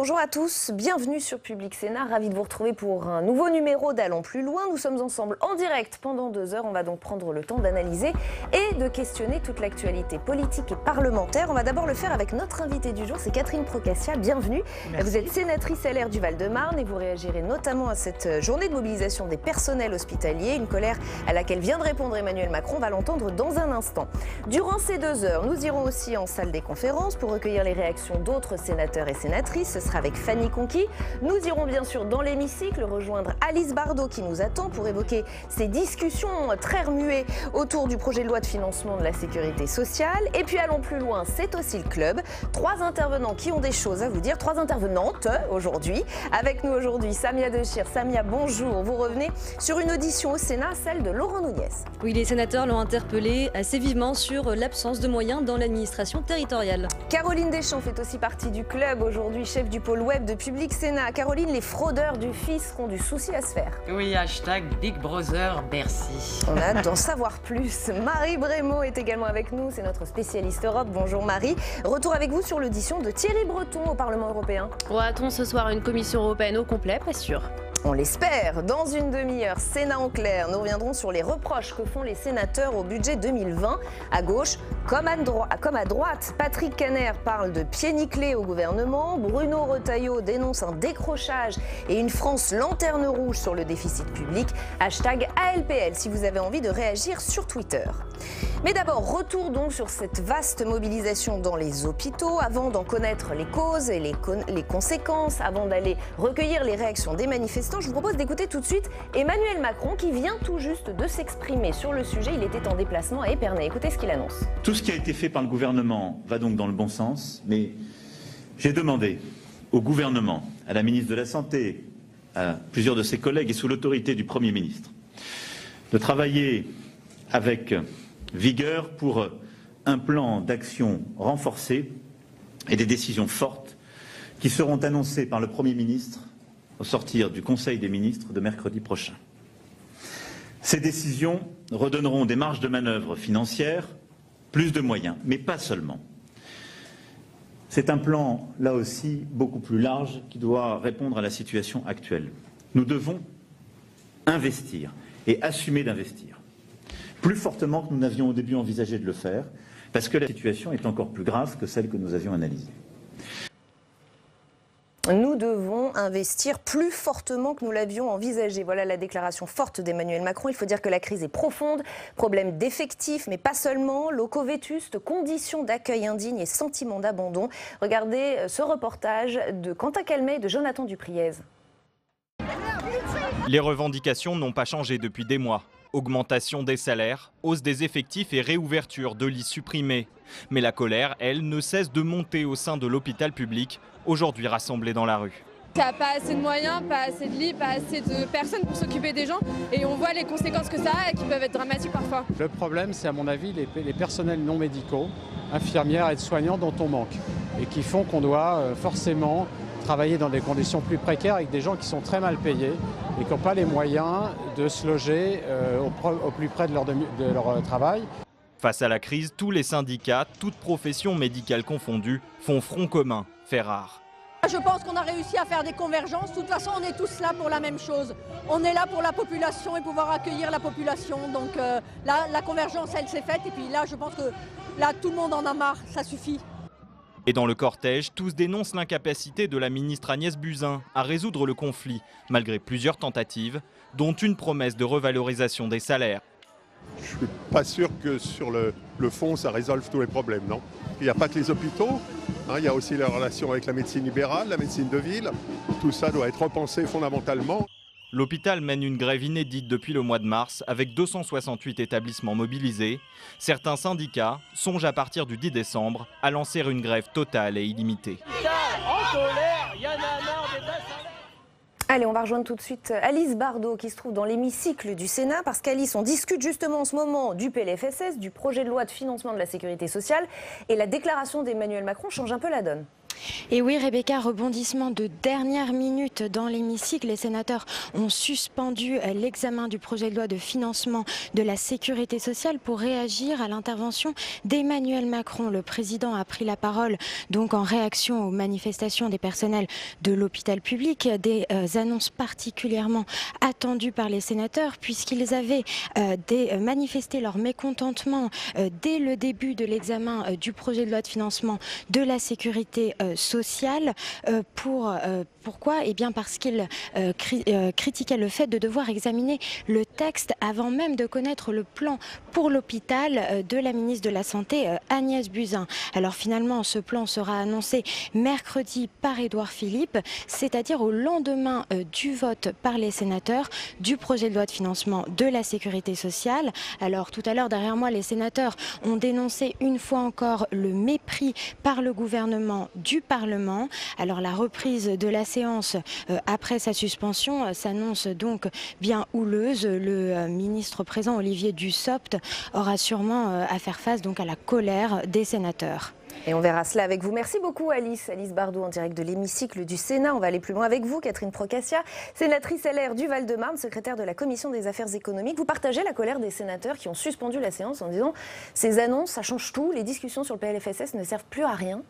Bonjour à tous, bienvenue sur Public Sénat, ravi de vous retrouver pour un nouveau numéro d'Allons plus loin. Nous sommes ensemble en direct pendant 2 heures, on va donc prendre le temps d'analyser et de questionner toute l'actualité politique et parlementaire. On va d'abord le faire avec notre invitée du jour, c'est Catherine Procaccia, bienvenue. Merci. Vous êtes sénatrice LR du Val-de-Marne et vous réagirez notamment à cette journée de mobilisation des personnels hospitaliers, une colère à laquelle vient de répondre Emmanuel Macron, on va l'entendre dans un instant. Durant ces 2 heures, nous irons aussi en salle des conférences pour recueillir les réactions d'autres sénateurs et sénatrices. Ce sera avec Fanny Conquis. Nous irons bien sûr dans l'hémicycle rejoindre Alice Bardot qui nous attend pour évoquer ces discussions très remuées autour du projet de loi de financement de la sécurité sociale. Et puis allons plus loin, c'est aussi le club. 3 intervenants qui ont des choses à vous dire, 3 intervenantes aujourd'hui. Avec nous aujourd'hui Samia Dechir. Samia, bonjour. Vous revenez sur une audition au Sénat, celle de Laurent Nunez. Oui, les sénateurs l'ont interpellé assez vivement sur l'absence de moyens dans l'administration territoriale. Caroline Deschamps fait aussi partie du club aujourd'hui, chef du pôle web de Public Sénat. Caroline, les fraudeurs du fisc ont du souci à se faire. Oui, hashtag Big Brother Bercy. On a hâte d'en savoir plus. Marie Brémaud est également avec nous, c'est notre spécialiste Europe. Bonjour Marie. Retour avec vous sur l'audition de Thierry Breton au Parlement européen. Aura-t-on ce soir une commission européenne au complet? Pas sûr. On l'espère. Dans une demi-heure, Sénat en clair. Nous reviendrons sur les reproches que font les sénateurs au budget 2020. À gauche, comme à droite, Patrick Kanner parle de pieds nickelés au gouvernement. Bruno Retailleau dénonce un décrochage et une France lanterne rouge sur le déficit public. Hashtag ALPL si vous avez envie de réagir sur Twitter. Mais d'abord, retour donc sur cette vaste mobilisation dans les hôpitaux. Avant d'en connaître les causes et les conséquences, avant d'aller recueillir les réactions des manifestants, je vous propose d'écouter tout de suite Emmanuel Macron qui vient tout juste de s'exprimer sur le sujet. Il était en déplacement à Épernay. Écoutez ce qu'il annonce. Tout ce qui a été fait par le gouvernement va donc dans le bon sens, mais j'ai demandé au gouvernement, à la ministre de la Santé, à plusieurs de ses collègues et sous l'autorité du Premier ministre, de travailler avec vigueur pour un plan d'action renforcé et des décisions fortes qui seront annoncées par le Premier ministre au sortir du Conseil des ministres de mercredi prochain. Ces décisions redonneront des marges de manœuvre financières, plus de moyens, mais pas seulement. C'est un plan, là aussi, beaucoup plus large qui doit répondre à la situation actuelle. Nous devons investir et assumer d'investir, plus fortement que nous n'avions au début envisagé de le faire, parce que la situation est encore plus grave que celle que nous avions analysée. Nous devons investir plus fortement que nous l'avions envisagé. Voilà la déclaration forte d'Emmanuel Macron. Il faut dire que la crise est profonde, problème d'effectifs, mais pas seulement, locaux vétustes, conditions d'accueil indignes et sentiments d'abandon. Regardez ce reportage de Quentin Calmet et de Jonathan Dupriez. Les revendications n'ont pas changé depuis des mois. Augmentation des salaires, hausse des effectifs et réouverture de lits supprimés. Mais la colère, elle, ne cesse de monter au sein de l'hôpital public, aujourd'hui rassemblé dans la rue. Il n'y a pas assez de moyens, pas assez de lits, pas assez de personnes pour s'occuper des gens. Et on voit les conséquences que ça a et qui peuvent être dramatiques parfois. Le problème, c'est à mon avis les personnels non médicaux, infirmières, aides-soignants dont on manque. Et qui font qu'on doit forcément travailler dans des conditions plus précaires avec des gens qui sont très mal payés et qui n'ont pas les moyens de se loger au plus près de leur travail. Face à la crise, tous les syndicats, toutes professions médicales confondues, font front commun, fait rare. Je pense qu'on a réussi à faire des convergences. De toute façon, on est tous là pour la même chose. On est là pour la population et pouvoir accueillir la population. Donc là, la convergence, elle s'est faite. Et puis là, je pense que là, tout le monde en a marre. Ça suffit. Et dans le cortège, tous dénoncent l'incapacité de la ministre Agnès Buzyn à résoudre le conflit, malgré plusieurs tentatives, dont une promesse de revalorisation des salaires. Je ne suis pas sûr que sur le fond, ça résolve tous les problèmes, non? Il n'y a pas que les hôpitaux, hein, il y a aussi la relation avec la médecine libérale, la médecine de ville. Tout ça doit être repensé fondamentalement. L'hôpital mène une grève inédite depuis le mois de mars, avec 268 établissements mobilisés. Certains syndicats songent à partir du 10 décembre à lancer une grève totale et illimitée. Allez, on va rejoindre tout de suite Alice Bardot qui se trouve dans l'hémicycle du Sénat parce qu'Alice, on discute justement en ce moment du PLFSS, du projet de loi de financement de la sécurité sociale et la déclaration d'Emmanuel Macron change un peu la donne. Et oui, Rebecca, rebondissement de dernière minute dans l'hémicycle. Les sénateurs ont suspendu l'examen du projet de loi de financement de la sécurité sociale pour réagir à l'intervention d'Emmanuel Macron. Le président a pris la parole donc en réaction aux manifestations des personnels de l'hôpital public. Des annonces particulièrement attendues par les sénateurs puisqu'ils avaient manifesté leur mécontentement dès le début de l'examen du projet de loi de financement de la sécurité sociale. Pourquoi ? Eh bien parce qu'ils critiquaient le fait de devoir examiner le texte avant même de connaître le plan pour l'hôpital de la ministre de la Santé, Agnès Buzyn. Alors finalement, ce plan sera annoncé mercredi par Édouard Philippe, c'est-à-dire au lendemain du vote par les sénateurs du projet de loi de financement de la sécurité sociale. Alors tout à l'heure, derrière moi, les sénateurs ont dénoncé une fois encore le mépris par le gouvernement du Parlement. Alors la reprise de la séance après sa suspension s'annonce donc bien houleuse. Le ministre présent, Olivier Dussopt, aura sûrement à faire face donc à la colère des sénateurs. Et on verra cela avec vous. Merci beaucoup Alice Bardot en direct de l'hémicycle du Sénat. On va aller plus loin avec vous, Catherine Procaccia, sénatrice LR du Val-de-Marne, secrétaire de la Commission des affaires économiques. Vous partagez la colère des sénateurs qui ont suspendu la séance en disant ces annonces, ça change tout, les discussions sur le PLFSS ne servent plus à rien.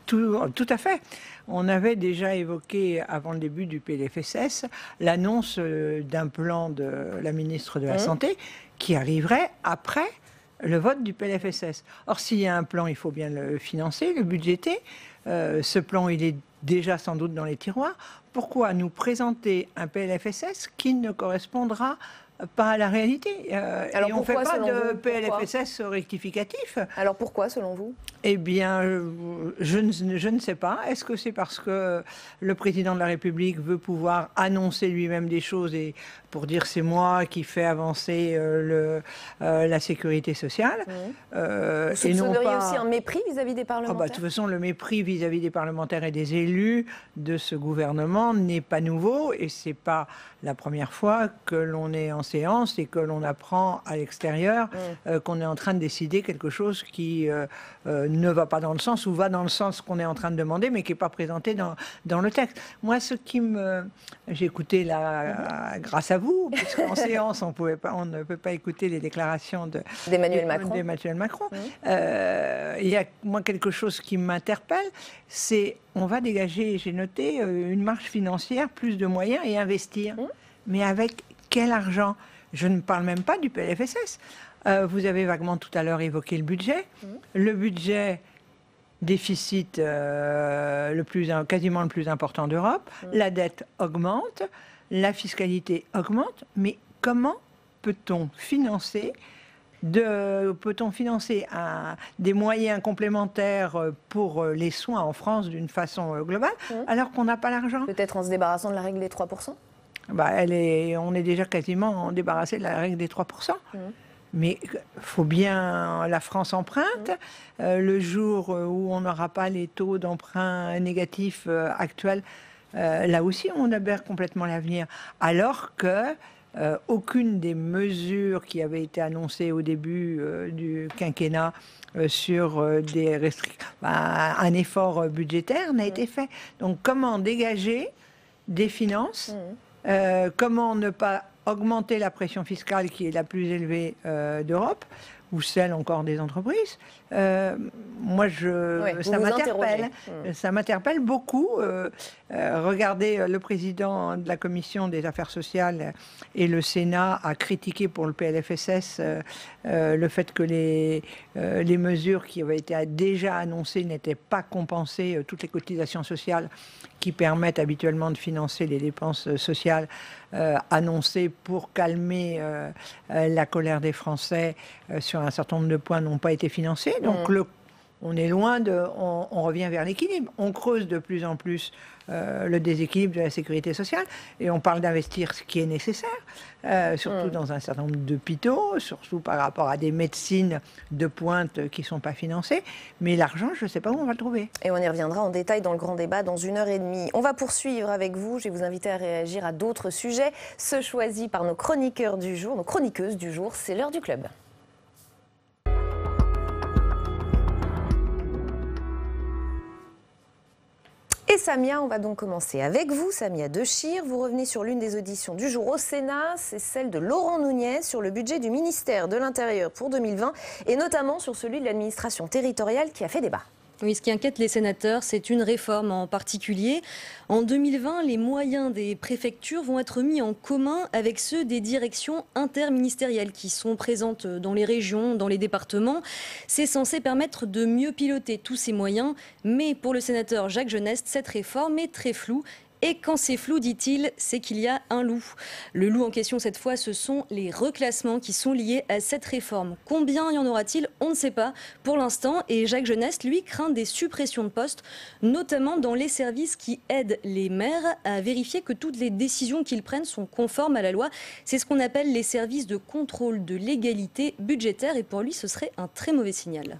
Tout à fait. On avait déjà évoqué avant le début du PLFSS l'annonce d'un plan de la ministre de la Santé qui arriverait après le vote du PLFSS. Or, s'il y a un plan, il faut bien le financer, le budgéter. Ce plan, il est déjà sans doute dans les tiroirs. Pourquoi nous présenter un PLFSS qui ne correspondra pas à la réalité? Alors et on ne fait pas de vous, PLFSS rectificatif. Alors pourquoi, selon vous? Eh bien, je ne sais pas. Est-ce que c'est parce que le président de la République veut pouvoir annoncer lui-même des choses et pour dire c'est moi qui fais avancer la sécurité sociale Vous soupçonneriez aussi un mépris vis-à-vis des parlementaires? De toute façon, le mépris vis-à-vis des parlementaires et des élus de ce gouvernement n'est pas nouveau et c'est pas la première fois que l'on est en séance et que l'on apprend à l'extérieur qu'on est en train de décider quelque chose qui ne va pas dans le sens ou va dans le sens qu'on est en train de demander mais qui n'est pas présenté dans le texte. Moi, ce qui me... J'ai écouté grâce à vous, parce qu'en séance, on ne peut pas écouter les déclarations d'Emmanuel Macron. Il y a, moi, quelque chose qui m'interpelle, c'est on va dégager, j'ai noté, une marge financière, plus de moyens et investir. Mais avec quel argent? Je ne parle même pas du PLFSS. Vous avez vaguement tout à l'heure évoqué le budget. Le budget déficit quasiment le plus important d'Europe. La dette augmente, la fiscalité augmente. Mais comment peut-on financer des moyens complémentaires pour les soins en France d'une façon globale alors qu'on n'a pas l'argent? Peut-être en se débarrassant de la règle des 3%? On est déjà quasiment débarrassé de la règle des 3%. Mais faut bien, la France emprunte. Le jour où on n'aura pas les taux d'emprunt négatifs actuels, là aussi on aberre complètement l'avenir. Alors que aucune des mesures qui avaient été annoncées au début du quinquennat sur des restrictions, un effort budgétaire n'a été fait. Donc comment dégager des finances? Comment ne pas augmenter la pression fiscale qui est la plus élevée d'Europe ou celle encore des entreprises? Moi, ça m'interpelle beaucoup. Regardez, le président de la Commission des affaires sociales et le Sénat a critiqué pour le PLFSS le fait que les mesures qui avaient été déjà annoncées n'étaient pas compensées, toutes les cotisations sociales qui permettent habituellement de financer les dépenses sociales annoncées pour calmer la colère des Français sur un certain nombre de points n'ont pas été financés. Donc on est loin on revient vers l'équilibre. On creuse de plus en plus le déséquilibre de la sécurité sociale et on parle d'investir ce qui est nécessaire, surtout dans un certain nombre d'hôpitaux, surtout par rapport à des médecines de pointe qui ne sont pas financées. Mais l'argent, je ne sais pas où on va le trouver. Et on y reviendra en détail dans le grand débat dans 1h30. On va poursuivre avec vous. Je vais vous inviter à réagir à d'autres sujets, ceux choisis par nos chroniqueurs du jour, nos chroniqueuses du jour. C'est l'heure du club. Samia, on va donc commencer avec vous, Samia Dechir. Vous revenez sur l'une des auditions du jour au Sénat, c'est celle de Laurent Nunez sur le budget du ministère de l'Intérieur pour 2020 et notamment sur celui de l'administration territoriale qui a fait débat. Oui, ce qui inquiète les sénateurs, c'est une réforme en particulier. En 2020, les moyens des préfectures vont être mis en commun avec ceux des directions interministérielles qui sont présentes dans les régions, dans les départements. C'est censé permettre de mieux piloter tous ces moyens. Mais pour le sénateur Jacques Genest, cette réforme est très floue. Et quand c'est flou, dit-il, c'est qu'il y a un loup. Le loup en question, cette fois, ce sont les reclassements qui sont liés à cette réforme. Combien y en aura-t-il? On ne sait pas pour l'instant. Et Jacques Genest, lui, craint des suppressions de postes, notamment dans les services qui aident les maires à vérifier que toutes les décisions qu'ils prennent sont conformes à la loi. C'est ce qu'on appelle les services de contrôle de légalité budgétaire. Et pour lui, ce serait un très mauvais signal.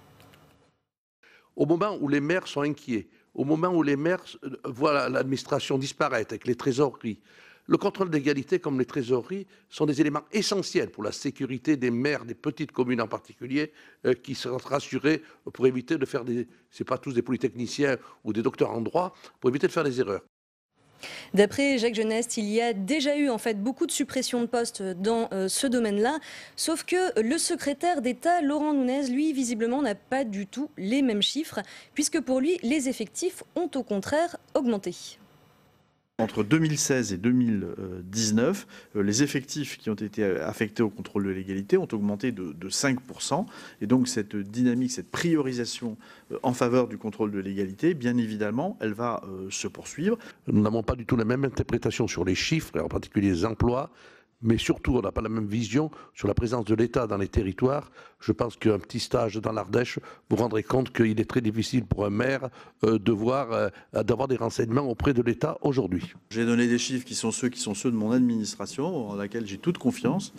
Au moment où les maires sont inquiets, au moment où les maires voient l'administration disparaître avec les trésoreries, le contrôle d'égalité comme les trésoreries sont des éléments essentiels pour la sécurité des maires des petites communes en particulier qui seront rassurés pour éviter de faire c'est pas tous des polytechniciens ou des docteurs en droit, pour éviter de faire des erreurs. D'après Jacques Genest, il y a déjà eu en fait beaucoup de suppressions de postes dans ce domaine-là, sauf que le secrétaire d'État Laurent Nunez, lui, visiblement n'a pas du tout les mêmes chiffres, puisque pour lui, les effectifs ont au contraire augmenté. Entre 2016 et 2019, les effectifs qui ont été affectés au contrôle de légalité ont augmenté de 5%. Et donc cette dynamique, cette priorisation en faveur du contrôle de légalité, bien évidemment, elle va se poursuivre. Nous n'avons pas du tout la même interprétation sur les chiffres, et en particulier les emplois. Mais surtout, on n'a pas la même vision sur la présence de l'État dans les territoires. Je pense qu'un petit stage dans l'Ardèche, vous rendrez compte qu'il est très difficile pour un maire d'avoir des renseignements auprès de l'État aujourd'hui. J'ai donné des chiffres qui sont ceux de mon administration, en laquelle j'ai toute confiance.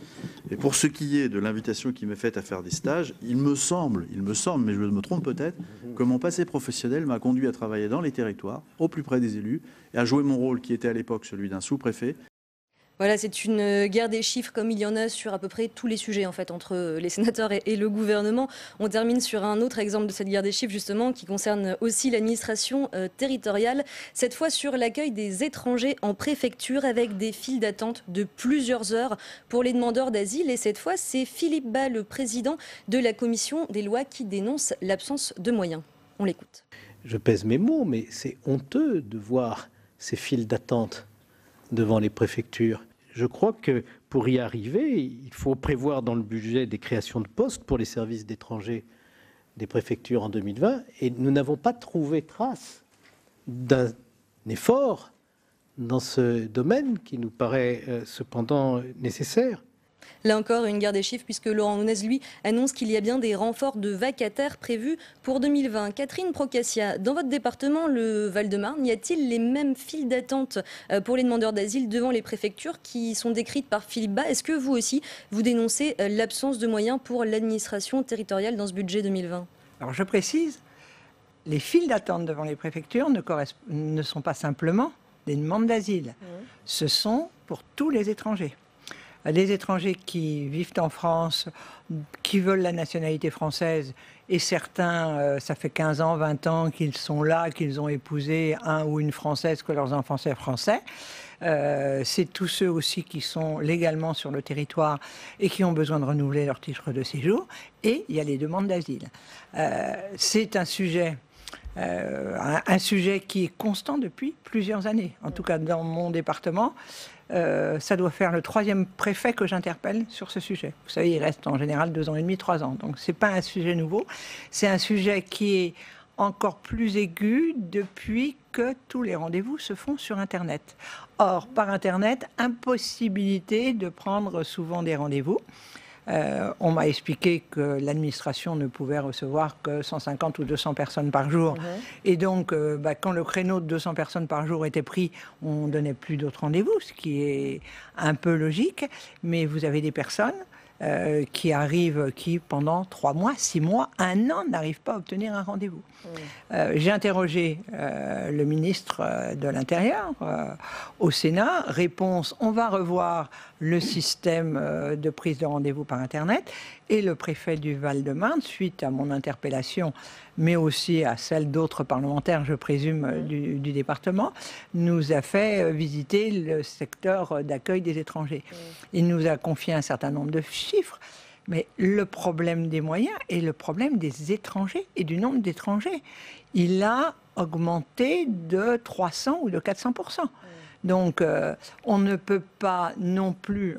Et pour ce qui est de l'invitation qui m'est faite à faire des stages, il me semble, mais je me trompe peut-être, que mon passé professionnel m'a conduit à travailler dans les territoires, au plus près des élus, et à jouer mon rôle qui était à l'époque celui d'un sous-préfet. Voilà, c'est une guerre des chiffres comme il y en a sur à peu près tous les sujets en fait entre les sénateurs et le gouvernement. On termine sur un autre exemple de cette guerre des chiffres justement qui concerne aussi l'administration territoriale. Cette fois sur l'accueil des étrangers en préfecture avec des files d'attente de plusieurs heures pour les demandeurs d'asile. Et cette fois, c'est Philippe Bas, le président de la commission des lois, qui dénonce l'absence de moyens. On l'écoute. Je pèse mes mots, mais c'est honteux de voir ces files d'attente devant les préfectures. Je crois que pour y arriver, il faut prévoir dans le budget des créations de postes pour les services d'étrangers des préfectures en 2020. Et nous n'avons pas trouvé trace d'un effort dans ce domaine qui nous paraît cependant nécessaire. Là encore, une guerre des chiffres, puisque Laurent Nunez, lui, annonce qu'il y a bien des renforts de vacataires prévus pour 2020. Catherine Procaccia, dans votre département, le Val-de-Marne, y a-t-il les mêmes files d'attente pour les demandeurs d'asile devant les préfectures qui sont décrites par Philippe Bas? Est-ce que vous aussi, vous dénoncez l'absence de moyens pour l'administration territoriale dans ce budget 2020? Alors je précise, les files d'attente devant les préfectures ne sont pas simplement des demandes d'asile. Ce sont pour tous les étrangers. Les étrangers qui vivent en France, qui veulent la nationalité française, et certains, ça fait 15 ans, 20 ans qu'ils sont là, qu'ils ont épousé un ou une Française, que leurs enfants sont français. C'est tous ceux aussi qui sont légalement sur le territoire et qui ont besoin de renouveler leur titre de séjour. Et il y a les demandes d'asile. C'est un sujet qui est constant depuis plusieurs années. En tout cas, dans mon département, ça doit faire le 3e préfet que j'interpelle sur ce sujet. Vous savez, il reste en général 2 ans et demi, 3 ans. Donc, ce n'est pas un sujet nouveau. C'est un sujet qui est encore plus aigu depuis que tous les rendez-vous se font sur Internet. Or, par Internet, impossibilité de prendre souvent des rendez-vous. On m'a expliqué que l'administration ne pouvait recevoir que 150 ou 200 personnes par jour. Et donc, quand le créneau de 200 personnes par jour était pris, on ne donnait plus d'autres rendez-vous, ce qui est un peu logique. Mais vous avez des personnes qui arrivent, qui pendant 3 mois, 6 mois, 1 an, n'arrivent pas à obtenir un rendez-vous. J'ai interrogé le ministre de l'Intérieur au Sénat. Réponse, on va revoir le système de prise de rendez-vous par Internet. Et le préfet du Val-de-Marne, suite à mon interpellation mais aussi à celle d'autres parlementaires, je présume, du département, nous a fait visiter le secteur d'accueil des étrangers. Il nous a confié un certain nombre de chiffres, mais le problème des moyens et le problème des étrangers et du nombre d'étrangers, il a augmenté de 300 ou de 400%. Donc, on ne peut pas non plus,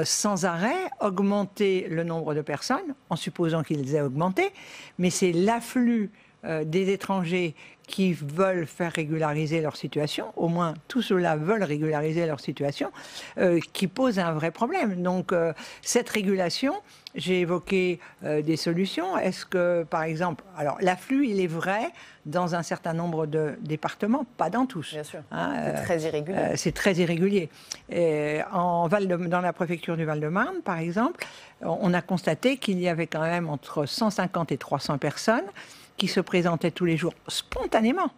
sans arrêt, augmenter le nombre de personnes, en supposant qu'ils aient augmenté, mais c'est l'afflux des étrangers qui veulent faire régulariser leur situation, au moins tous ceux-là veulent régulariser leur situation, qui pose un vrai problème. Donc, cette régulation, j'ai évoqué des solutions. Est-ce que, par exemple, alors l'afflux, il est vrai dans un certain nombre de départements, pas dans tous. Bien sûr, c'est très irrégulier. C'est très irrégulier. Dans la préfecture du Val-de-Marne, par exemple, on a constaté qu'il y avait quand même entre 150 et 300 personnes qui se présentaient tous les jours spontanément,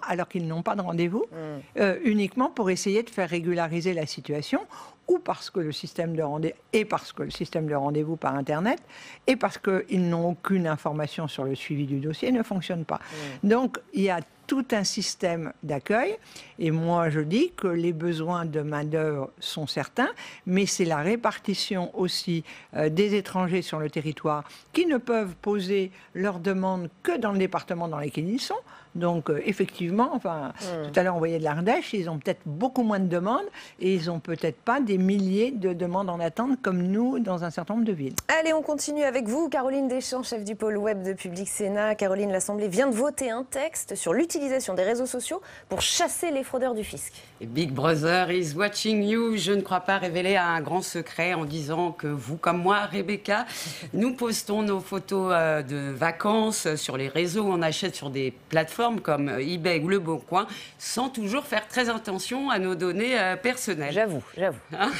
alors qu'ils n'ont pas de rendez-vous, uniquement pour essayer de faire régulariser la situation, ou parce que le système de rendez-vous par Internet, et parce qu'ils n'ont aucune information sur le suivi du dossier, ne fonctionne pas. Donc, il y a tout un système d'accueil, et moi je dis que les besoins de main-d'œuvre sont certains, mais c'est la répartition aussi des étrangers sur le territoire qui ne peuvent poser leurs demandes que dans le département dans lequel ils sont. Donc effectivement, tout à l'heure on voyait de l'Ardèche, ils ont peut-être beaucoup moins de demandes et ils n'ont peut-être pas des milliers de demandes en attente comme nous dans un certain nombre de villes. Allez, on continue avec vous, Caroline Deschamps, chef du pôle web de Public Sénat. Caroline, l'Assemblée vient de voter un texte sur l'utilisation des réseaux sociaux pour chasser les fraudeurs du fisc. Big Brother is watching you. Je ne crois pas révéler un grand secret en disant que vous, comme moi, Rebecca, nous postons nos photos de vacances sur les réseaux. On achète sur des plateformes comme eBay ou Le Bon Coin, sans toujours faire très attention à nos données personnelles. J'avoue. Hein?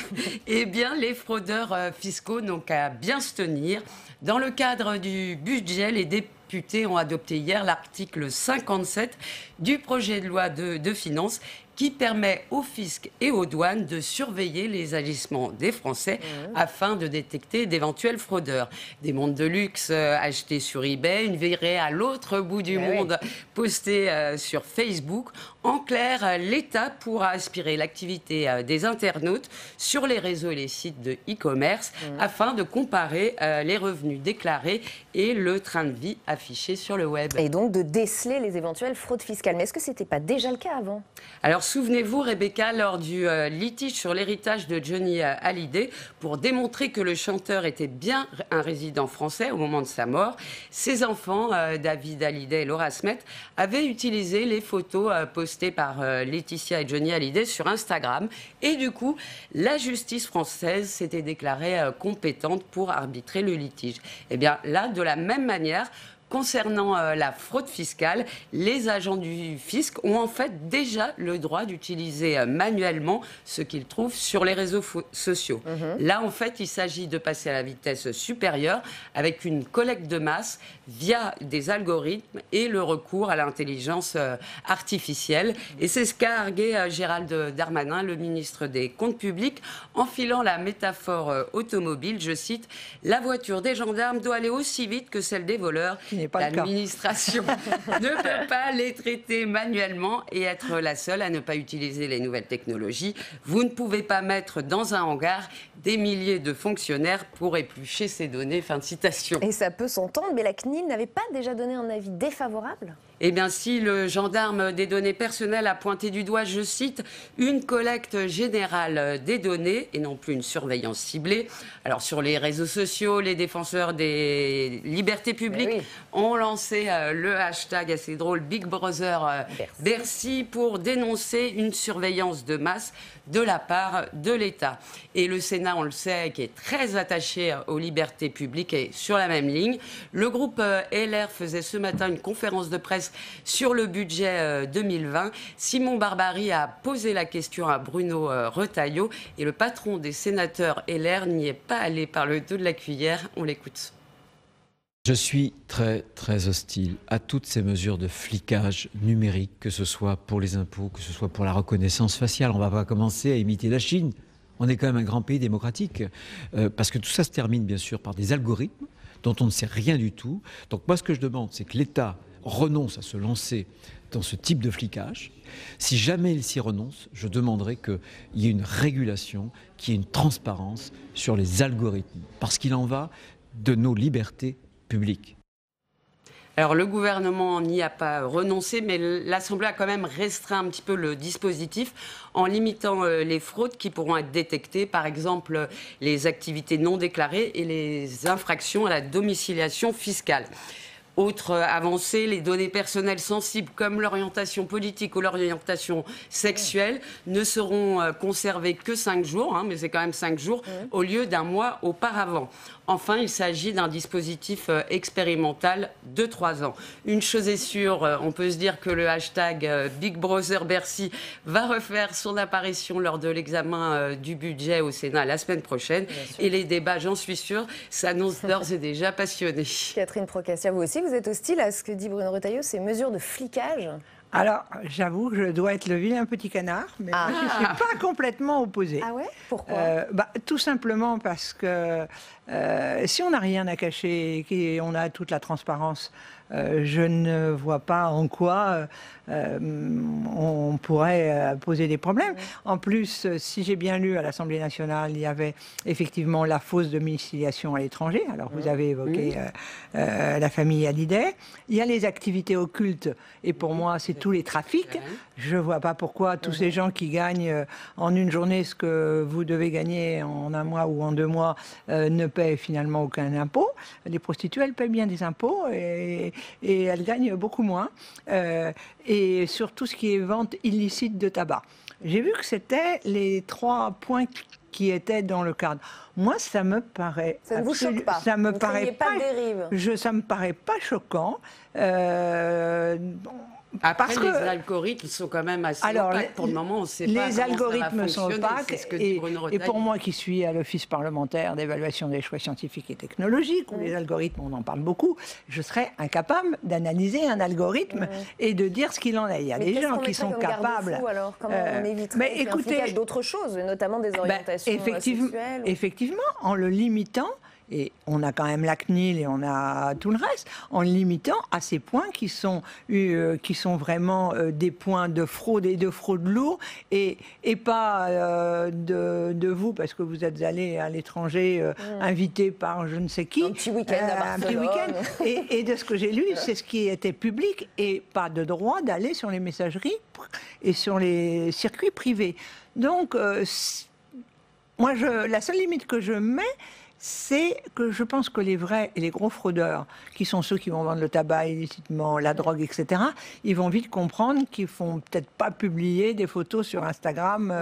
Eh bien, les fraudeurs fiscaux n'ont qu'à bien se tenir. Dans le cadre du budget, les députés ont adopté hier l'article 57 du projet de loi de finances qui permet au fisc et aux douanes de surveiller les agissements des Français afin de détecter d'éventuels fraudeurs. Des montres de luxe achetées sur eBay, une virée à l'autre bout du monde postée sur Facebook. En clair, l'État pourra aspirer l'activité des internautes sur les réseaux et les sites de e-commerce afin de comparer les revenus déclarés et le train de vie affiché sur le web. Et donc de déceler les éventuelles fraudes fiscales. Mais est-ce que ce n'était pas déjà le cas avant ? Alors souvenez-vous, Rebecca, lors du litige sur l'héritage de Johnny Hallyday, pour démontrer que le chanteur était bien un résident français au moment de sa mort, ses enfants, David Hallyday et Laura Smet, avaient utilisé les photos postées par Laetitia et Johnny Hallyday sur Instagram. Et du coup, la justice française s'était déclarée compétente pour arbitrer le litige. Eh bien là, de la même manière, concernant la fraude fiscale, les agents du fisc ont en fait déjà le droit d'utiliser manuellement ce qu'ils trouvent sur les réseaux sociaux. Là, en fait, il s'agit de passer à la vitesse supérieure avec une collecte de masse via des algorithmes et le recours à l'intelligence artificielle. Et c'est ce qu'a argué Gérald Darmanin, le ministre des Comptes publics, en filant la métaphore automobile. Je cite, « La voiture des gendarmes doit aller aussi vite que celle des voleurs. » L'administration ne peut pas les traiter manuellement et être la seule à ne pas utiliser les nouvelles technologies. Vous ne pouvez pas mettre dans un hangar des milliers de fonctionnaires pour éplucher ces données. Fin de citation. Et ça peut s'entendre, mais la CNIL n'avait pas déjà donné un avis défavorable ? Eh bien, si le gendarme des données personnelles a pointé du doigt, je cite, une collecte générale des données et non plus une surveillance ciblée. Alors, sur les réseaux sociaux, les défenseurs des libertés publiques ont lancé le hashtag assez drôle Big Brother Bercy pour dénoncer une surveillance de masse de la part de l'État. Et le Sénat, on le sait, qui est très attaché aux libertés publiques, est sur la même ligne. Le groupe LR faisait ce matin une conférence de presse sur le budget 2020. Simon Barbarie a posé la question à Bruno Retailleau et le patron des sénateurs LR n'y est pas allé par le dos de la cuillère. On l'écoute. Je suis très, très hostile à toutes ces mesures de flicage numérique, que ce soit pour les impôts, que ce soit pour la reconnaissance faciale. On ne va pas commencer à imiter la Chine. On est quand même un grand pays démocratique, parce que tout ça se termine bien sûr par des algorithmes. dont on ne sait rien du tout. Donc moi, ce que je demande, c'est que l'État renonce à se lancer dans ce type de flicage. Si jamais il s'y renonce, je demanderai qu'il y ait une régulation, qu'il y ait une transparence sur les algorithmes, parce qu'il en va de nos libertés publiques. Alors le gouvernement n'y a pas renoncé, mais l'Assemblée a quand même restreint un petit peu le dispositif en limitant les fraudes qui pourront être détectées, par exemple les activités non déclarées et les infractions à la domiciliation fiscale. Autre avancée, les données personnelles sensibles comme l'orientation politique ou l'orientation sexuelle ne seront conservées que 5 jours, mais c'est quand même 5 jours, au lieu d'un mois auparavant. Enfin, il s'agit d'un dispositif expérimental de 3 ans. Une chose est sûre, on peut se dire que le hashtag Big Brother Bercy va refaire son apparition lors de l'examen du budget au Sénat la semaine prochaine. Et les débats, j'en suis sûre, s'annoncent d'ores et déjà passionnés. Catherine Procaccia, vous aussi, vous êtes hostile à ce que dit Bruno Retailleau, ces mesures de flicage? Alors, j'avoue que je dois être le vilain petit canard, mais moi, je ne suis pas complètement opposée. Ah ouais? Pourquoi? Tout simplement parce que si on n'a rien à cacher et qu'on a toute la transparence, je ne vois pas en quoi on pourrait poser des problèmes. En plus, si j'ai bien lu à l'Assemblée nationale, il y avait effectivement la fausse domiciliation à l'étranger. Alors, vous avez évoqué la famille Hallyday. Il y a les activités occultes, et pour moi, c'est tous les trafics. Je ne vois pas pourquoi tous ces gens qui gagnent en une journée ce que vous devez gagner en un mois ou en 2 mois ne paient finalement aucun impôt. Les prostituées, elles paient bien des impôts et elles gagnent beaucoup moins. Et sur tout ce qui est vente illicite de tabac. J'ai vu que c'était les 3 points qui étaient dans le cadre. Moi, ça me paraît... Ça ne vous choque pas? Ça me vous paraît pas de dérive? Ça me paraît pas choquant. Après, les algorithmes sont quand même assez opaques. Pour le moment, on ne sait pas comment ça va fonctionner. Les algorithmes sont opaques. Et pour moi qui suis à l'Office parlementaire d'évaluation des choix scientifiques et technologiques, où les algorithmes, on en parle beaucoup, je serais incapable d'analyser un algorithme et de dire ce qu'il en est. Il y a des gens qui sont capables... Alors, comment on éviterait un flicage d'autres choses, notamment des orientations sexuelles? Effectivement, en le limitant, et on a quand même la CNIL et on a tout le reste, en limitant à ces points qui sont vraiment des points de fraude et de fraude lourd et pas de vous parce que vous êtes allé à l'étranger invité par je ne sais qui. Un petit week-end à Barcelone. Et de ce que j'ai lu, c'est ce qui était public et pas de droit d'aller sur les messageries et sur les circuits privés. Donc, moi, la seule limite que je mets, c'est que je pense que les vrais et les gros fraudeurs, qui sont ceux qui vont vendre le tabac illicitement, la drogue, etc., ils vont vite comprendre qu'ils ne font peut-être pas publier des photos sur Instagram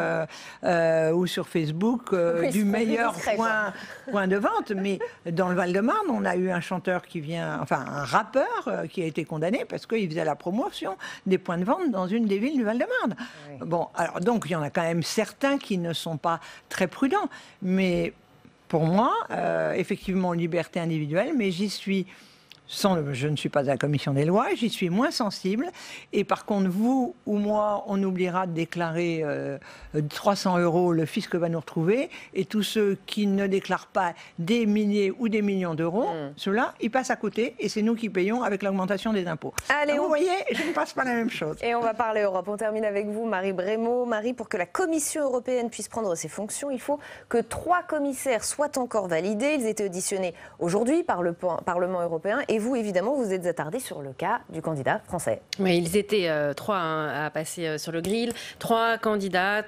ou sur Facebook du meilleur point de vente. Mais dans le Val-de-Marne, on a eu un chanteur un rappeur qui a été condamné parce qu'il faisait la promotion des points de vente dans une des villes du Val-de-Marne. Oui. Bon, alors donc il y en a quand même certains qui ne sont pas très prudents, mais pour moi, effectivement, liberté individuelle, mais je ne suis pas à la commission des lois, j'y suis moins sensible. Et par contre, vous ou moi, on oubliera de déclarer 300 €, le fisc va nous retrouver. Et tous ceux qui ne déclarent pas des milliers ou des millions d'euros, ceux-là, ils passent à côté et c'est nous qui payons avec l'augmentation des impôts. Allez, vous voyez, je ne passe pas la même chose. Et on va parler Europe. On termine avec vous, Marie Brémaud. Marie, pour que la Commission européenne puisse prendre ses fonctions, il faut que 3 commissaires soient encore validés. Ils étaient auditionnés aujourd'hui par le Parlement européen. Et vous, évidemment, vous êtes attardé sur le cas du candidat français. Oui, ils étaient 3 à passer sur le grill. 3 candidats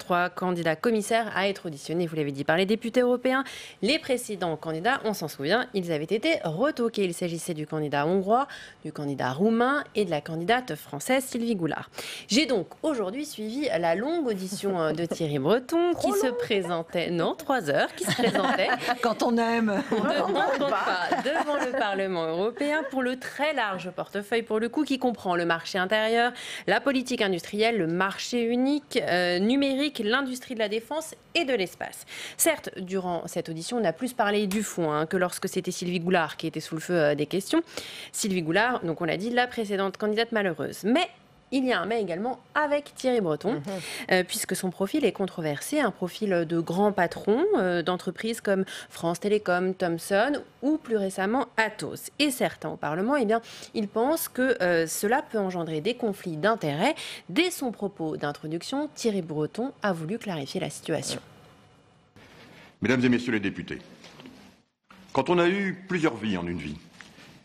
commissaires à être auditionnés, vous l'avez dit, par les députés européens. Les précédents candidats, on s'en souvient, ils avaient été retoqués. Il s'agissait du candidat hongrois, du candidat roumain et de la candidate française Sylvie Goulard. J'ai donc aujourd'hui suivi la longue audition de Thierry Breton qui se présentait... Non, 3 heures, qui se présentait... Quand on aime devant le Parlement européen pour le très large portefeuille, pour le coup, qui comprend le marché intérieur, la politique industrielle, le marché unique, numérique, l'industrie de la défense et de l'espace. Certes, durant cette audition, on a plus parlé du fond que lorsque c'était Sylvie Goulard qui était sous le feu des questions. Sylvie Goulard, donc on l'a dit, la précédente candidate malheureuse. Mais il y a un mais également avec Thierry Breton, puisque son profil est controversé, un profil de grand patron d'entreprises comme France Télécom, Thomson ou plus récemment Atos. Et certains au Parlement, eh bien, ils pensent que cela peut engendrer des conflits d'intérêts. Dès son propos d'introduction, Thierry Breton a voulu clarifier la situation. Mesdames et messieurs les députés, quand on a eu plusieurs vies en une vie,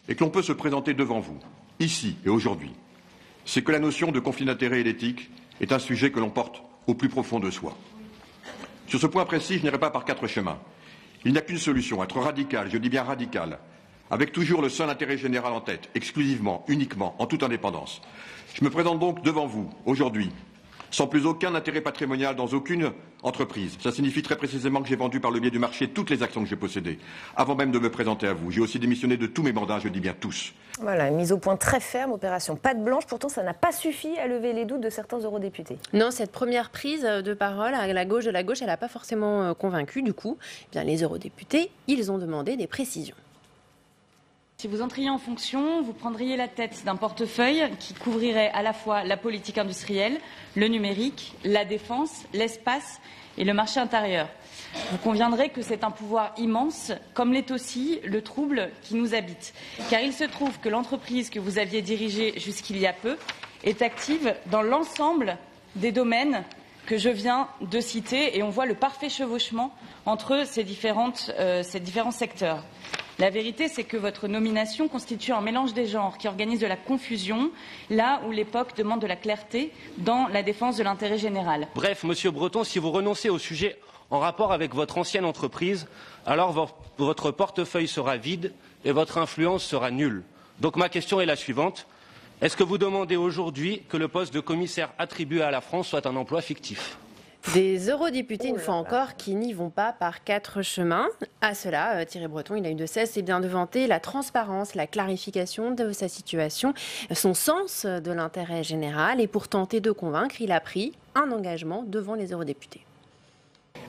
et que l'on peut se présenter devant vous, ici et aujourd'hui, c'est que la notion de conflit d'intérêts et d'éthique est un sujet que l'on porte au plus profond de soi. Sur ce point précis, je n'irai pas par 4 chemins. Il n'y a qu'une solution, être radical, je dis bien radical, avec toujours le seul intérêt général en tête, exclusivement, uniquement, en toute indépendance. Je me présente donc devant vous, aujourd'hui, sans plus aucun intérêt patrimonial dans aucune entreprise. Ça signifie très précisément que j'ai vendu par le biais du marché toutes les actions que j'ai possédées, avant même de me présenter à vous. J'ai aussi démissionné de tous mes mandats, je dis bien tous. Voilà, mise au point très ferme, opération patte blanche. Pourtant, ça n'a pas suffi à lever les doutes de certains eurodéputés. Non, cette première prise de parole à la gauche de la gauche, elle n'a pas forcément convaincu. Du coup, eh bien, les eurodéputés, ils ont demandé des précisions. Si vous entriez en fonction, vous prendriez la tête d'un portefeuille qui couvrirait à la fois la politique industrielle, le numérique, la défense, l'espace et le marché intérieur. Vous conviendrez que c'est un pouvoir immense, comme l'est aussi le trouble qui nous habite. Car il se trouve que l'entreprise que vous aviez dirigée jusqu'il y a peu est active dans l'ensemble des domaines que je viens de citer et on voit le parfait chevauchement entre ces différents secteurs. La vérité, c'est que votre nomination constitue un mélange des genres qui organise de la confusion, là où l'époque demande de la clarté dans la défense de l'intérêt général. Bref, Monsieur Breton, si vous renoncez au sujet en rapport avec votre ancienne entreprise, alors votre portefeuille sera vide et votre influence sera nulle. Donc ma question est la suivante. Est-ce que vous demandez aujourd'hui que le poste de commissaire attribué à la France soit un emploi fictif ? Des eurodéputés, une fois encore, qui n'y vont pas par 4 chemins. À cela, Thierry Breton, il a eu de cesse bien de vanter la transparence, la clarification de sa situation, son sens de l'intérêt général. Et pour tenter de convaincre, il a pris un engagement devant les eurodéputés.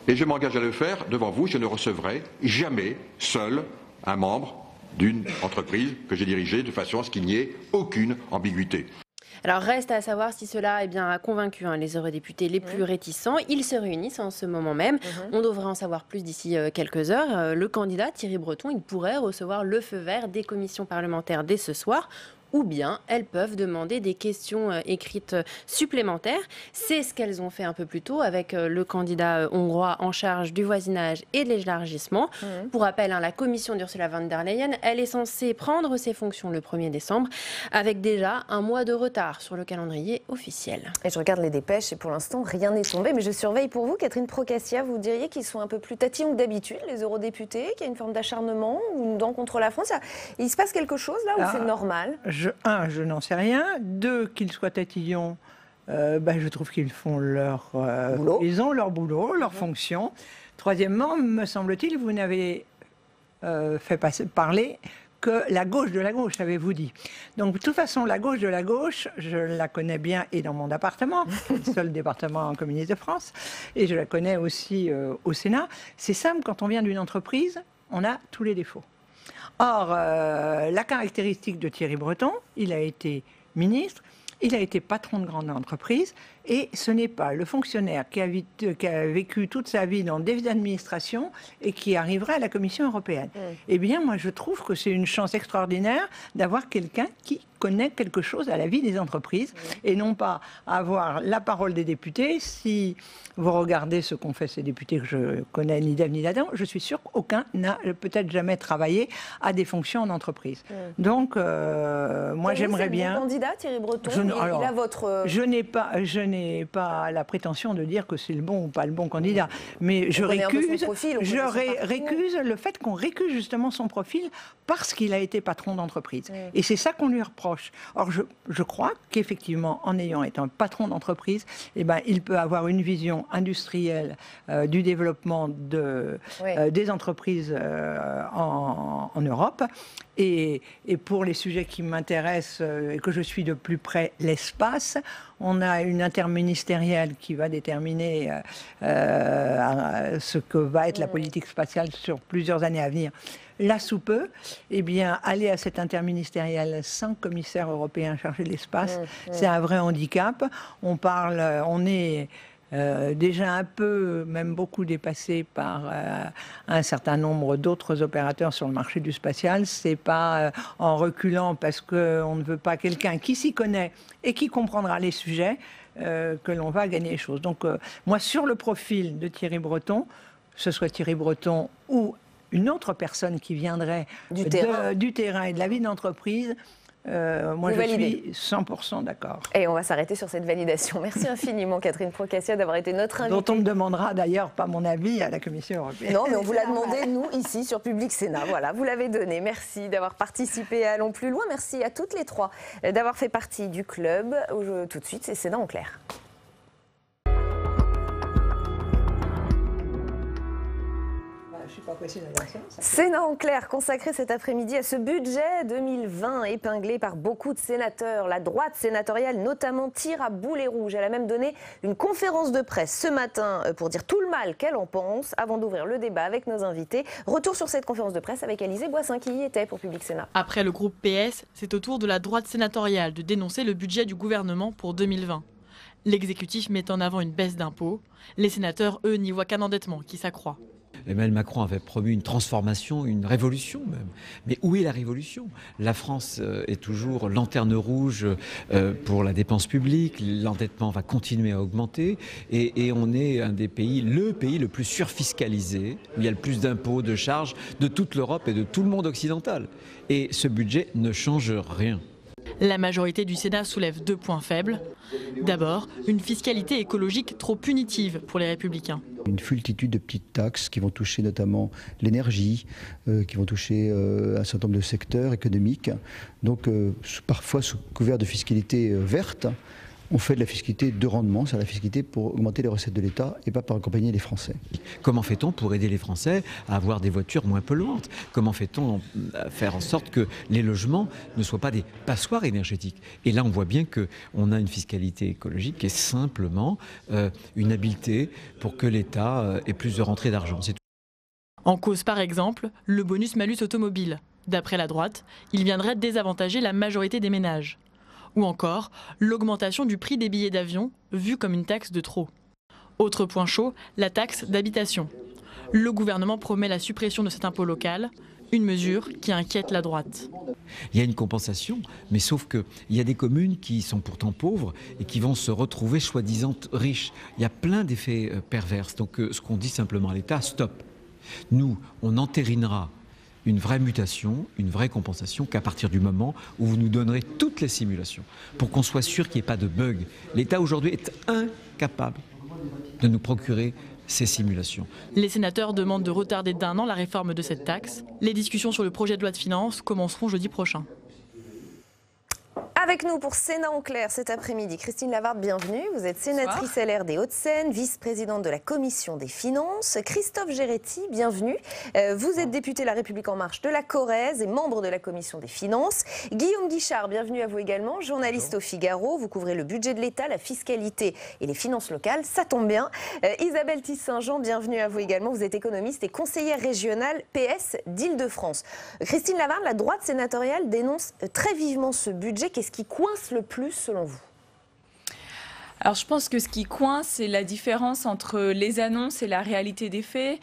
Et je m'engage à le faire devant vous. Je ne recevrai jamais seul un membre d'une entreprise que j'ai dirigée de façon à ce qu'il n'y ait aucune ambiguïté. Alors reste à savoir si cela a convaincu les eurodéputés les plus réticents. Ils se réunissent en ce moment même. On devrait en savoir plus d'ici quelques heures. Le candidat Thierry Breton, il pourrait recevoir le feu vert des commissions parlementaires dès ce soir. Ou bien elles peuvent demander des questions écrites supplémentaires. C'est ce qu'elles ont fait un peu plus tôt avec le candidat hongrois en charge du voisinage et de l'élargissement. Pour rappel, la commission d'Ursula von der Leyen, elle est censée prendre ses fonctions le 1er décembre, avec déjà un mois de retard sur le calendrier officiel. Et je regarde les dépêches et pour l'instant, rien n'est tombé. Mais je surveille pour vous, Catherine Procaccia, vous diriez qu'ils sont un peu plus tatillons que d'habitude, les eurodéputés, qu'il y a une forme d'acharnement ou une dent contre la France. Il se passe quelque chose là ou c'est normal ? Je n'en sais rien. 2, qu'ils soient tatillons, je trouve qu'ils font leur boulot. Ils ont leur boulot, leur fonction. Troisièmement, me semble-t-il, vous n'avez fait parler que la gauche de la gauche, avez-vous dit. Donc, de toute façon, la gauche de la gauche, je la connais bien et dans mon département, le seul département communiste de France, et je la connais aussi au Sénat. C'est simple, quand on vient d'une entreprise, on a tous les défauts. Or, la caractéristique de Thierry Breton, il a été ministre, il a été patron de grande entreprise, et ce n'est pas le fonctionnaire qui a vécu toute sa vie dans des administrations et qui arriverait à la Commission européenne. Eh bien, moi, je trouve que c'est une chance extraordinaire d'avoir quelqu'un qui connaît quelque chose à la vie des entreprises et non pas avoir la parole des députés. Si vous regardez ce qu'ont fait ces députés que je connais ni d'Ève ni d'Adam, je suis sûre qu'aucun n'a peut-être jamais travaillé à des fonctions en entreprise. Donc, moi, j'aimerais bien... Vous, candidat, Thierry Breton, il a votre... Je n'ai pas la prétention de dire que c'est le bon ou pas le bon candidat, mais je récuse le fait qu'on récuse justement son profil parce qu'il a été patron d'entreprise. Et c'est ça qu'on lui reproche. Or, je crois qu'effectivement, en ayant été un patron d'entreprise, il peut avoir une vision industrielle du développement des entreprises en Europe. Et pour les sujets qui m'intéressent et que je suis de plus près, l'espace, On a une interministérielle qui va déterminer ce que va être la politique spatiale sur plusieurs années à venir. Là, sous peu, eh bien, aller à cette interministérielle sans commissaire européen chargé de l'espace, c'est un vrai handicap. On est déjà un peu, même beaucoup dépassé par un certain nombre d'autres opérateurs sur le marché du spatial. C'est pas en reculant parce qu'on ne veut pas quelqu'un qui s'y connaît et qui comprendra les sujets que l'on va gagner les choses. Donc moi, sur le profil de Thierry Breton, que ce soit Thierry Breton ou une autre personne qui viendrait du terrain et de la vie d'entreprise, moi je suis 100% d'accord. Et on va s'arrêter sur cette validation. Merci infiniment Catherine Procaccia d'avoir été notre invitée. Dont on me demandera d'ailleurs pas mon avis à la Commission européenne. Non, mais on vous l'a demandé, nous, ici, sur Public Sénat. Voilà, vous l'avez donné. Merci d'avoir participé à Allons plus loin. Merci à toutes les trois d'avoir fait partie du club. Tout de suite, c'est Sénat en clair. Sénat en clair consacré cet après-midi à ce budget 2020 épinglé par beaucoup de sénateurs. La droite sénatoriale notamment tire à boulet rouge. Elle a même donné une conférence de presse ce matin pour dire tout le mal qu'elle en pense avant d'ouvrir le débat avec nos invités. Retour sur cette conférence de presse avec Alizée Boissin qui y était pour Public Sénat. Après le groupe PS, c'est au tour de la droite sénatoriale de dénoncer le budget du gouvernement pour 2020. L'exécutif met en avant une baisse d'impôts. Les sénateurs, eux, n'y voient qu'un endettement qui s'accroît. Emmanuel Macron avait promu une transformation, une révolution même. Mais où est la révolution? La France est toujours lanterne rouge pour la dépense publique, l'endettement va continuer à augmenter et on est un des pays, le pays le plus surfiscalisé, où il y a le plus d'impôts, de charges de toute l'Europe et de tout le monde occidental. Et ce budget ne change rien. La majorité du Sénat soulève 2 points faibles. D'abord, une fiscalité écologique trop punitive pour les Républicains. Une multitude de petites taxes qui vont toucher notamment l'énergie, qui vont toucher un certain nombre de secteurs économiques. Donc parfois sous couvert de fiscalité verte, on fait de la fiscalité de rendement, c'est la fiscalité pour augmenter les recettes de l'État et pas pour accompagner les Français. Comment fait-on pour aider les Français à avoir des voitures moins polluantes? Comment fait-on à faire en sorte que les logements ne soient pas des passoires énergétiques? Et là, on voit bien qu'on a une fiscalité écologique qui est simplement une habileté pour que l'État ait plus de rentrées d'argent. C'est tout. En cause, par exemple, le bonus-malus automobile. D'après la droite, il viendrait désavantager la majorité des ménages. Ou encore l'augmentation du prix des billets d'avion, vue comme une taxe de trop. Autre point chaud, la taxe d'habitation. Le gouvernement promet la suppression de cet impôt local, une mesure qui inquiète la droite. Il y a une compensation, mais sauf qu'il y a des communes qui sont pourtant pauvres et qui vont se retrouver soi-disant riches. Il y a plein d'effets pervers. Donc ce qu'on dit simplement à l'État, stop. Nous, on entérinera une vraie mutation, une vraie compensation qu'à partir du moment où vous nous donnerez toutes les simulations pour qu'on soit sûr qu'il n'y ait pas de bug. L'État aujourd'hui est incapable de nous procurer ces simulations. Les sénateurs demandent de retarder d'1 an la réforme de cette taxe. Les discussions sur le projet de loi de finances commenceront jeudi prochain. Avec nous pour Sénat en clair cet après-midi, Christine Lavarde, bienvenue. Vous êtes sénatrice LR des Hauts-de-Seine, vice-présidente de la Commission des Finances. Christophe Géretti, bienvenue. Vous êtes député La République En Marche de la Corrèze et membre de la Commission des Finances. Guillaume Guichard, bienvenue à vous également, journaliste au Figaro. Vous couvrez le budget de l'État, la fiscalité et les finances locales, ça tombe bien. Isabelle Tisse-Saint-Jean, bienvenue à vous également. Vous êtes économiste et conseillère régionale PS d'Île-de-France. Christine Lavarde, la droite sénatoriale dénonce très vivement ce budget. Qu'est-ce qui coince le plus selon vous? Alors je pense que ce qui coince, c'est la différence entre les annonces et la réalité des faits.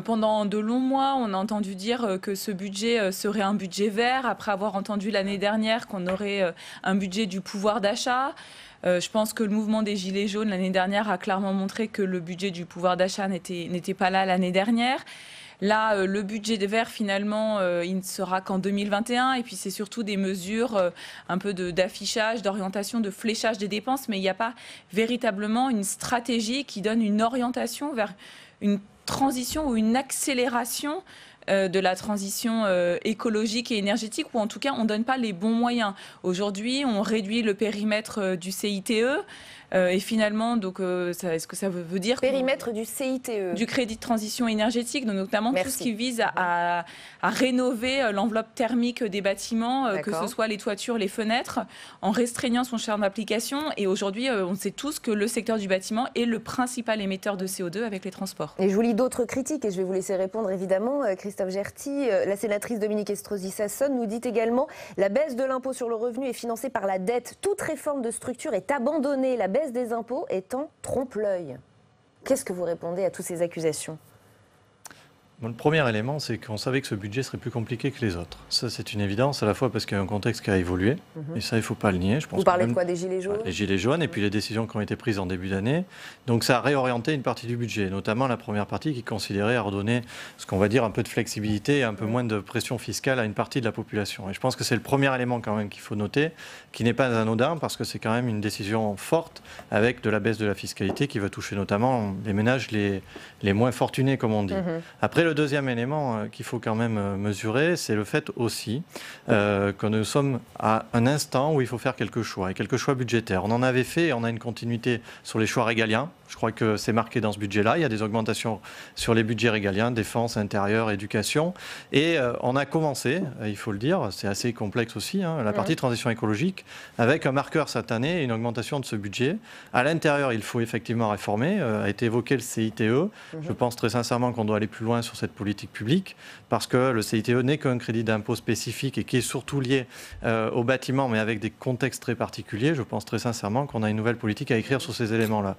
Pendant de longs mois, on a entendu dire que ce budget serait un budget vert, après avoir entendu l'année dernière qu'on aurait un budget du pouvoir d'achat. Je pense que le mouvement des Gilets jaunes l'année dernière a clairement montré que le budget du pouvoir d'achat n'était pas là l'année dernière. Là, le budget des Verts, finalement, il ne sera qu'en 2021. Et puis, c'est surtout des mesures un peu d'affichage, d'orientation, de fléchage des dépenses. Mais il n'y a pas véritablement une stratégie qui donne une orientation vers une transition ou une accélération de la transition écologique et énergétique, ou en tout cas, on ne donne pas les bons moyens. Aujourd'hui, on réduit le périmètre du CITE. Et finalement, donc, est-ce que ça veut dire périmètre du CITE, du crédit de transition énergétique, donc notamment tout ce qui vise à rénover l'enveloppe thermique des bâtiments, que ce soit les toitures, les fenêtres, en restreignant son champ d'application. Et aujourd'hui, on sait tous que le secteur du bâtiment est le principal émetteur de CO2 avec les transports. Et je vous lis d'autres critiques et je vais vous laisser répondre évidemment. Christophe Gerty, la sénatrice Dominique Estrosi Sassone nous dit également la baisse de l'impôt sur le revenu est financée par la dette. Toute réforme de structure est abandonnée, la baisse des impôts étant trompe-l'œil. Qu'est-ce que vous répondez à toutes ces accusations ? Bon, le premier élément, c'est qu'on savait que ce budget serait plus compliqué que les autres. Ça, c'est une évidence, à la fois parce qu'il y a un contexte qui a évolué, et ça, il ne faut pas le nier. Je pense vous parlez de quoi, des gilets jaunes ? Les gilets jaunes, et puis les décisions qui ont été prises en début d'année. Donc ça a réorienté une partie du budget, notamment la première partie qui considérait à redonner ce qu'on va dire un peu de flexibilité et un peu moins de pression fiscale à une partie de la population. Et je pense que c'est le premier élément quand même qu'il faut noter, qui n'est pas anodin, parce que c'est quand même une décision forte avec de la baisse de la fiscalité qui va toucher notamment les ménages les moins fortunés, comme on dit. Après, le deuxième élément qu'il faut quand même mesurer, c'est le fait aussi que nous sommes à un instant où il faut faire quelques choix, et quelques choix budgétaires. On en avait fait, et on a une continuité sur les choix régaliens. Je crois que c'est marqué dans ce budget-là. Il y a des augmentations sur les budgets régaliens, défense, intérieur, éducation. Et on a commencé, il faut le dire, c'est assez complexe aussi, la partie transition écologique, avec un marqueur cette année et une augmentation de ce budget. À l'intérieur, il faut effectivement réformer. A été évoqué le CITE. Je pense très sincèrement qu'on doit aller plus loin sur cette politique publique, parce que le CITE n'est qu'un crédit d'impôt spécifique et qui est surtout lié au bâtiment, mais avec des contextes très particuliers. Je pense très sincèrement qu'on a une nouvelle politique à écrire sur ces éléments-là.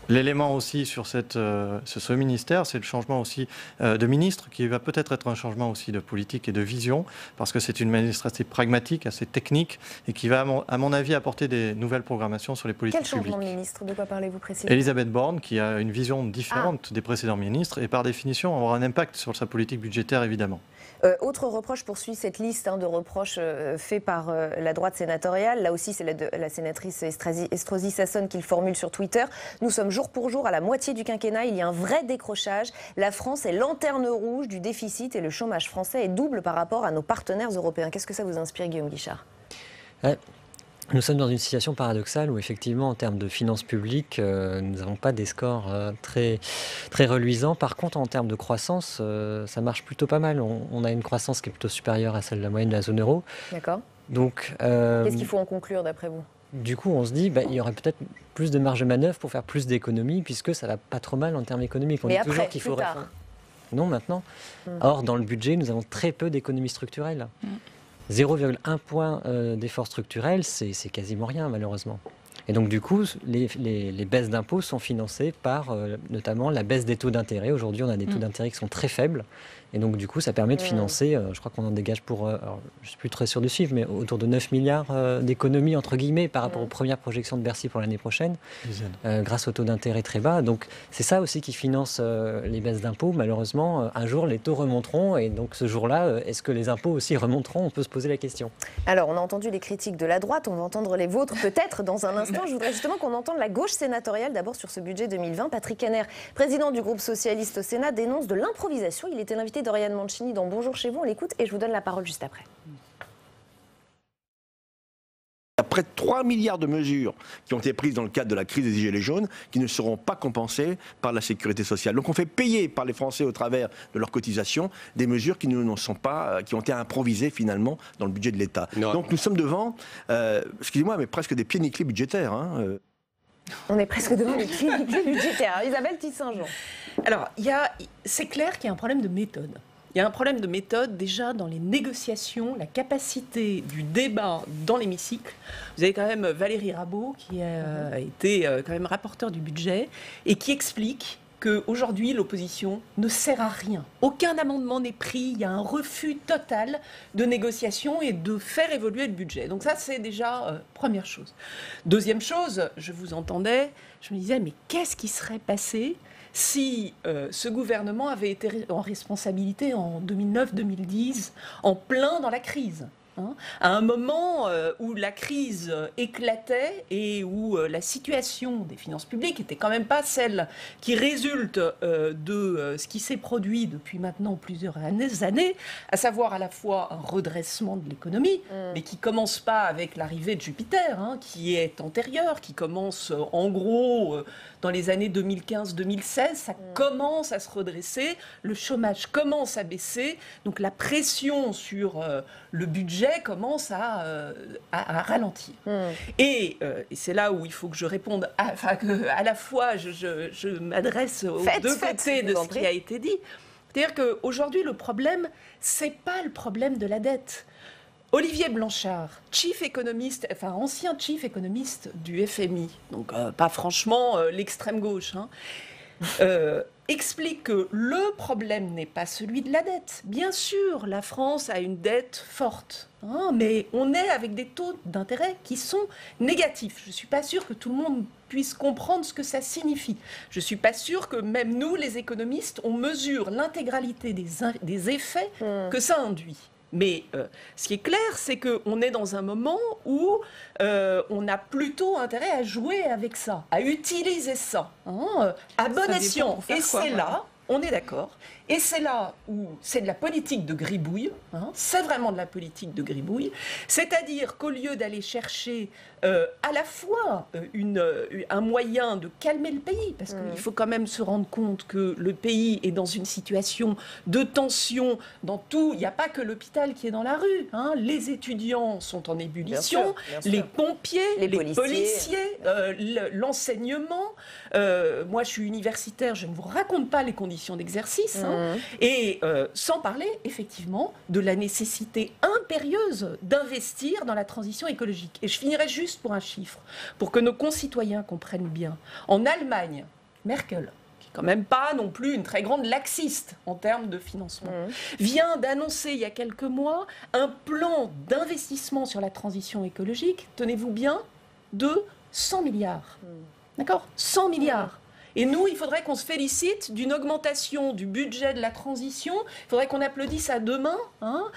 L'élément aussi sur ce ministère, c'est le changement aussi de ministre, qui va peut-être être un changement aussi de politique et de vision, parce que c'est une ministre assez pragmatique, assez technique, et qui va, à mon avis, apporter des nouvelles programmations sur les politiques publiques. Quel changement de ministre ? De quoi parlez-vous précisément ? Elisabeth Borne, qui a une vision différente des précédents ministres, et par définition aura un impact sur sa politique budgétaire, évidemment. Autre reproche poursuit cette liste de reproches faits par la droite sénatoriale. Là aussi, c'est la sénatrice Estrosi Sassone qui le formule sur Twitter. Nous sommes jour pour jour à la moitié du quinquennat. Il y a un vrai décrochage. La France est lanterne rouge du déficit et le chômage français est double par rapport à nos partenaires européens. Qu'est-ce que ça vous inspire, Guillaume Guichard ? Nous sommes dans une situation paradoxale où effectivement en termes de finances publiques, nous n'avons pas des scores très, très reluisants. Par contre, en termes de croissance, ça marche plutôt pas mal. On a une croissance qui est plutôt supérieure à celle de la moyenne de la zone euro. D'accord. Donc, qu'est-ce qu'il faut en conclure d'après vous ? Du coup, on se dit il y aurait peut-être plus de marge de manœuvre pour faire plus d'économies, puisque ça va pas trop mal en termes économiques. Mais après, toujours qu'il faut réformer. Non, maintenant. Or, dans le budget, nous avons très peu d'économies structurelles. 0,1 point d'effort structurel, c'est quasiment rien, malheureusement. Et donc, du coup, les baisses d'impôts sont financées par notamment la baisse des taux d'intérêt. Aujourd'hui, on a des taux d'intérêt qui sont très faibles. Et donc, du coup, ça permet de financer, je crois qu'on en dégage pour, alors, je ne suis plus très sûr du chiffre, mais autour de 9 milliards d'économies, entre guillemets, par rapport aux premières projections de Bercy pour l'année prochaine, grâce aux taux d'intérêt très bas. Donc, c'est ça aussi qui finance les baisses d'impôts. Malheureusement, un jour, les taux remonteront. Et donc, ce jour-là, est-ce que les impôts aussi remonteront ? On peut se poser la question. Alors, on a entendu les critiques de la droite, on va entendre les vôtres peut-être dans un instant. Je voudrais justement qu'on entende la gauche sénatoriale d'abord sur ce budget 2020. Patrick Henner, président du groupe socialiste au Sénat, dénonce de l'improvisation. Il était l'invité d'Oriane Mancini dans Bonjour chez vous. On l'écoute et je vous donne la parole juste après. Il y a près de 3 milliards de mesures qui ont été prises dans le cadre de la crise des gilets jaunes qui ne seront pas compensées par la sécurité sociale. Donc on fait payer par les Français au travers de leurs cotisations des mesures qui ne sont pas, qui ont été improvisées finalement dans le budget de l'État. Donc nous sommes devant, excusez-moi, mais presque des pieds nickelés budgétaires. On est presque devant les pieds nickelés budgétaires. Isabelle Tisse-Saint-Jean. Alors, c'est clair qu'il y a un problème de méthode. Il y a un problème de méthode déjà dans les négociations, la capacité du débat dans l'hémicycle. Vous avez quand même Valérie Rabault qui a été quand même rapporteur du budget et qui explique qu'aujourd'hui l'opposition ne sert à rien. Aucun amendement n'est pris, il y a un refus total de négociation et de faire évoluer le budget. Donc ça c'est déjà première chose. Deuxième chose, je vous entendais, je me disais mais qu'est-ce qui serait passé si ce gouvernement avait été en responsabilité en 2009-2010, en plein dans la crise. à un moment où la crise éclatait et où la situation des finances publiques n'était quand même pas celle qui résulte de ce qui s'est produit depuis maintenant plusieurs années, à savoir à la fois un redressement de l'économie, mais qui commence pas avec l'arrivée de Jupiter, qui est antérieur, qui commence en gros dans les années 2015-2016, ça commence à se redresser, le chômage commence à baisser, donc la pression sur le budget commence à ralentir. Et c'est là où il faut que je réponde, à la fois je m'adresse aux deux côtés de ce qui a été dit. C'est-à-dire qu'aujourd'hui, le problème, c'est pas le problème de la dette. Olivier Blanchard, ancien chief économiste du FMI, donc pas franchement l'extrême gauche, explique que le problème n'est pas celui de la dette. Bien sûr, la France a une dette forte, mais on est avec des taux d'intérêt qui sont négatifs. Je ne suis pas sûre que tout le monde puisse comprendre ce que ça signifie. Je ne suis pas sûre que même nous, les économistes, on mesure l'intégralité des effets que ça induit. Mais ce qui est clair, c'est qu'on est dans un moment où on a plutôt intérêt à jouer avec ça, à utiliser ça, à bon escient. Et c'est là, on est d'accord, et c'est là où c'est de la politique de gribouille, c'est vraiment de la politique de gribouille, c'est-à-dire qu'au lieu d'aller chercher à la fois un moyen de calmer le pays, parce qu'il faut quand même se rendre compte que le pays est dans une situation de tension dans tout, il n'y a pas que l'hôpital qui est dans la rue, les étudiants sont en ébullition, bien sûr. Les pompiers, les policiers, l'enseignement, moi je suis universitaire, je ne vous raconte pas les conditions d'exercice, et sans parler effectivement de la nécessité impérieuse d'investir dans la transition écologique. Et je finirai juste pour un chiffre, pour que nos concitoyens comprennent bien. En Allemagne, Merkel, qui n'est quand même pas non plus une très grande laxiste en termes de financement, vient d'annoncer il y a quelques mois un plan d'investissement sur la transition écologique, tenez-vous bien, de 100 milliards. D'accord ? 100 milliards. Et nous, il faudrait qu'on se félicite d'une augmentation du budget de la transition. Il faudrait qu'on applaudisse à deux mains. Alors,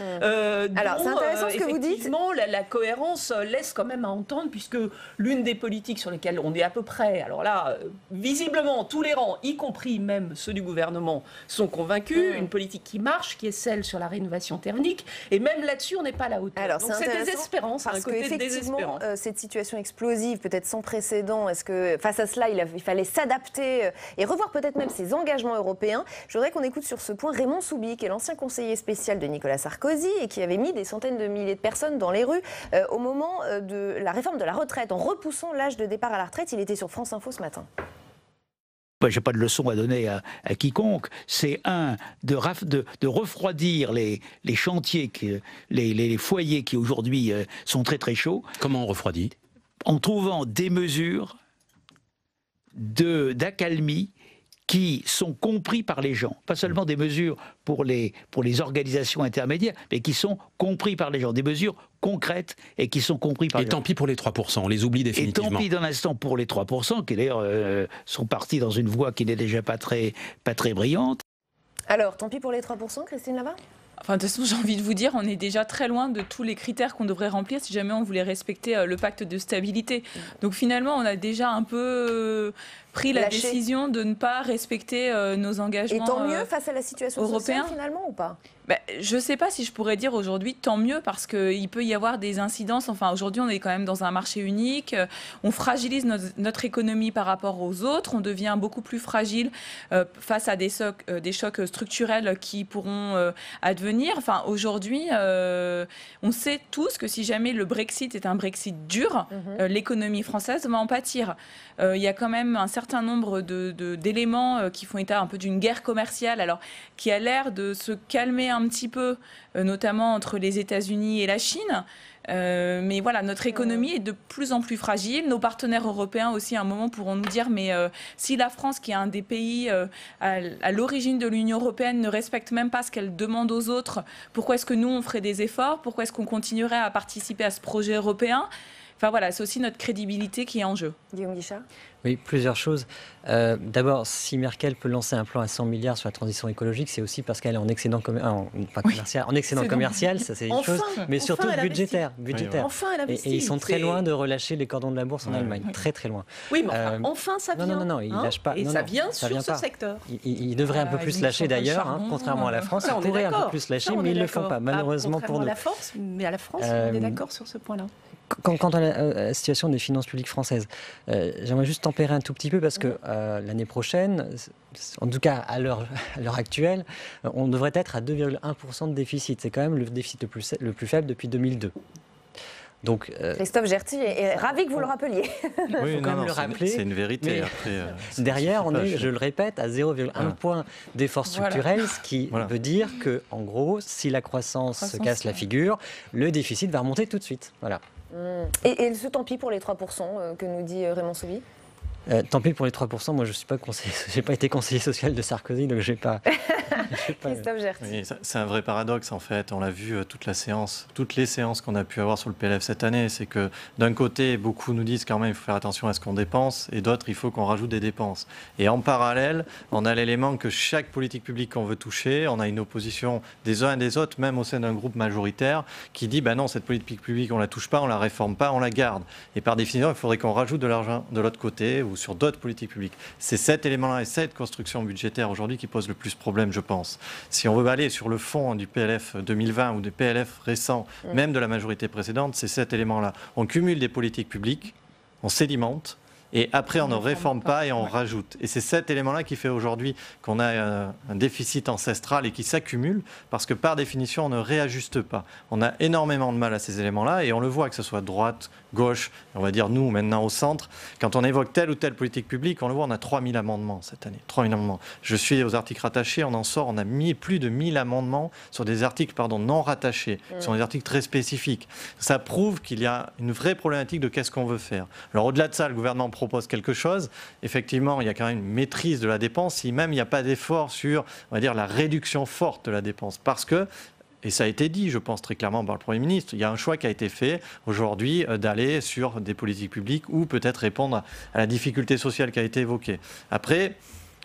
c'est intéressant ce que vous dites. Effectivement, la cohérence laisse quand même à entendre, puisque l'une des politiques sur lesquelles on est à peu près, alors là, visiblement, tous les rangs, y compris même ceux du gouvernement, sont convaincus. Une politique qui marche, qui est celle sur la rénovation thermique. Et même là-dessus, on n'est pas à la hauteur. Alors, donc c'est désespérant, c'est un côté désespérant. Cette situation explosive, peut-être sans précédent, est-ce que face à cela, il fallait s'adapter et revoir peut-être même ses engagements européens? Je voudrais qu'on écoute sur ce point Raymond Soubi, qui est l'ancien conseiller spécial de Nicolas Sarkozy et qui avait mis des centaines de milliers de personnes dans les rues au moment de la réforme de la retraite, en repoussant l'âge de départ à la retraite. Il était sur France Info ce matin. Je n'ai pas de leçon à donner à quiconque. C'est de refroidir les chantiers, les foyers qui aujourd'hui sont très très chauds. Comment on refroidit? En trouvant des mesures d'accalmie qui sont compris par les gens. Pas seulement des mesures pour les organisations intermédiaires, mais qui sont compris par les gens. Des mesures concrètes et qui sont compris par les gens. Et tant pis pour les 3%, on les oublie définitivement. Et tant pis d'un instant pour les 3%, qui d'ailleurs sont partis dans une voie qui n'est déjà pas très brillante. Alors, tant pis pour les 3%, Christine Lavarre? Enfin, de toute façon, j'ai envie de vous dire, on est déjà très loin de tous les critères qu'on devrait remplir si jamais on voulait respecter le pacte de stabilité. Donc finalement, on a déjà un peu pris la décision de ne pas respecter nos engagements européens. Et tant mieux face à la situation sociale finalement ou pas? Je ne sais pas si je pourrais dire aujourd'hui tant mieux, parce qu'il peut y avoir des incidences. Enfin, aujourd'hui, on est quand même dans un marché unique. On fragilise notre économie par rapport aux autres. On devient beaucoup plus fragile face à des chocs structurels qui pourront advenir. Enfin, aujourd'hui, on sait tous que si jamais le Brexit est un Brexit dur, l'économie française va en pâtir. Il y a quand même un certain nombre d'éléments qui font état un peu d'une guerre commerciale, alors qui a l'air de se calmer un petit peu, notamment entre les États-Unis et la Chine. Mais voilà, notre économie est de plus en plus fragile. Nos partenaires européens aussi, à un moment, pourront nous dire, mais si la France, qui est un des pays à l'origine de l'Union européenne, ne respecte même pas ce qu'elle demande aux autres, pourquoi est-ce que nous, on ferait des efforts? Pourquoi est-ce qu'on continuerait à participer à ce projet européen? Enfin voilà, c'est aussi notre crédibilité qui est en jeu. Guillaume Guichard? Oui, plusieurs choses. D'abord, si Merkel peut lancer un plan à 100 milliards sur la transition écologique, c'est aussi parce qu'elle est en excédent, commercial, ça c'est une chose, mais surtout budgétaire. Enfin, elle investit. Et ils sont très loin de relâcher les cordons de la bourse en Allemagne, très très loin. Oui, mais enfin ça vient. Non, ils lâchent pas. Et ça vient sur ce secteur. Ils devraient un peu plus lâcher d'ailleurs, contrairement à la France. Ils pourraient un peu plus lâcher, mais ils ne le font pas, malheureusement pour nous. Mais à la France, on est d'accord sur ce point-là. Quant à la situation des finances publiques françaises, j'aimerais juste tempérer un tout petit peu parce que l'année prochaine, en tout cas à l'heure actuelle, on devrait être à 2,1% de déficit. C'est quand même le déficit le plus faible depuis 2002. Donc, Christophe Gerty est ravi que vous le rappeliez. Oui, c'est une vérité. Après, derrière, on est, je le répète, à 0,1 point d'effort structurel, ce qui veut dire que, en gros, si la croissance se casse la figure, le déficit va remonter tout de suite. Voilà. Et ce tant pis pour les 3% que nous dit Raymond Soubie? Tant pis pour les 3%, moi je suis pas conseiller, j'ai pas été conseiller social de Sarkozy, donc j'ai pas. Christophe Gerty. Oui, c'est un vrai paradoxe en fait. On l'a vu toutes les séances qu'on a pu avoir sur le PLF cette année, c'est que d'un côté, beaucoup nous disent quand même il faut faire attention à ce qu'on dépense, et d'autres il faut qu'on rajoute des dépenses. Et en parallèle, on a l'élément que chaque politique publique qu'on veut toucher, on a une opposition des uns et des autres, même au sein d'un groupe majoritaire, qui dit non, cette politique publique on la touche pas, on la réforme pas, on la garde. Et par définition, il faudrait qu'on rajoute de l'argent de l'autre côté ou sur d'autres politiques publiques. C'est cet élément-là et cette construction budgétaire aujourd'hui qui pose le plus problème, je pense. Si on veut aller sur le fond du PLF 2020 ou des PLF récents, même de la majorité précédente, c'est cet élément-là. On cumule des politiques publiques, on sédimente, et après on ne réforme pas et on rajoute. Et c'est cet élément-là qui fait aujourd'hui qu'on a un déficit ancestral et qui s'accumule, parce que par définition on ne réajuste pas. On a énormément de mal à ces éléments-là, et on le voit que ce soit droite, gauche, on va dire nous maintenant au centre, quand on évoque telle ou telle politique publique, on le voit, on a 3000 amendements cette année. 3000 amendements. Je suis aux articles rattachés, on a mis plus de 1000 amendements sur des articles non rattachés, qui sont des articles très spécifiques. Ça prouve qu'il y a une vraie problématique de qu'est-ce qu'on veut faire. Alors au-delà de ça, le gouvernement propose quelque chose. Effectivement, il y a quand même une maîtrise de la dépense, si même il n'y a pas d'effort sur, on va dire, la réduction forte de la dépense. Parce que, et ça a été dit, je pense très clairement par le Premier ministre, il y a un choix qui a été fait aujourd'hui d'aller sur des politiques publiques ou peut-être répondre à la difficulté sociale qui a été évoquée. Après,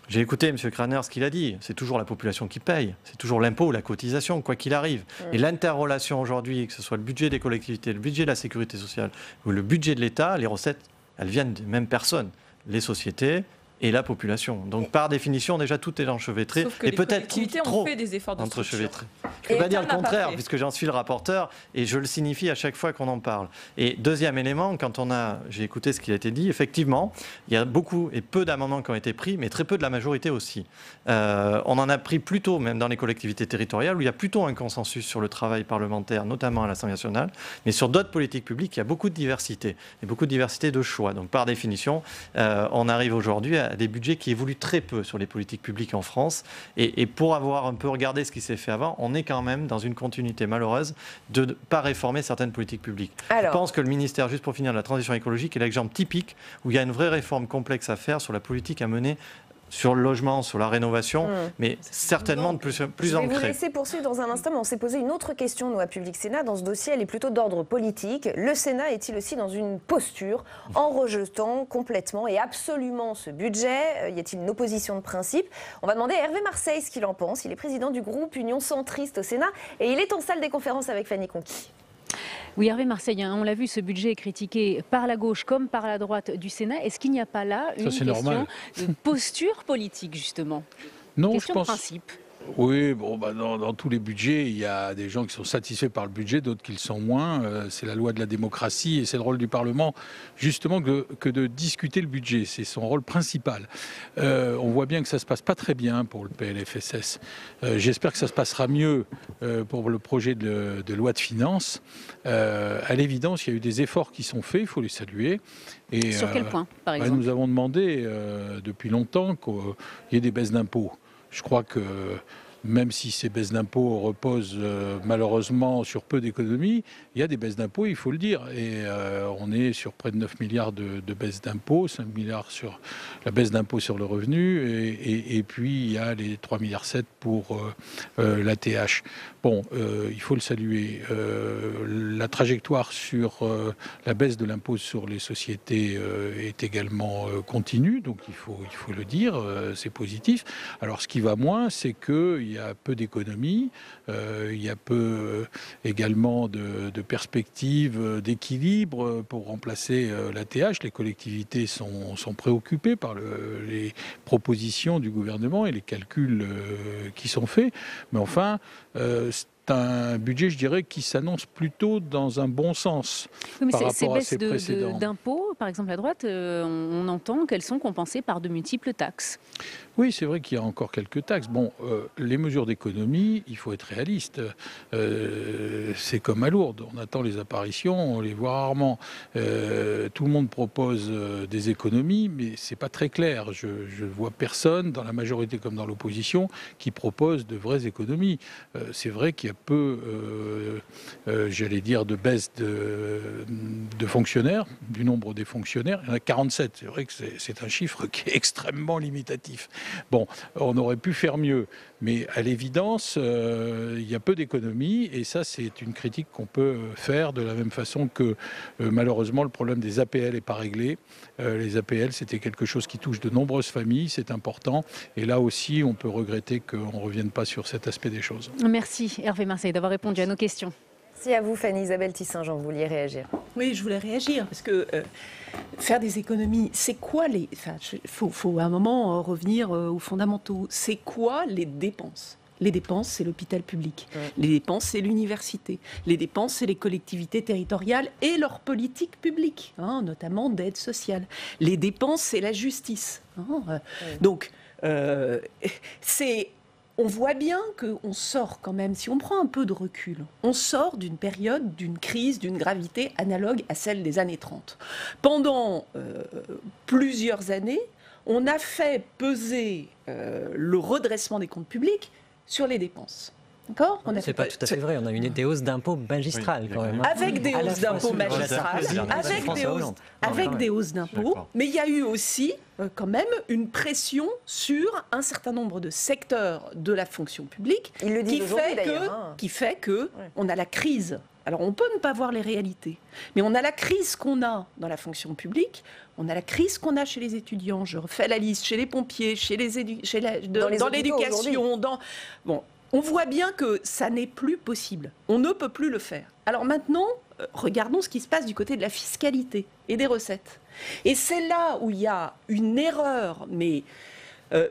j'ai écouté M. Craner ce qu'il a dit, c'est toujours la population qui paye, c'est toujours l'impôt ou la cotisation, quoi qu'il arrive. Et l'interrelation aujourd'hui, que ce soit le budget des collectivités, le budget de la sécurité sociale ou le budget de l'État, les recettes, elles viennent des mêmes personnes, les sociétés et la population. Donc par définition, déjà tout est enchevêtré. Sauf que les collectivités ont fait des efforts de structure. Je ne peux pas dire le contraire, puisque j'en suis le rapporteur, et je le signifie à chaque fois qu'on en parle. Et deuxième élément, j'ai écouté ce qui a été dit, effectivement, il y a beaucoup et peu d'amendements qui ont été pris, mais très peu de la majorité aussi. On en a pris plutôt, même dans les collectivités territoriales, où il y a plutôt un consensus sur le travail parlementaire, notamment à l'Assemblée nationale, mais sur d'autres politiques publiques, il y a beaucoup de diversité, et beaucoup de diversité de choix. Donc par définition, on arrive aujourd'hui à des budgets qui évoluent très peu sur les politiques publiques en France. Et pour avoir un peu regardé ce qui s'est fait avant, on est quand même dans une continuité malheureuse de ne pas réformer certaines politiques publiques. Je pense que le ministère, juste pour finir, de la transition écologique est l'exemple typique où il y a une vraie réforme complexe à faire sur la politique à mener sur le logement, sur la rénovation, mais certainement de plus ancrée. Je vais vous laisser poursuivre dans un instant, mais on s'est posé une autre question, nous, à Public Sénat. Dans ce dossier, elle est plutôt d'ordre politique. Le Sénat est-il aussi dans une posture en rejetant complètement et absolument ce budget? Y a-t-il une opposition de principe? On va demander à Hervé Marseille ce qu'il en pense. Il est président du groupe Union Centriste au Sénat et il est en salle des conférences avec Fanny Conquis. Oui, Hervé Marseille, on l'a vu, ce budget est critiqué par la gauche comme par la droite du Sénat. Est-ce qu'il n'y a pas là une question de posture politique, justement? Non, question je pense. De principe. Oui, dans tous les budgets, il y a des gens qui sont satisfaits par le budget, d'autres qui le sont moins. C'est la loi de la démocratie et c'est le rôle du Parlement, justement, que de discuter le budget. C'est son rôle principal. On voit bien que ça ne se passe pas très bien pour le PLFSS. J'espère que ça se passera mieux pour le projet de loi de finances. À l'évidence, il y a eu des efforts qui sont faits, il faut les saluer. Et, sur quel point, par exemple? Nous avons demandé depuis longtemps qu'il y ait des baisses d'impôts. Je crois que même si ces baisses d'impôts reposent malheureusement sur peu d'économies, il y a des baisses d'impôts, il faut le dire. Et on est sur près de 9 milliards de baisses d'impôts, 5 milliards sur la baisse d'impôts sur le revenu, et puis il y a les 3,7 milliards pour l'ATH. Bon, il faut le saluer. La trajectoire sur la baisse de l'impôt sur les sociétés est également continue, donc il faut le dire, c'est positif. Alors ce qui va moins, c'est qu'il y a peu d'économies, il y a peu également de perspectives d'équilibre pour remplacer l'ATH. Les collectivités sont préoccupées par les propositions du gouvernement et les calculs qui sont faits, mais enfin c'est un budget, je dirais, qui s'annonce plutôt dans un bon sens par rapport à ses précédents. D'impôts, par exemple à droite, on entend qu'elles sont compensées par de multiples taxes. Oui, c'est vrai qu'il y a encore quelques taxes. Bon, les mesures d'économie, il faut être réaliste. C'est comme à Lourdes. On attend les apparitions, on les voit rarement. Tout le monde propose des économies, mais c'est pas très clair. Je ne vois personne, dans la majorité comme dans l'opposition, qui propose de vraies économies. C'est vrai qu'il y a peu, j'allais dire, de baisse de fonctionnaires, du nombre des fonctionnaires. Il y en a 47. C'est vrai que c'est un chiffre qui est extrêmement limitatif. Bon, on aurait pu faire mieux, mais à l'évidence, il y a peu d'économies, et ça, c'est une critique qu'on peut faire de la même façon que, malheureusement, le problème des APL n'est pas réglé. Les APL, c'était quelque chose qui touche de nombreuses familles, c'est important, et là aussi, on peut regretter qu'on ne revienne pas sur cet aspect des choses. Merci Hervé Marseille d'avoir répondu à nos questions. Merci à vous, Fanny-Isabelle Tissin-Jean, vous vouliez réagir? Oui, je voulais réagir, parce que faire des économies, c'est quoi les... Enfin, faut à un moment revenir aux fondamentaux. C'est quoi les dépenses? Les dépenses, c'est l'hôpital public. Les dépenses, c'est l'université. Les dépenses, c'est les collectivités territoriales et leur politique publique, notamment d'aide sociale. Les dépenses, c'est la justice. Donc, c'est... On voit bien qu'on sort quand même, si on prend un peu de recul, on sort d'une période, d'une crise, d'une gravité analogue à celle des années 30. Pendant plusieurs années, on a fait peser le redressement des comptes publics sur les dépenses. D'accord ? C'est pas tout à fait vrai, on a eu des hausses d'impôts magistrales quand même. Avec des hausses d'impôts magistrales, avec des hausses d'impôts, mais il y a eu aussi quand même une pression sur un certain nombre de secteurs de la fonction publique qui fait que on a la crise. Alors on peut ne pas voir les réalités, mais on a la crise qu'on a dans la fonction publique, on a la crise qu'on a chez les étudiants, je refais la liste, chez les pompiers, dans l'éducation, bon. On voit bien que ça n'est plus possible. On ne peut plus le faire. Alors maintenant, regardons ce qui se passe du côté de la fiscalité et des recettes. Et c'est là où il y a une erreur, mais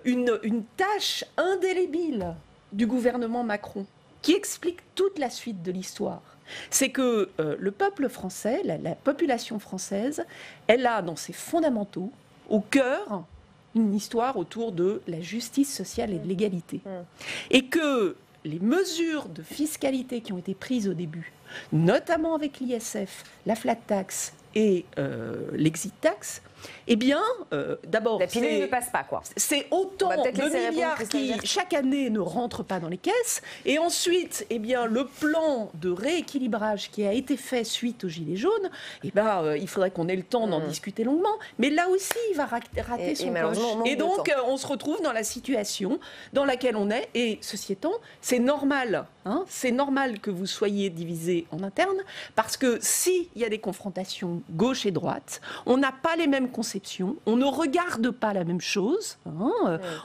une tâche indélébile du gouvernement Macron qui explique toute la suite de l'histoire. C'est que le peuple français, la population française, elle a dans ses fondamentaux, au cœur, une histoire autour de la justice sociale et de l'égalité. Et que les mesures de fiscalité qui ont été prises au début, notamment avec l'ISF, la flat tax et l'exit tax, eh bien, d'abord, la pilule ne passe pas, quoi. C'est autant de milliards qui, chaque année, ne rentrent pas dans les caisses. Et ensuite, eh bien, le plan de rééquilibrage qui a été fait suite aux Gilets jaunes, eh ben, il faudrait qu'on ait le temps d'en discuter longuement. Mais là aussi, il va rater son coche. Et donc, on se retrouve dans la situation dans laquelle on est. Et ceci étant, c'est normal. C'est normal que vous soyez divisés en interne, parce que s'il y a des confrontations gauche et droite, on n'a pas les mêmes conceptions, on ne regarde pas la même chose,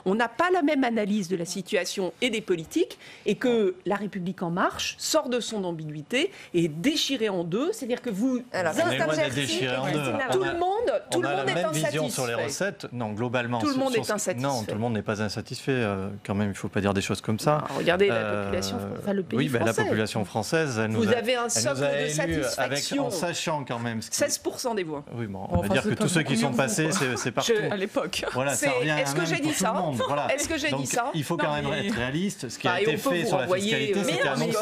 on n'a pas la même analyse de la situation et des politiques, et que La République En Marche sort de son ambiguïté et est déchirée en deux, c'est-à-dire que vous... Alors, tout le monde est insatisfait. Vision sur les recettes, non, globalement... Tout le monde est insatisfait. Non, tout le monde n'est pas insatisfait, quand même, il ne faut pas dire des choses comme ça. Regardez la population, le pays français. La population française, elle vous avez un socle de satisfaction. En sachant quand même... 16% des voix. Oui, bon, on va dire que tous ceux qui sont passés, c'est partout. À l'époque. Voilà, ça revient Est-ce que j'ai dit ça ? Est-ce que j'ai dit ça ? Il faut quand même être réaliste. Ce qui a été fait sur la fiscalité, c'était annoncé.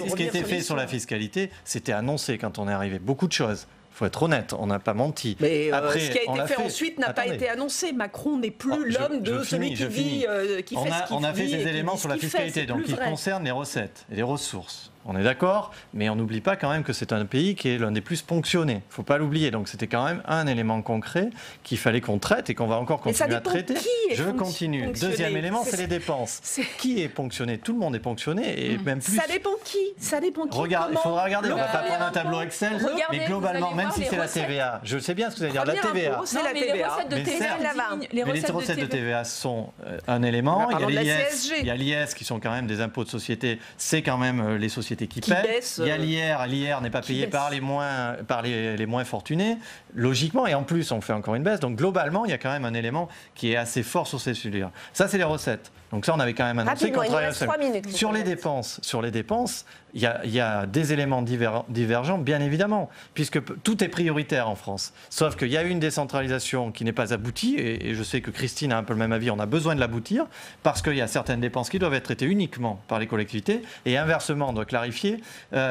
Ce qui a été fait sur la fiscalité, c'était annoncé quand on est arrivé. Beaucoup de choses. faut être honnête, on n'a pas menti. Mais après, ce qui a été fait ensuite n'a pas été annoncé. Macron n'est plus l'homme de celui qui dit, qui fait ce qu'il dit. On a fait ces éléments sur la fiscalité, donc ils concernent les recettes et les ressources. On est d'accord, mais on n'oublie pas quand même que c'est un pays qui est l'un des plus ponctionnés. Il ne faut pas l'oublier. Donc c'était quand même un élément concret qu'il fallait qu'on traite et qu'on va encore continuer à traiter. Je continue. Deuxième élément, c'est les dépenses. Qui est ponctionné? Tout le monde est ponctionné et même plus. Ça dépend qui. Ça dépend qui. Regarde, il faudra regarder. On ne va pas prendre un tableau Excel, mais globalement, même si c'est la TVA, je sais bien ce que vous allez dire. La TVA. C'est la TVA. Les recettes de TVA sont un élément. Il y a l'IS qui sont quand même des impôts de société. C'est quand même les sociétés qui pèsent. Il y a l'IR n'est pas payé par les moins fortunés, logiquement, et en plus on fait encore une baisse. Donc globalement, il y a quand même un élément qui est assez fort sur ces sujets. Ça, c'est les recettes. Donc ça, on avait quand même annoncé qu'on travaillait sur les dépenses. Il y a des éléments divergents, bien évidemment, puisque tout est prioritaire en France. Sauf qu'il y a eu une décentralisation qui n'est pas aboutie, et je sais que Christine a un peu le même avis, on a besoin de l'aboutir, parce qu'il y a certaines dépenses qui doivent être traitées uniquement par les collectivités, et inversement, on doit clarifier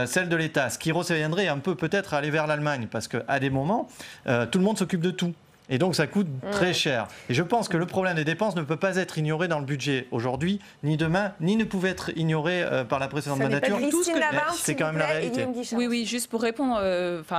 celle de l'État, ce qui reviendrait un peu peut-être à aller vers l'Allemagne, parce qu'à des moments, tout le monde s'occupe de tout. Et donc ça coûte très cher. Et je pense que le problème des dépenses ne peut pas être ignoré dans le budget aujourd'hui, ni demain, ni ne pouvait être ignoré par la précédente mandature. C'est quand même la réalité. Oui, juste pour répondre,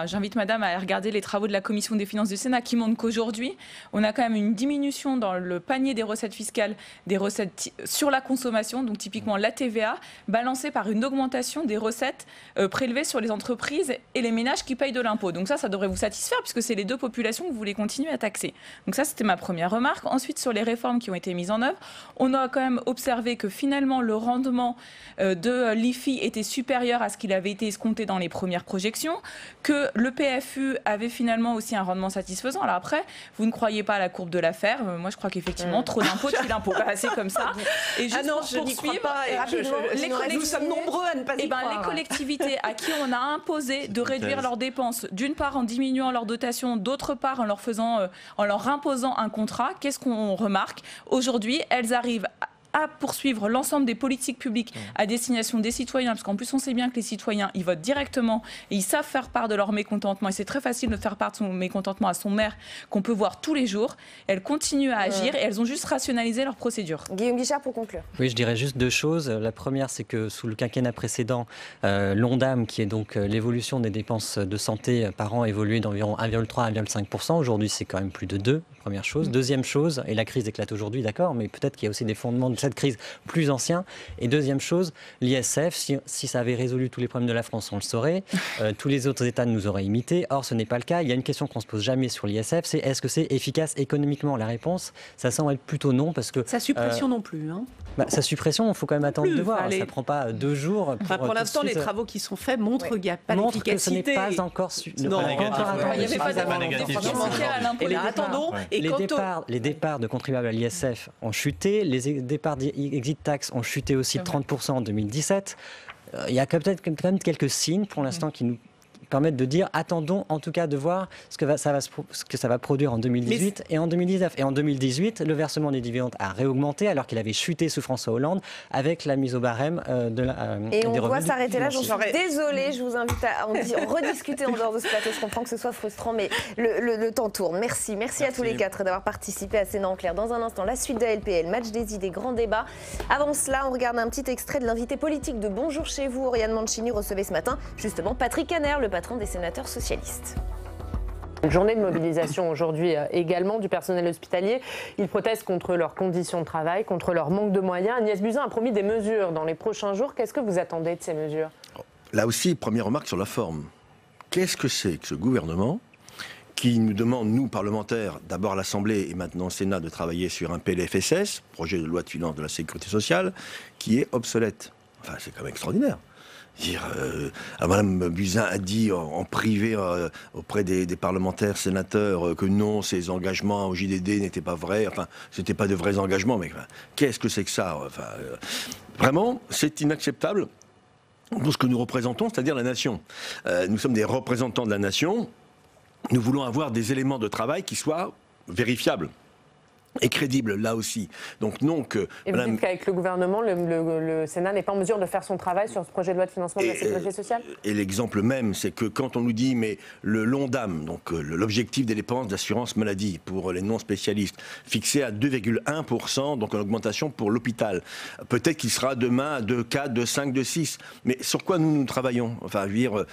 j'invite Madame à regarder les travaux de la Commission des finances du Sénat qui montrent qu'aujourd'hui, on a quand même une diminution dans le panier des recettes fiscales, des recettes sur la consommation, donc typiquement la TVA, balancée par une augmentation des recettes prélevées sur les entreprises et les ménages qui payent de l'impôt. Donc ça devrait vous satisfaire puisque c'est les deux populations que vous voulez continuer à taxer. Donc ça, c'était ma première remarque. Ensuite, sur les réformes qui ont été mises en œuvre, on a quand même observé que finalement, le rendement de l'IFI était supérieur à ce qu'il avait été escompté dans les premières projections, que le PFU avait finalement aussi un rendement satisfaisant. Alors après, vous ne croyez pas à la courbe de l'affaire. Moi, je crois qu'effectivement, trop d'impôts tue l'impôt. C'est comme ça. Et juste je n'y crois pas. Nous sommes nombreux à ne pas y croire. Les collectivités à qui on a imposé de réduire leurs dépenses, d'une part en diminuant leur dotation, d'autre part en leur imposant un contrat, qu'est-ce qu'on remarque? Aujourd'hui, elles arrivent à poursuivre l'ensemble des politiques publiques à destination des citoyens, parce qu'en plus on sait bien que les citoyens, ils votent directement et ils savent faire part de leur mécontentement, et c'est très facile de faire part de son mécontentement à son maire, qu'on peut voir tous les jours. Elles continuent à agir et elles ont juste rationalisé leurs procédures. Guillaume Guichard, pour conclure. Oui, je dirais juste deux choses. La première, c'est que sous le quinquennat précédent, l'ONDAM, qui est donc l'évolution des dépenses de santé par an, évoluait d'environ 1,3 à 1,5%. Aujourd'hui, c'est quand même plus de 2. Première chose. Deuxième chose, et la crise éclate aujourd'hui, d'accord, mais peut-être qu'il y a aussi des fondements de cette crise plus anciens. Et deuxième chose, l'ISF, si ça avait résolu tous les problèmes de la France, on le saurait. Tous les autres États nous auraient imités. Or, ce n'est pas le cas. Il y a une question qu'on ne se pose jamais sur l'ISF, c'est est-ce que c'est efficace économiquement? La réponse, ça semble être plutôt non, parce que... Sa suppression non plus, hein. Sa suppression, il faut quand même attendre de voir. Ça ne prend pas 2 jours. Pour l'instant, les travaux qui sont faits montrent qu'il n'y a pas d'efficacité. Que ce n'est pas encore... Il n'y avait pas d'attendons. Les départs de contribuables à l'ISF ont chuté, les départs d'exit tax ont chuté aussi de 30% en 2017. Il y a peut-être quand même quelques signes pour l'instant qui nous permettre de dire attendons en tout cas de voir ce que ça va produire en 2018 et en 2019. Et en 2018, le versement des dividendes a réaugmenté alors qu'il avait chuté sous François Hollande avec la mise au barème de la et on doit s'arrêter là, j'en suis désolée, je vous invite à en rediscuter en dehors de ce plateau. Je comprends que ce soit frustrant, mais le temps tourne. Merci à tous les quatre d'avoir participé à Sénat en clair. Dans un instant, la suite de LPL, match des idées, grand débat. Avant cela, on regarde un petit extrait de l'invité politique de Bonjour chez vous. Oriane Mancini recevait ce matin justement Patrick Kanner, le patron des sénateurs socialistes. Une journée de mobilisation aujourd'hui également du personnel hospitalier. Ils protestent contre leurs conditions de travail, contre leur manque de moyens. Agnès Buzyn a promis des mesures dans les prochains jours. Qu'est-ce que vous attendez de ces mesures? Là aussi, première remarque sur la forme. Qu'est-ce que c'est que ce gouvernement qui nous demande, nous, parlementaires, d'abord à l'Assemblée et maintenant au Sénat, de travailler sur un PLFSS, projet de loi de finances de la Sécurité sociale, qui est obsolète? Enfin, c'est quand même extraordinaire. Mme Buzyn a dit en privé auprès des parlementaires, sénateurs, que non, ces engagements au JDD n'étaient pas vrais. Enfin, ce n'étaient pas de vrais engagements. Mais qu'est-ce que c'est que ça? Vraiment, c'est inacceptable pour ce que nous représentons, c'est-à-dire la nation. Nous sommes des représentants de la nation. Nous voulons avoir des éléments de travail qui soient vérifiables. et crédible là aussi. Donc non que... Et vous dites qu'avec le gouvernement, le Sénat n'est pas en mesure de faire son travail sur ce projet de loi de financement de la sécurité sociale? Et l'exemple même, c'est que quand on nous dit, mais le l'ONDAM, donc l'objectif des dépenses d'assurance maladie pour les non-spécialistes, fixé à 2,1%, donc en augmentation pour l'hôpital, peut-être qu'il sera demain à 2,4, 2,5, 2,6. Mais sur quoi nous travaillons? Enfin, je veux dire,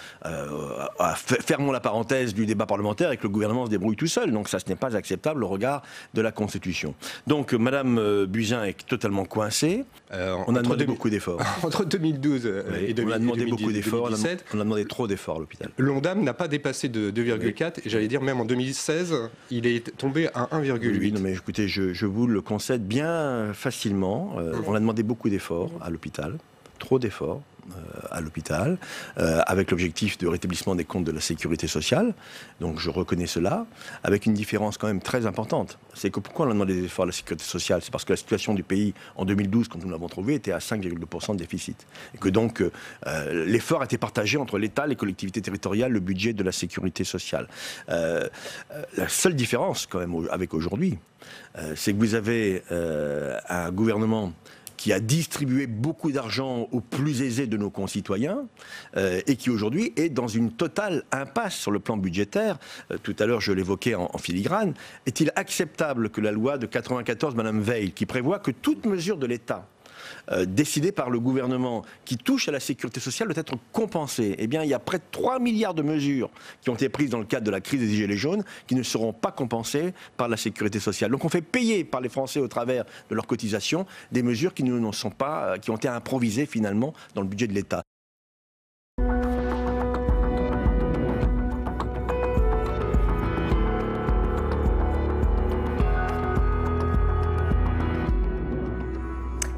fermons la parenthèse du débat parlementaire et que le gouvernement se débrouille tout seul. Donc ça, ce n'est pas acceptable au regard de la Constitution. Donc Madame Buzyn est totalement coincée. On a demandé beaucoup d'efforts. Entre 2012 et 2017, on a demandé beaucoup d'efforts. On a demandé trop d'efforts à l'hôpital. L'ONDAM n'a pas dépassé de 2,4 et j'allais dire même en 2016, il est tombé à 1,8. Oui, non, mais écoutez, je vous le concède bien facilement. On a demandé beaucoup d'efforts à l'hôpital, trop d'efforts. À l'hôpital, avec l'objectif de rétablissement des comptes de la sécurité sociale. Donc je reconnais cela, avec une différence quand même très importante. C'est que pourquoi on a demandé des efforts à la sécurité sociale? C'est parce que la situation du pays en 2012, quand nous l'avons trouvé, était à 5,2% de déficit. Et que donc l'effort a été partagé entre l'État, les collectivités territoriales, le budget de la sécurité sociale. La seule différence quand même avec aujourd'hui, c'est que vous avez un gouvernement qui a distribué beaucoup d'argent aux plus aisés de nos concitoyens et qui aujourd'hui est dans une totale impasse sur le plan budgétaire. Tout à l'heure, je l'évoquais en filigrane. Est-il acceptable que la loi de 94, Madame Veil, qui prévoit que toute mesure de l'État décidée par le gouvernement qui touche à la sécurité sociale doit être compensée? Eh bien, il y a près de 3 milliards de mesures qui ont été prises dans le cadre de la crise des gilets jaunes qui ne seront pas compensées par la sécurité sociale. Donc on fait payer par les Français au travers de leurs cotisations des mesures qui ne sont pas, qui ont été improvisées finalement dans le budget de l'État.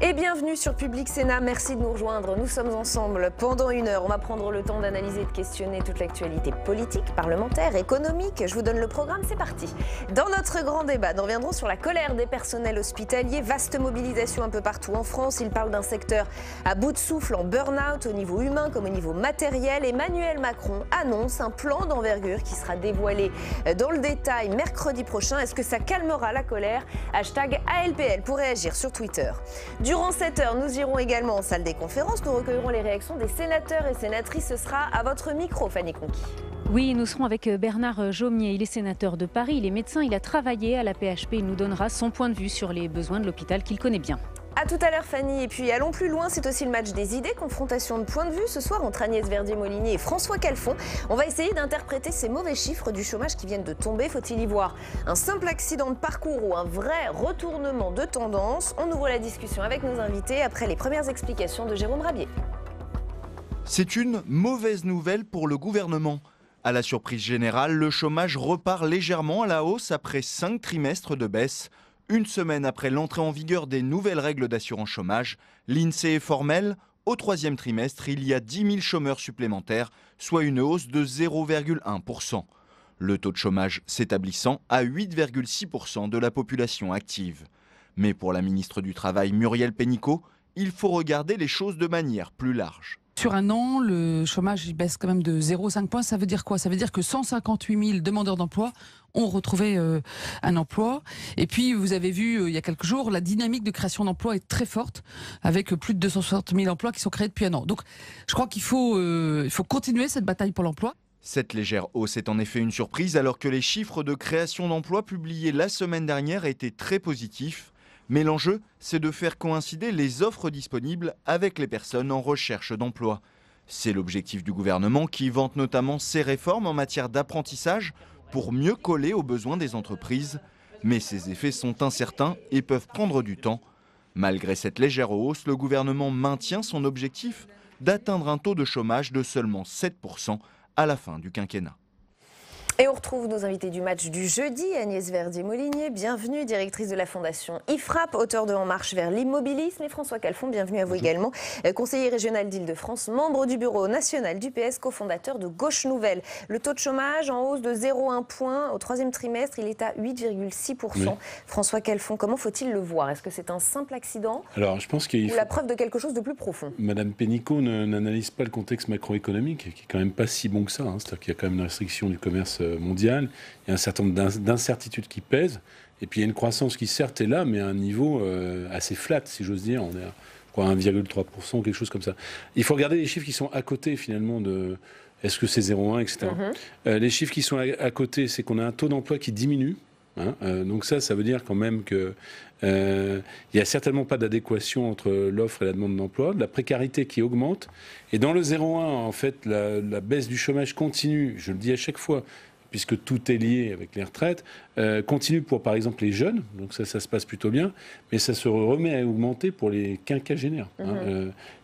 Et bienvenue sur Public Sénat, merci de nous rejoindre. Nous sommes ensemble pendant 1 heure. On va prendre le temps d'analyser et de questionner toute l'actualité politique, parlementaire, économique. Je vous donne le programme, c'est parti. Dans notre grand débat, nous reviendrons sur la colère des personnels hospitaliers. Vaste mobilisation un peu partout en France. Il parle d'un secteur à bout de souffle, en burn-out, au niveau humain comme au niveau matériel. Emmanuel Macron annonce un plan d'envergure qui sera dévoilé dans le détail mercredi prochain. Est-ce que ça calmera la colère? #ALPL pour réagir sur Twitter. Durant cette heure, nous irons également en salle des conférences. Nous recueillerons les réactions des sénateurs et sénatrices. Ce sera à votre micro, Fanny Conqui. Oui, nous serons avec Bernard Jaumier. Il est sénateur de Paris, il est médecin, il a travaillé à la PHP. Il nous donnera son point de vue sur les besoins de l'hôpital qu'il connaît bien. A tout à l'heure Fanny, et puis allons plus loin, c'est aussi le match des idées, confrontation de points de vue ce soir entre Agnès Verdier-Molinier et François Calfon. On va essayer d'interpréter ces mauvais chiffres du chômage qui viennent de tomber. Faut-il y voir un simple accident de parcours ou un vrai retournement de tendance? On ouvre la discussion avec nos invités après les premières explications de Jérôme Rabier. C'est une mauvaise nouvelle pour le gouvernement. À la surprise générale, le chômage repart légèrement à la hausse après 5 trimestres de baisse. Une semaine après l'entrée en vigueur des nouvelles règles d'assurance chômage, l'INSEE est formelle. Au 3e trimestre, il y a 10 000 chômeurs supplémentaires, soit une hausse de 0,1%. Le taux de chômage s'établissant à 8,6% de la population active. Mais pour la ministre du Travail, Muriel Pénicaud, il faut regarder les choses de manière plus large. Sur un an, le chômage il baisse quand même de 0,5 points. Ça veut dire quoi? Ça veut dire que 158 000 demandeurs d'emploi ont retrouvé un emploi. Et puis, vous avez vu il y a quelques jours, la dynamique de création d'emplois est très forte, avec plus de 260 000 emplois qui sont créés depuis un an. Donc, je crois qu'il faut continuer cette bataille pour l'emploi. Cette légère hausse est en effet une surprise, alors que les chiffres de création d'emplois publiés la semaine dernière étaient très positifs. Mais l'enjeu, c'est de faire coïncider les offres disponibles avec les personnes en recherche d'emploi. C'est l'objectif du gouvernement qui vante notamment ses réformes en matière d'apprentissage pour mieux coller aux besoins des entreprises. Mais ces effets sont incertains et peuvent prendre du temps. Malgré cette légère hausse, le gouvernement maintient son objectif d'atteindre un taux de chômage de seulement 7% à la fin du quinquennat. Et on retrouve nos invités du match du jeudi, Agnès Verdier-Molinier, bienvenue, directrice de la fondation IFRAP, auteur de En marche vers l'immobilisme, et François Calfon, bienvenue à vous également, conseiller régional d'Île-de-France, membre du bureau national du PS, cofondateur de Gauche Nouvelle. Le taux de chômage en hausse de 0,1 point au 3e trimestre, il est à 8,6%. Oui. François Calfon, comment faut-il le voir? Est-ce que c'est un simple accident? Alors, je pense qu'il ou la preuve de quelque chose de plus profond? Madame Pénicaud n'analyse pas le contexte macroéconomique, qui est quand même pas si bon que ça. C'est-à-dire qu'il y a quand même une restriction du commerce mondial, il y a un certain nombre d'incertitudes qui pèsent, Et puis il y a une croissance qui certes est là, mais à un niveau assez flat, si j'ose dire. On est à, je crois, 1,3%, quelque chose comme ça. Il faut regarder les chiffres qui sont à côté finalement de... Est-ce que c'est 0,1, etc. Les chiffres qui sont à côté, c'est qu'on a un taux d'emploi qui diminue. Donc ça veut dire quand même que il n'y a certainement pas d'adéquation entre l'offre et la demande d'emploi, de la précarité qui augmente. Et dans le 0,1, en fait, la baisse du chômage continue, je le dis à chaque fois, puisque tout est lié avec les retraites, continue pour, par exemple, les jeunes, donc ça se passe plutôt bien, mais ça se remet à augmenter pour les quinquagénaires,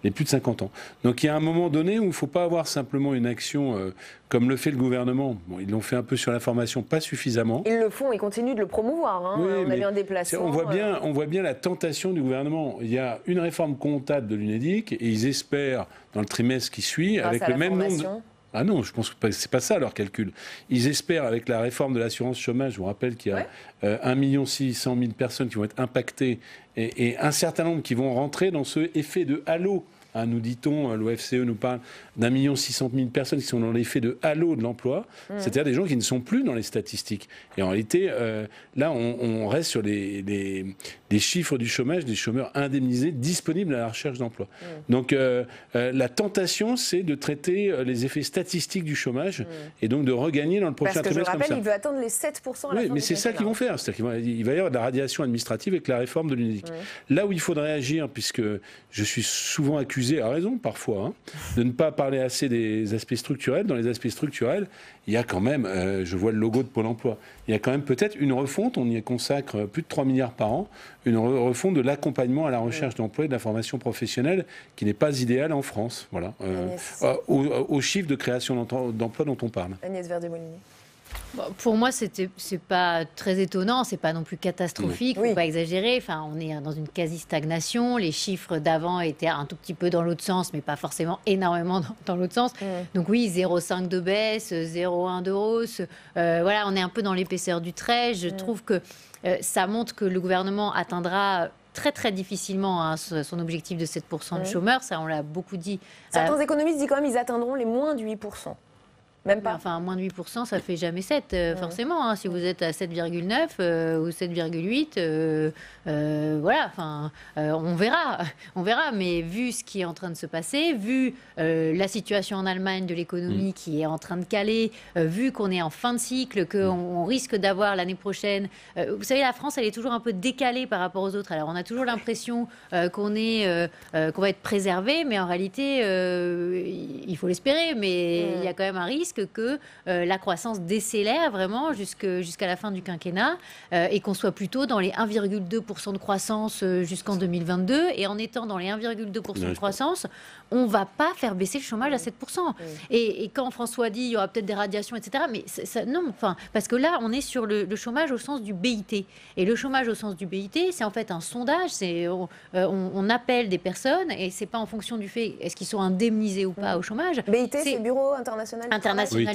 les plus de 50 ans. Donc il y a un moment donné où il ne faut pas avoir simplement une action comme le fait le gouvernement. Bon, ils l'ont fait un peu sur la formation, pas suffisamment. Ils le font, ils continuent de le promouvoir. Oui, on a vu un déplacement. On voit bien la tentation du gouvernement. Il y a une réforme comptable de l'UNEDIC et ils espèrent, dans le trimestre qui suit, avec le même nombre... Ah non, je pense que c'est pas ça leur calcul. Ils espèrent, avec la réforme de l'assurance chômage, je vous rappelle qu'il y a 1 600 000 personnes qui vont être impactées et un certain nombre qui vont rentrer dans ce effet de halo. Nous dit-on, l'OFCE nous parle d'1 600 000 personnes qui sont dans l'effet de halo de l'emploi, c'est-à-dire des gens qui ne sont plus dans les statistiques. Et en réalité, là, on reste sur des chiffres du chômage, des chômeurs indemnisés disponibles à la recherche d'emploi. Donc la tentation, c'est de traiter les effets statistiques du chômage et donc de regagner dans le prochain trimestre comme ça. Parce que je rappelle, il veut atteindre les 7% à la fin mais c'est ça qu'ils vont faire. C'est-à-dire qu'il va y avoir de la radiation administrative avec la réforme de l'UNEDIC. Là où il faudrait agir, puisque je suis souvent accusé, à raison parfois, de ne pas parler assez des aspects structurels. Dans les aspects structurels, il y a quand même, je vois le logo de Pôle emploi, il y a quand même peut-être une refonte, on y consacre plus de 3 milliards par an, une refonte de l'accompagnement à la recherche d'emploi et de la formation professionnelle qui n'est pas idéale en France, voilà, au chiffre de création d'emplois dont on parle. Agnès Verdet-Molinier. Pour moi, c'est pas très étonnant, c'est pas non plus catastrophique, faut pas exagérer. Enfin, on est dans une quasi-stagnation. Les chiffres d'avant étaient un tout petit peu dans l'autre sens, mais pas forcément énormément dans l'autre sens. Donc oui, 0,5 de baisse, 0,1 de hausse. Voilà, on est un peu dans l'épaisseur du trait. Je trouve que ça montre que le gouvernement atteindra très très difficilement son objectif de 7% de chômeurs. Ça, on l'a beaucoup dit. Certains économistes disent quand même qu'ils atteindront les moins de 8%. Même pas. Enfin, moins de 8%, ça fait jamais 7, forcément. Si vous êtes à 7,9 ou 7,8, voilà, enfin, on verra. On verra. Mais vu ce qui est en train de se passer, vu la situation en Allemagne de l'économie qui est en train de caler, vu qu'on est en fin de cycle, qu'on risque d'avoir l'année prochaine... vous savez, la France, elle est toujours un peu décalée par rapport aux autres. Alors, on a toujours l'impression qu'on va être préservé, mais en réalité, il faut l'espérer. Mais il y a quand même un risque que la croissance décélère vraiment jusqu'à la fin du quinquennat et qu'on soit plutôt dans les 1,2% de croissance jusqu'en 2022. Et en étant dans les 1,2% de croissance, on ne va pas faire baisser le chômage à 7%. Et quand François dit il y aura peut-être des radiations, etc., mais non, enfin, parce que là, on est sur le chômage au sens du BIT. Et le chômage au sens du BIT, c'est en fait un sondage. On appelle des personnes et ce n'est pas en fonction du fait est-ce qu'ils sont indemnisés ou pas au chômage. BIT, c'est Bureau international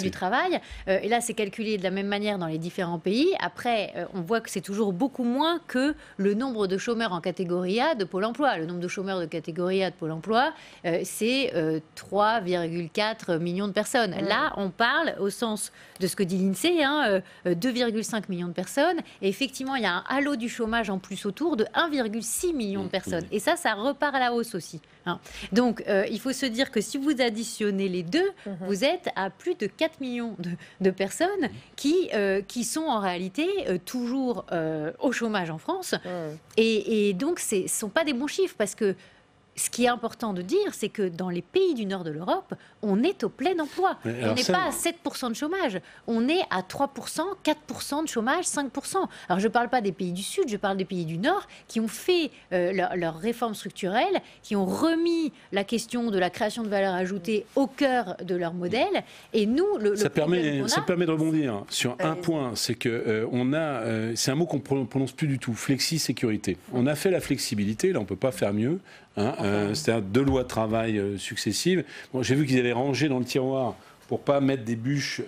du travail. Et là, c'est calculé de la même manière dans les différents pays. Après, on voit que c'est toujours beaucoup moins que le nombre de chômeurs en catégorie A de Pôle emploi. Le nombre de chômeurs de catégorie A de Pôle emploi, c'est 3,4 millions de personnes. Là, on parle au sens de ce que dit l'INSEE, 2,5 millions de personnes. Et effectivement, il y a un halo du chômage en plus autour de 1,6 million de personnes. Et ça repart à la hausse aussi. Donc, il faut se dire que si vous additionnez les deux, vous êtes à plus de 4 millions de personnes qui sont en réalité toujours au chômage en France. Et donc, ce ne sont pas des bons chiffres parce que ce qui est important de dire, c'est que dans les pays du nord de l'Europe, on est au plein emploi. On n'est pas à 7% de chômage. On est à 3%, 4% de chômage, 5%. Alors, je ne parle pas des pays du Sud, je parle des pays du Nord qui ont fait leur réforme structurelle, qui ont remis la question de la création de valeur ajoutée au cœur de leur modèle. Et nous, ça permet de rebondir sur un point, c'est que c'est un mot qu'on ne prononce plus du tout, flexi-sécurité. On a fait la flexibilité, là on ne peut pas faire mieux. C'est-à-dire 2 lois de travail successives. Bon, j'ai vu qu'ils avaient rangé dans le tiroir pour pas mettre des bûches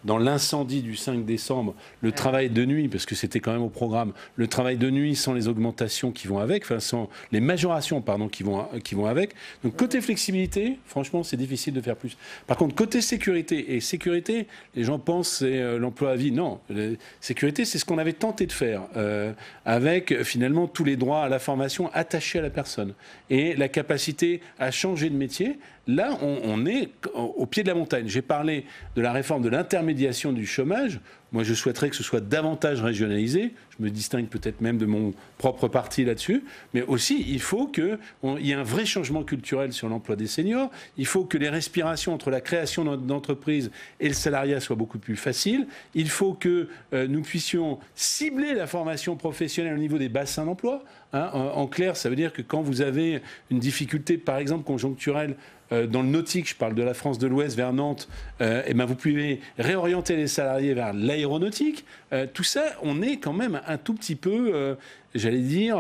dans l'incendie du 5 décembre, le travail de nuit, parce que c'était quand même au programme, le travail de nuit sans les augmentations qui vont avec, enfin sans les majorations pardon, qui vont avec. Donc côté flexibilité, franchement, c'est difficile de faire plus. Par contre, côté sécurité, et sécurité, les gens pensent c'est l'emploi à vie. Non, sécurité, c'est ce qu'on avait tenté de faire avec finalement tous les droits à la formation attachés à la personne et la capacité à changer de métier. Là, on est au pied de la montagne. J'ai parlé de la réforme de l'intermédiation du chômage. Moi, je souhaiterais que ce soit davantage régionalisé. Je me distingue peut-être même de mon propre parti là-dessus. Mais aussi, il faut qu'il y ait un vrai changement culturel sur l'emploi des seniors. Il faut que les respirations entre la création d'entreprises et le salariat soient beaucoup plus faciles. Il faut que nous puissions cibler la formation professionnelle au niveau des bassins d'emploi. Hein. En clair, ça veut dire que quand vous avez une difficulté, par exemple, conjoncturelle, dans le nautique, je parle de la France de l'Ouest vers Nantes, et ben vous pouvez réorienter les salariés vers l'aéronautique. Tout ça, on est quand même un tout petit peu, j'allais dire,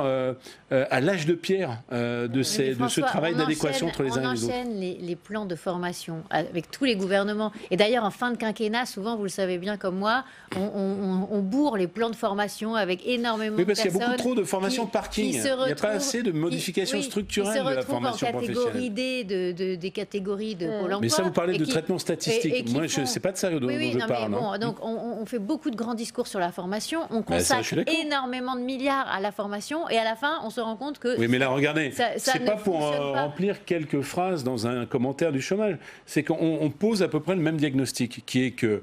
à l'âge de pierre de ce travail d'adéquation entre les uns et les autres. On enchaîne les plans de formation avec tous les gouvernements. Et d'ailleurs, en fin de quinquennat, souvent, vous le savez bien comme moi, on bourre les plans de formation avec énormément de personnes. Oui, parce qu'il y a beaucoup trop de formation parking. Il n'y a pas assez de modifications structurelles de la formation professionnelle. Des catégories de Pôle emploi. Mais ça, vous parlez de traitement statistique. Moi, je ne sais pas de ça dont je parle. Bon, donc, on fait beaucoup de grands discours sur la formation. On consacre énormément de milliards à la formation. Et à la fin, on se rend compte que... Oui, mais là, regardez, c'est pas pour remplir quelques phrases dans un commentaire du chômage. C'est qu'on pose à peu près le même diagnostic, qui est que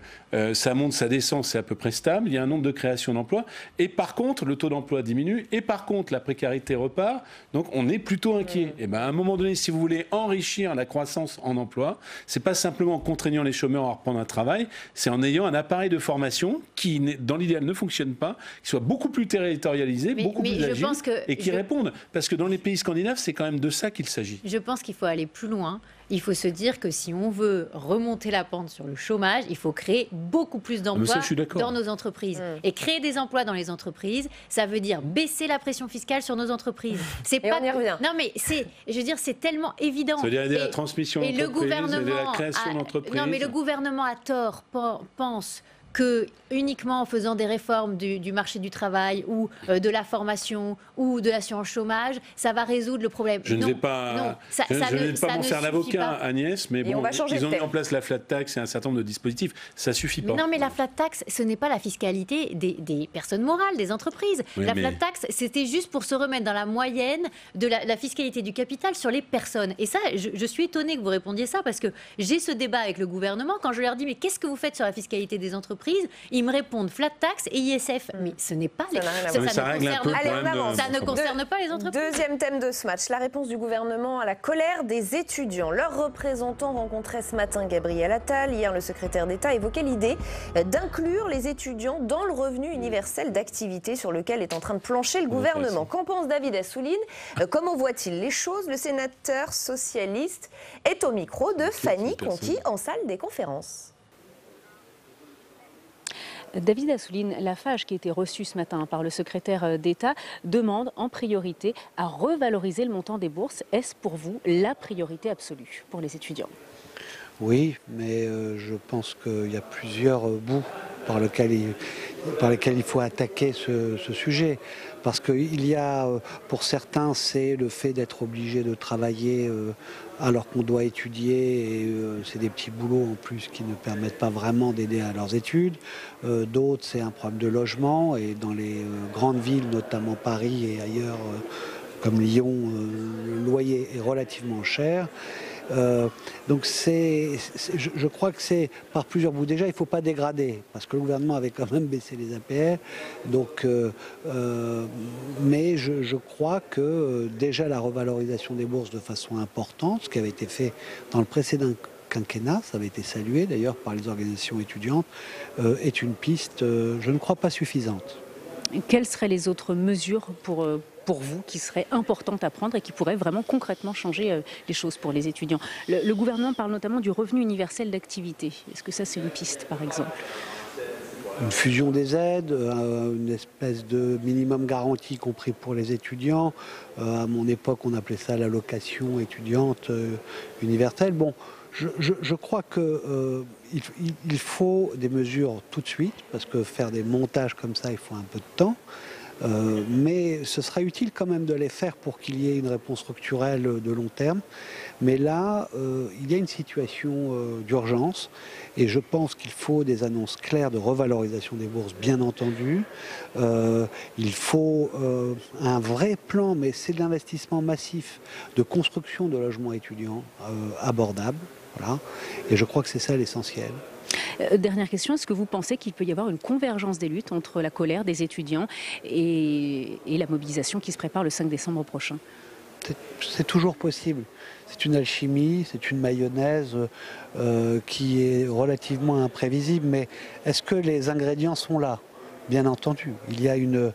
ça monte, ça descend, c'est à peu près stable. Il y a un nombre de créations d'emplois. Et par contre, le taux d'emploi diminue. Et par contre, la précarité repart. Donc, on est plutôt inquiet. Et ben, à un moment donné, si vous voulez enrichir la croissance en emploi, c'est pas simplement en contraignant les chômeurs à reprendre un travail, c'est en ayant un appareil de formation qui, dans l'idéal, ne fonctionne pas, qui soit beaucoup plus territorialisé, beaucoup plus agile et qui réponde. Parce que dans les pays scandinaves, c'est quand même de ça qu'il s'agit. Je pense qu'il faut aller plus loin. Il faut se dire que si on veut remonter la pente sur le chômage, il faut créer beaucoup plus d'emplois dans nos entreprises. Et créer des emplois dans les entreprises, ça veut dire baisser la pression fiscale sur nos entreprises. C'est pas... on y revient. Non, mais je veux dire, c'est tellement évident. Ça veut dire aider la transmission d'entreprise, aider la création d'entreprise. Non, mais le gouvernement, à tort, pense que uniquement en faisant des réformes du marché du travail ou de la formation ou de l'assurance chômage, ça va résoudre le problème. Je ne vais pas m'en faire l'avocat, Agnès, mais bon, ils ont mis en place la flat tax et un certain nombre de dispositifs. Ça suffit pas. Non, mais la flat tax, ce n'est pas la fiscalité des personnes morales, des entreprises. Oui, la flat tax, c'était juste pour se remettre dans la moyenne de la fiscalité du capital sur les personnes. Et ça, je suis étonnée que vous répondiez ça, parce que j'ai ce débat avec le gouvernement. Quand je leur dis, mais qu'est-ce que vous faites sur la fiscalité des entreprises ? Ils me répondent flat tax et ISF. Mais ce n'est pas les... Ça ne concerne pas les entreprises. Deuxième thème de ce match, la réponse du gouvernement à la colère des étudiants. Leurs représentants rencontraient ce matin Gabriel Attal. Hier, le secrétaire d'État évoquait l'idée d'inclure les étudiants dans le revenu universel d'activité sur lequel est en train de plancher le gouvernement. Qu'en pense David Assouline ? Comment voit-il les choses ? Le sénateur socialiste est au micro de Fanny Conti en salle des conférences. David Assouline, la FAGE qui a été reçue ce matin par le secrétaire d'État demande en priorité à revaloriser le montant des bourses. Est-ce pour vous la priorité absolue pour les étudiants ? Oui, mais je pense qu'il y a plusieurs bouts par lesquels il faut attaquer ce sujet. Parce qu'il y a, pour certains, c'est le fait d'être obligé de travailler alors qu'on doit étudier, et c'est des petits boulots en plus qui ne permettent pas vraiment d'aider à leurs études. D'autres, c'est un problème de logement, et dans les grandes villes, notamment Paris et ailleurs, comme Lyon, le loyer est relativement cher. Donc je crois que c'est par plusieurs bouts. Déjà, il ne faut pas dégrader, parce que le gouvernement avait quand même baissé les APR. Donc, mais je crois que déjà la revalorisation des bourses de façon importante, ce qui avait été fait dans le précédent quinquennat, ça avait été salué d'ailleurs par les organisations étudiantes, est une piste, je ne crois pas suffisante. Quelles seraient les autres mesures pour vous qui seraient importantes à prendre et qui pourraient vraiment concrètement changer les choses pour les étudiants ? Le gouvernement parle notamment du revenu universel d'activité. Est-ce que ça, c'est une piste, par exemple ? Une fusion des aides, une espèce de minimum garanti compris pour les étudiants. À mon époque, on appelait ça l'allocation étudiante universelle. Bon, Je crois qu'il faut des mesures tout de suite, parce que faire des montages comme ça, il faut un peu de temps. Mais ce sera utile quand même de les faire pour qu'il y ait une réponse structurelle de long terme. Mais là, il y a une situation d'urgence et je pense qu'il faut des annonces claires de revalorisation des bourses, bien entendu. Il faut un vrai plan, mais c'est de l'investissement massif de construction de logements étudiants abordables. Voilà. Et je crois que c'est ça l'essentiel. Dernière question, est-ce que vous pensez qu'il peut y avoir une convergence des luttes entre la colère des étudiants et la mobilisation qui se prépare le 5 décembre prochain ? C'est toujours possible. C'est une alchimie, c'est une mayonnaise qui est relativement imprévisible, mais est-ce que les ingrédients sont là ? Bien entendu, il y a une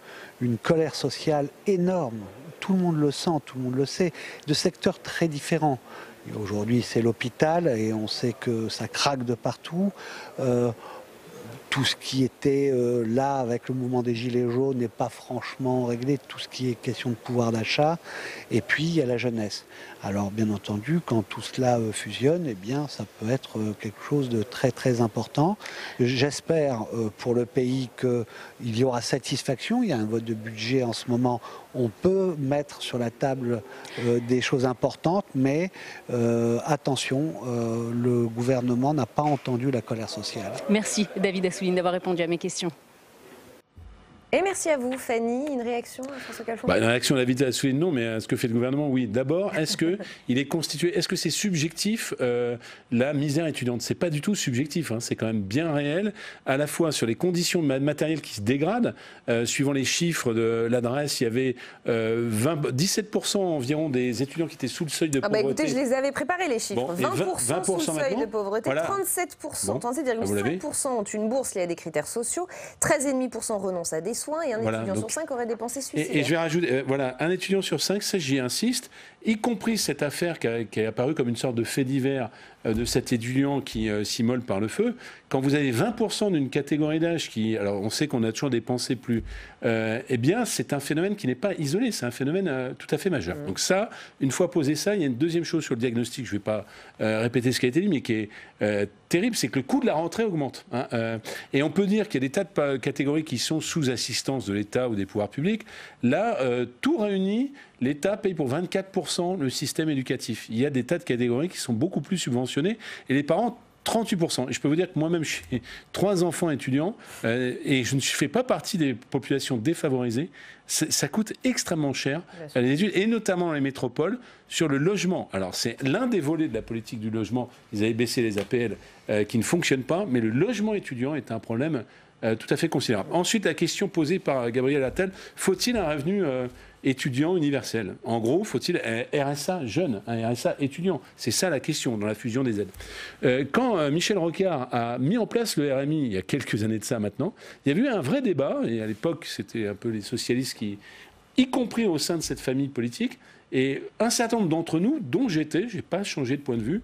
colère sociale énorme. Tout le monde le sent, tout le monde le sait, de secteurs très différents. Aujourd'hui, c'est l'hôpital et on sait que ça craque de partout. Tout ce qui était là avec le mouvement des Gilets jaunes n'est pas franchement réglé, tout ce qui est question de pouvoir d'achat. Et puis, il y a la jeunesse. Alors, bien entendu, quand tout cela fusionne, eh bien, ça peut être quelque chose de très, très important. J'espère pour le pays qu'il y aura satisfaction. Il y a un vote de budget en ce moment. On peut mettre sur la table des choses importantes, mais attention, le gouvernement n'a pas entendu la colère sociale. Merci David Assouline d'avoir répondu à mes questions. Et merci à vous, Fanny. Une réaction à François Calfon ? Une réaction à David Assouline, non, mais à ce que fait le gouvernement, oui. D'abord, est-ce que c'est subjectif la misère étudiante ? C'est pas du tout subjectif, c'est quand même bien réel, à la fois sur les conditions matérielles qui se dégradent. Suivant les chiffres de l'adresse, il y avait 17% environ des étudiants qui étaient sous le seuil de pauvreté. Écoutez, je les avais préparés les chiffres. Bon, 20% sous le seuil de pauvreté, voilà. 37%, 37,5% ont une bourse liée à des critères sociaux, 13,5% renoncent à des soins et un étudiant sur 5 aurait dépensé suicidaire. Et je vais rajouter, un étudiant sur 5, ça j'y insiste, y compris cette affaire qui est apparue comme une sorte de fait divers de cet étudiant qui s'immole par le feu. Quand vous avez 20% d'une catégorie d'âge qui, alors on sait qu'on a toujours dépensé plus, eh bien c'est un phénomène qui n'est pas isolé, c'est un phénomène tout à fait majeur. Donc ça, une fois posé ça, il y a une deuxième chose sur le diagnostic, je ne vais pas répéter ce qui a été dit, mais qui est terrible, c'est que le coût de la rentrée augmente. Et on peut dire qu'il y a des tas de catégories qui sont sous assistance de l'État ou des pouvoirs publics. Là, tout réuni, l'État paye pour 24% le système éducatif. Il y a des tas de catégories qui sont beaucoup plus subventionnées et les parents 38%. Et je peux vous dire que moi-même, j'ai 3 enfants étudiants et je ne fais pas partie des populations défavorisées. Ça coûte extrêmement cher, les études, et notamment dans les métropoles, sur le logement. Alors, c'est l'un des volets de la politique du logement. Ils avaient baissé les APL qui ne fonctionnent pas, mais le logement étudiant est un problème tout à fait considérable. Ensuite, la question posée par Gabriel Attal, faut-il un revenu étudiant universel ? En gros, faut-il un RSA jeune, un RSA étudiant ? C'est ça la question dans la fusion des aides. Quand Michel Rocard a mis en place le RMI, il y a quelques années de ça maintenant, il y avait eu un vrai débat, et à l'époque, c'était un peu les socialistes qui, y compris au sein de cette famille politique, et un certain nombre d'entre nous, dont j'étais, je n'ai pas changé de point de vue,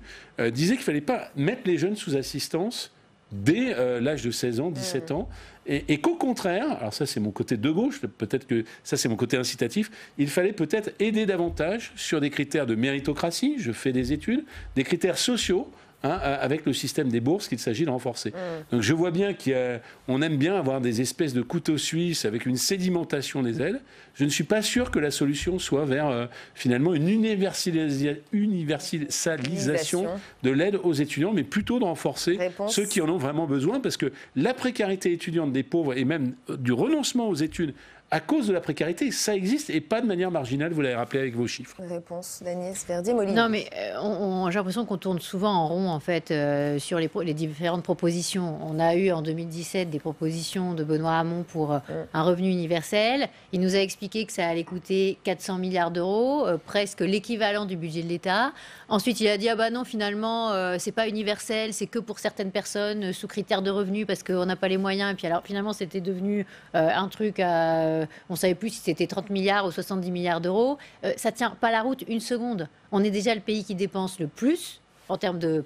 disaient qu'il ne fallait pas mettre les jeunes sous assistance dès l'âge de 16 ans, 17 ans, et qu'au contraire, alors ça c'est mon côté de gauche, peut-être que ça c'est mon côté incitatif, il fallait peut-être aider davantage sur des critères de méritocratie, je fais des études, des critères sociaux, avec le système des bourses qu'il s'agit de renforcer. Donc je vois bien qu'on aime bien avoir des espèces de couteaux suisses avec une sédimentation des aides. Je ne suis pas sûr que la solution soit vers finalement une universalisation de l'aide aux étudiants, mais plutôt de renforcer ceux qui en ont vraiment besoin, parce que la précarité étudiante des pauvres et même du renoncement aux études à cause de la précarité, ça existe et pas de manière marginale, vous l'avez rappelé avec vos chiffres. Réponse d'Agnès Verdier-Molinier. Non, mais j'ai l'impression qu'on tourne souvent en rond, en fait, sur les différentes propositions. On a eu en 2017 des propositions de Benoît Hamon pour un revenu universel. Il nous a expliqué que ça allait coûter 400 milliards d'euros, presque l'équivalent du budget de l'État. Ensuite, il a dit, ah bah non, finalement, c'est pas universel, c'est que pour certaines personnes sous critères de revenus parce qu'on n'a pas les moyens. Et puis alors, finalement, c'était devenu un truc à... on ne savait plus si c'était 30 milliards ou 70 milliards d'euros. Ça ne tient pas la route une seconde. On est déjà le pays qui dépense le plus en termes de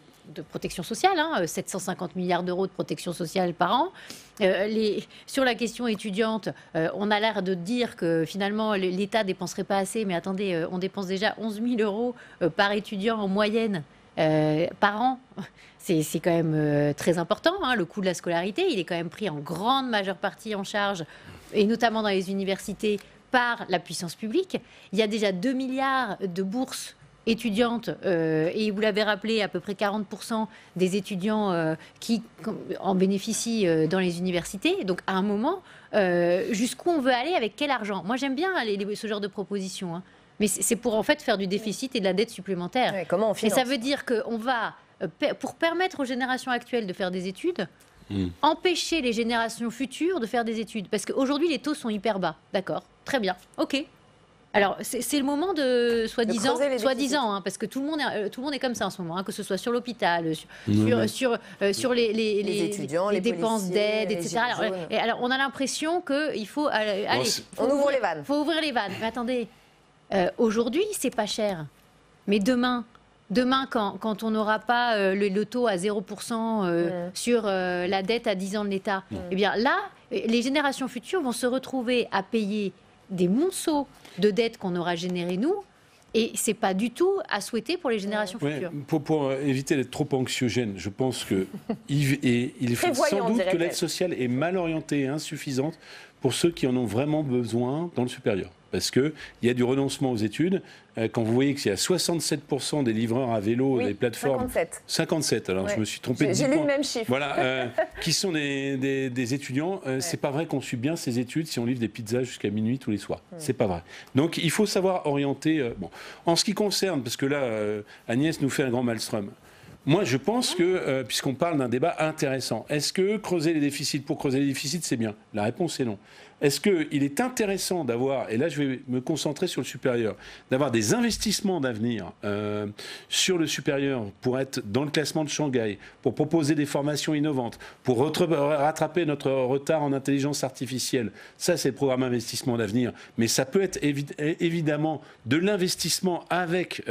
protection sociale, 750 milliards d'euros de protection sociale par an. Sur la question étudiante, on a l'air de dire que finalement l'État ne dépenserait pas assez, mais attendez, on dépense déjà 11 000 euros par étudiant en moyenne par an. C'est quand même très important, hein. Le coût de la scolarité, il est quand même pris en grande majeure partie en charge, et notamment dans les universités, par la puissance publique. Il y a déjà 2 milliards de bourses étudiantes, et vous l'avez rappelé, à peu près 40% des étudiants qui en bénéficient dans les universités. Donc à un moment, jusqu'où on veut aller, avec quel argent? Moi j'aime bien ce genre de propositions, hein. Mais c'est pour en fait faire du déficit et de la dette supplémentaire. Ouais, comment on finance? Et ça veut dire qu'on va, pour permettre aux générations actuelles de faire des études, empêcher les générations futures de faire des études. Parce qu'aujourd'hui, les taux sont hyper bas. D'accord, très bien, ok. Alors, c'est le moment de, soi-disant, hein, parce que tout le monde est comme ça en ce moment, hein, que ce soit sur l'hôpital, sur les étudiants, les dépenses policiers, d'aide, etc. Alors, on a l'impression qu'il faut... on ouvre les vannes. Il faut ouvrir les vannes. Mais attendez, aujourd'hui, c'est pas cher. Mais demain, quand on n'aura pas le taux à 0% sur la dette à 10 ans de l'État, eh bien là, les générations futures vont se retrouver à payer des monceaux de dettes qu'on aura générées nous, et c'est pas du tout à souhaiter pour les générations futures. Pour éviter d'être trop anxiogène, je pense que il est sans doute que l'aide sociale est mal orientée et insuffisante pour ceux qui en ont vraiment besoin dans le supérieur. Parce qu'il y a du renoncement aux études. Quand vous voyez qu'il y a 67% des livreurs à vélo des plateformes... 57, alors je me suis trompé de 10 points. J'ai lu le même chiffre. Voilà, qui sont des étudiants. C'est pas vrai qu'on suit bien ces études si on livre des pizzas jusqu'à minuit tous les soirs. C'est pas vrai. Donc il faut savoir orienter... En ce qui concerne, parce que là, Agnès nous fait un grand maelstrom. Moi, je pense que, puisqu'on parle d'un débat intéressant, est-ce que creuser les déficits pour creuser les déficits, c'est bien? La réponse est non. Est-ce qu'il est intéressant d'avoir, et là je vais me concentrer sur le supérieur, d'avoir des investissements d'avenir sur le supérieur pour être dans le classement de Shanghai, pour proposer des formations innovantes, pour rattraper notre retard en intelligence artificielle? Ça, c'est le programme investissement d'avenir. Mais ça peut être évidemment de l'investissement avec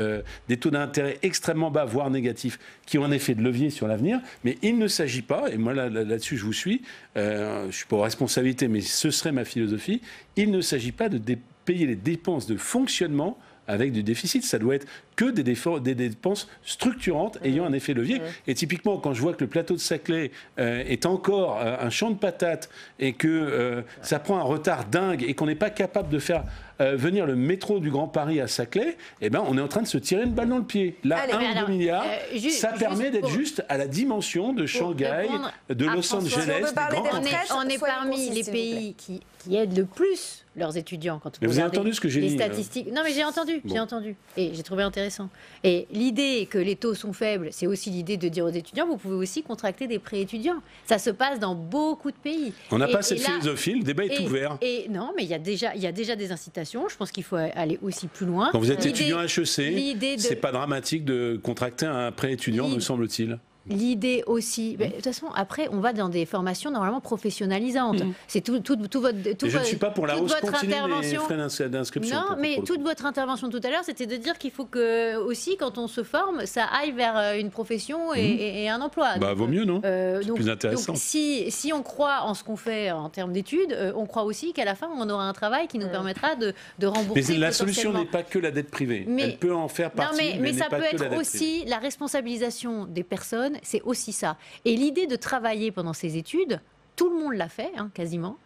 des taux d'intérêt extrêmement bas, voire négatifs, qui ont un effet de levier sur l'avenir. Mais il ne s'agit pas, et moi là-dessus je vous suis, je ne suis pas aux responsabilités, mais ce serait ma philosophie, il ne s'agit pas de payer les dépenses de fonctionnement avec du déficit. Ça doit être que des dépenses structurantes ayant un effet levier. Et typiquement, quand je vois que le plateau de Saclay est encore un champ de patates et que ça prend un retard dingue et qu'on n'est pas capable de faire venir le métro du Grand Paris à Saclay, eh ben, on est en train de se tirer une balle dans le pied. Là, 1 ou 2 milliards, ça permet d'être juste à la dimension de Shanghai, de Los Angeles, des grands on est parmi les pays qui aident le plus leurs étudiants. Quand mais vous avez entendu ce que j'ai dit? Les statistiques. Non, mais j'ai entendu. Et j'ai trouvé intéressant. Et l'idée que les taux sont faibles, c'est aussi l'idée de dire aux étudiants, vous pouvez aussi contracter des prêts étudiants. Ça se passe dans beaucoup de pays. On n'a pas cette philosophie, le débat est ouvert. Et non, mais il y a déjà des incitations. Je pense qu'il faut aller aussi plus loin. Quand vous êtes étudiant à HEC, c'est pas dramatique de contracter un prêt étudiant, me semble-t-il. L'idée aussi, de toute façon, après, on va dans des formations normalement professionnalisantes. C'est tout votre. Je ne suis pas pour la hausse continue des frais d'inscription. Non, mais toute votre intervention tout à l'heure, c'était de dire qu'il faut que aussi, quand on se forme, ça aille vers une profession et un emploi. Bah, vaut mieux, non? C'est plus intéressant. Donc, si on croit en ce qu'on fait en termes d'études, on croit aussi qu'à la fin, on aura un travail qui nous permettra de rembourser. Mais la solution n'est pas que la dette privée. Elle peut en faire partie, mais ça peut être aussi la responsabilisation des personnes. C'est aussi ça. Et l'idée de travailler pendant ces études, tout le monde l'a fait, hein, quasiment.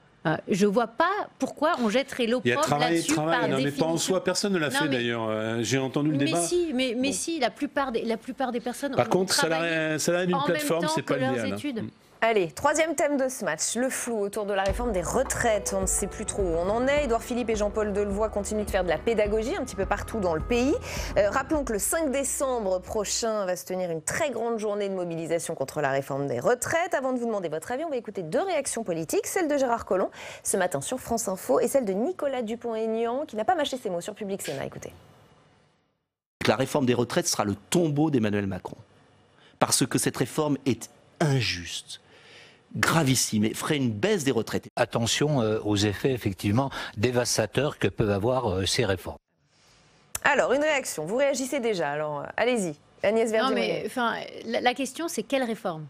Je ne vois pas pourquoi on jetterait l'opprobre là-dessus par définition. Mais pas en soi, personne ne l'a fait d'ailleurs. J'ai entendu le débat. Mais si, la plupart des personnes. Par contre, salarié d'une plateforme, c'est pas l'idéal. Allez, troisième thème de ce match, le flou autour de la réforme des retraites. On ne sait plus trop où on en est. Édouard Philippe et Jean-Paul Delevoye continuent de faire de la pédagogie un petit peu partout dans le pays. Rappelons que le 5 décembre prochain va se tenir une très grande journée de mobilisation contre la réforme des retraites. Avant de vous demander votre avis, on va écouter 2 réactions politiques, celle de Gérard Collomb ce matin sur France Info et celle de Nicolas Dupont-Aignan qui n'a pas mâché ses mots sur Public Sénat. Écoutez. La réforme des retraites sera le tombeau d'Emmanuel Macron. Parce que cette réforme est injuste, gravissime et ferait une baisse des retraites. Attention aux effets effectivement dévastateurs que peuvent avoir ces réformes. Alors, une réaction. Vous réagissez déjà, alors allez-y. Agnès Verdier. Non, mais la question, c'est quelle réforme?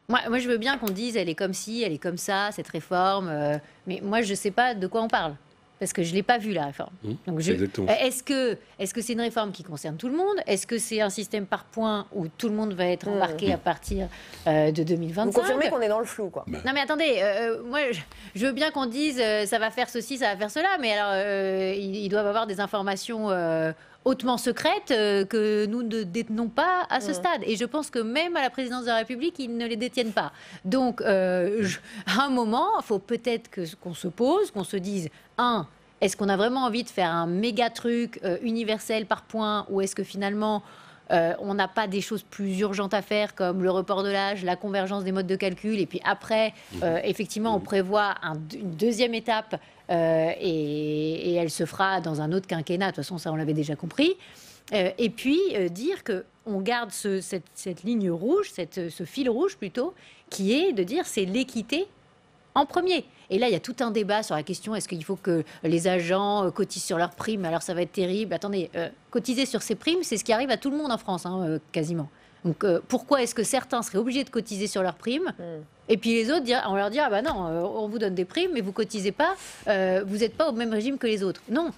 Moi, je veux bien qu'on dise elle est comme ci, elle est comme ça, cette réforme. Mais moi, je ne sais pas de quoi on parle. Parce que je ne l'ai pas vu, la réforme. Donc est-ce que c'est une réforme qui concerne tout le monde? Est-ce que c'est un système par points où tout le monde va être embarqué à partir de 2025? Vous confirmez qu'on est dans le flou, quoi. Non mais attendez, moi je veux bien qu'on dise ça va faire ceci, ça va faire cela, mais alors ils doivent avoir des informations hautement secrètes que nous ne détenons pas à ce stade. Et je pense que même à la présidence de la République, ils ne les détiennent pas. Donc à un moment, il faut peut-être qu'on se pose, qu'on se dise, est-ce qu'on a vraiment envie de faire un méga truc universel par point, ou est-ce que finalement on n'a pas des choses plus urgentes à faire comme le report de l'âge, la convergence des modes de calcul, et puis après, effectivement, on prévoit une deuxième étape et elle se fera dans un autre quinquennat. De toute façon, ça, on l'avait déjà compris. Et puis dire qu'on garde cette ligne rouge, ce fil rouge plutôt, qui est de dire c'est l'équité en premier. Et là, il y a tout un débat sur la question, est-ce qu'il faut que les agents cotisent sur leurs primes? Alors ça va être terrible. Attendez, cotiser sur ces primes, c'est ce qui arrive à tout le monde en France, quasiment. Donc pourquoi est-ce que certains seraient obligés de cotiser sur leurs primes et puis les autres, on leur dit, ah bah non, on vous donne des primes, mais vous cotisez pas, vous n'êtes pas au même régime que les autres. Non,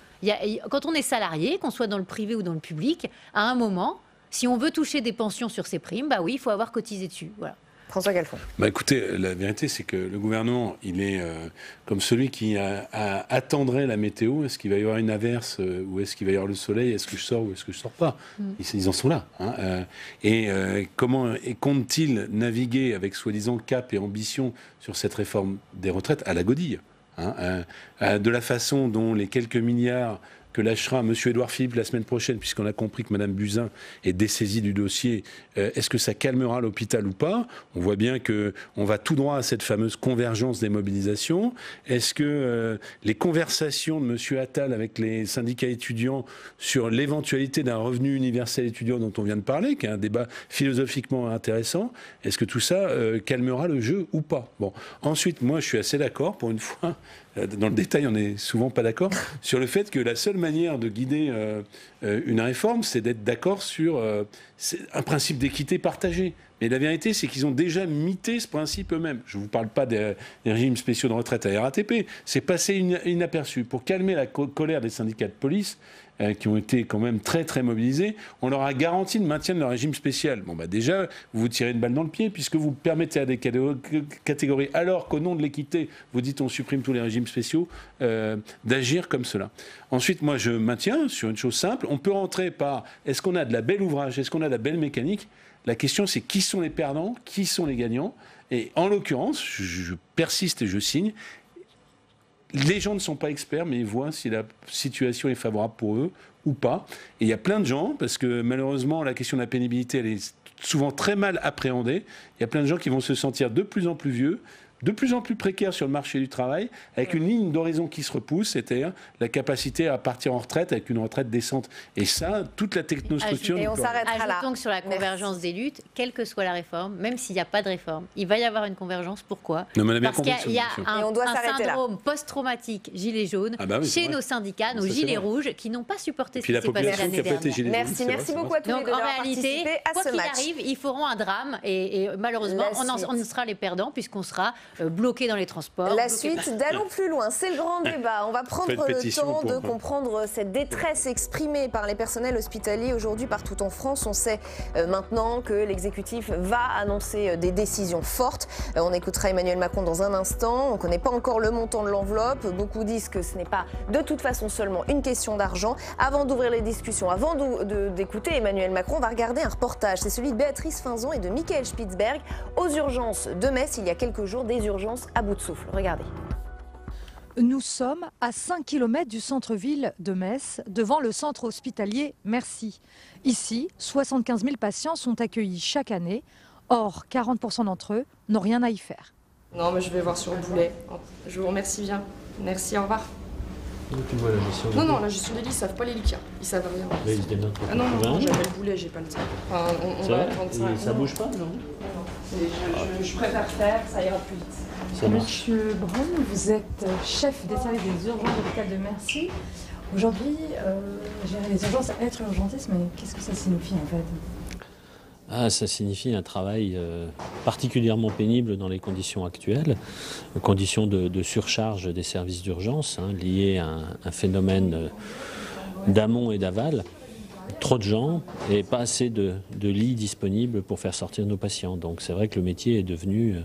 quand on est salarié, qu'on soit dans le privé ou dans le public, à un moment, si on veut toucher des pensions sur ces primes, bah oui, il faut avoir cotisé dessus. Voilà. François Galfond. Écoutez, la vérité, c'est que le gouvernement, il est comme celui qui attendrait la météo. Est-ce qu'il va y avoir une averse ou est-ce qu'il va y avoir le soleil? Est-ce que je sors ou est-ce que je sors pas? Ils en sont là. Comment compte-t-il naviguer avec soi-disant cap et ambition sur cette réforme des retraites à la godille, de la façon dont les quelques milliards que lâchera M. Édouard Philippe la semaine prochaine, puisqu'on a compris que Mme Buzyn est dessaisie du dossier, est-ce que ça calmera l'hôpital ou pas? On voit bien qu'on va tout droit à cette fameuse convergence des mobilisations. Est-ce que les conversations de M. Attal avec les syndicats étudiants sur l'éventualité d'un revenu universel étudiant dont on vient de parler, qui est un débat philosophiquement intéressant, est-ce que tout ça calmera le jeu ou pas? Bon. Ensuite, moi, je suis assez d'accord, pour une fois, dans le détail, on n'est souvent pas d'accord, sur le fait que la seule manière de guider une réforme, c'est d'être d'accord sur un principe d'équité partagée. Mais la vérité, c'est qu'ils ont déjà mité ce principe eux-mêmes. Je ne vous parle pas des régimes spéciaux de retraite à RATP. C'est passé inaperçu. Pour calmer la colère des syndicats de police, qui ont été quand même très très mobilisés, on leur a garanti le maintien de leur régime spécial. Bon, déjà, vous vous tirez une balle dans le pied, puisque vous permettez à des catégories, alors qu'au nom de l'équité, vous dites on supprime tous les régimes spéciaux, d'agir comme cela. Ensuite, moi, je maintiens sur une chose simple, on peut rentrer par, est-ce qu'on a de la belle ouvrage, est-ce qu'on a de la belle mécanique? La question, c'est qui sont les perdants, qui sont les gagnants? Et en l'occurrence, je persiste et je signe, les gens ne sont pas experts, mais ils voient si la situation est favorable pour eux ou pas. Et il y a plein de gens, parce que malheureusement, la question de la pénibilité, elle est souvent très mal appréhendée. Il y a plein de gens qui vont se sentir de plus en plus vieux, de plus en plus précaires sur le marché du travail, avec une ligne d'horizon qui se repousse, c'est-à-dire la capacité à partir en retraite avec une retraite décente. Et ça, toute la technostructure... Et on s'arrêtera là. Ajoutons que sur la convergence des luttes, quelle que soit la réforme, même s'il n'y a pas de réforme, il va y avoir une convergence. Pourquoi? Parce qu'il y a un syndrome post-traumatique gilet jaune chez nos syndicats, nos gilets rouges, qui n'ont pas supporté ce qui s'est passé l'année dernière. Merci beaucoup à tous les deux d'avoir participé à ce match. Quoi qu'il arrive, ils feront un drame et malheureusement, on sera les perdants puisqu'on sera bloqués dans les transports. La suite d'Allons plus loin, c'est le grand débat. On va prendre le temps de comprendre cette détresse exprimée par les personnels hospitaliers aujourd'hui partout en France. On sait maintenant que l'exécutif va annoncer des décisions fortes. On écoutera Emmanuel Macron dans un instant. On ne connaît pas encore le montant de l'enveloppe. Beaucoup disent que ce n'est pas de toute façon seulement une question d'argent. Avant d'ouvrir les discussions, avant d'écouter Emmanuel Macron, on va regarder un reportage. C'est celui de Béatrice Finzon et de Michael Spitzberg aux urgences de Metz il y a quelques jours. Des urgences à bout de souffle. Regardez. Nous sommes à 5 km du centre-ville de Metz, devant le centre hospitalier Merci. Ici, 75 000 patients sont accueillis chaque année. Or, 40% d'entre eux n'ont rien à y faire. Non, mais je vais voir sur le boulet. Je vous remercie bien. Merci, au revoir. Tu vois la gestion non, non, la gestion des lits, ils savent pas les lits. Ils savent rien. Mais ils se démerdent pas. Ah non, non, j'avais le boulet, j'ai pas le temps. Enfin, on va attendre ça. Ça bouge pas, non? Je préfère faire, ça ira plus vite. Monsieur Braun, vous êtes chef des services des urgences de l'hôpital de Merci. Aujourd'hui, gérer les urgences, être urgentiste, mais qu'est-ce que ça signifie en fait? Ça signifie un travail particulièrement pénible dans les conditions actuelles, conditions de surcharge des services d'urgence liées à un phénomène d'amont et d'aval. Trop de gens et pas assez de lits disponibles pour faire sortir nos patients. Donc c'est vrai que le métier est devenu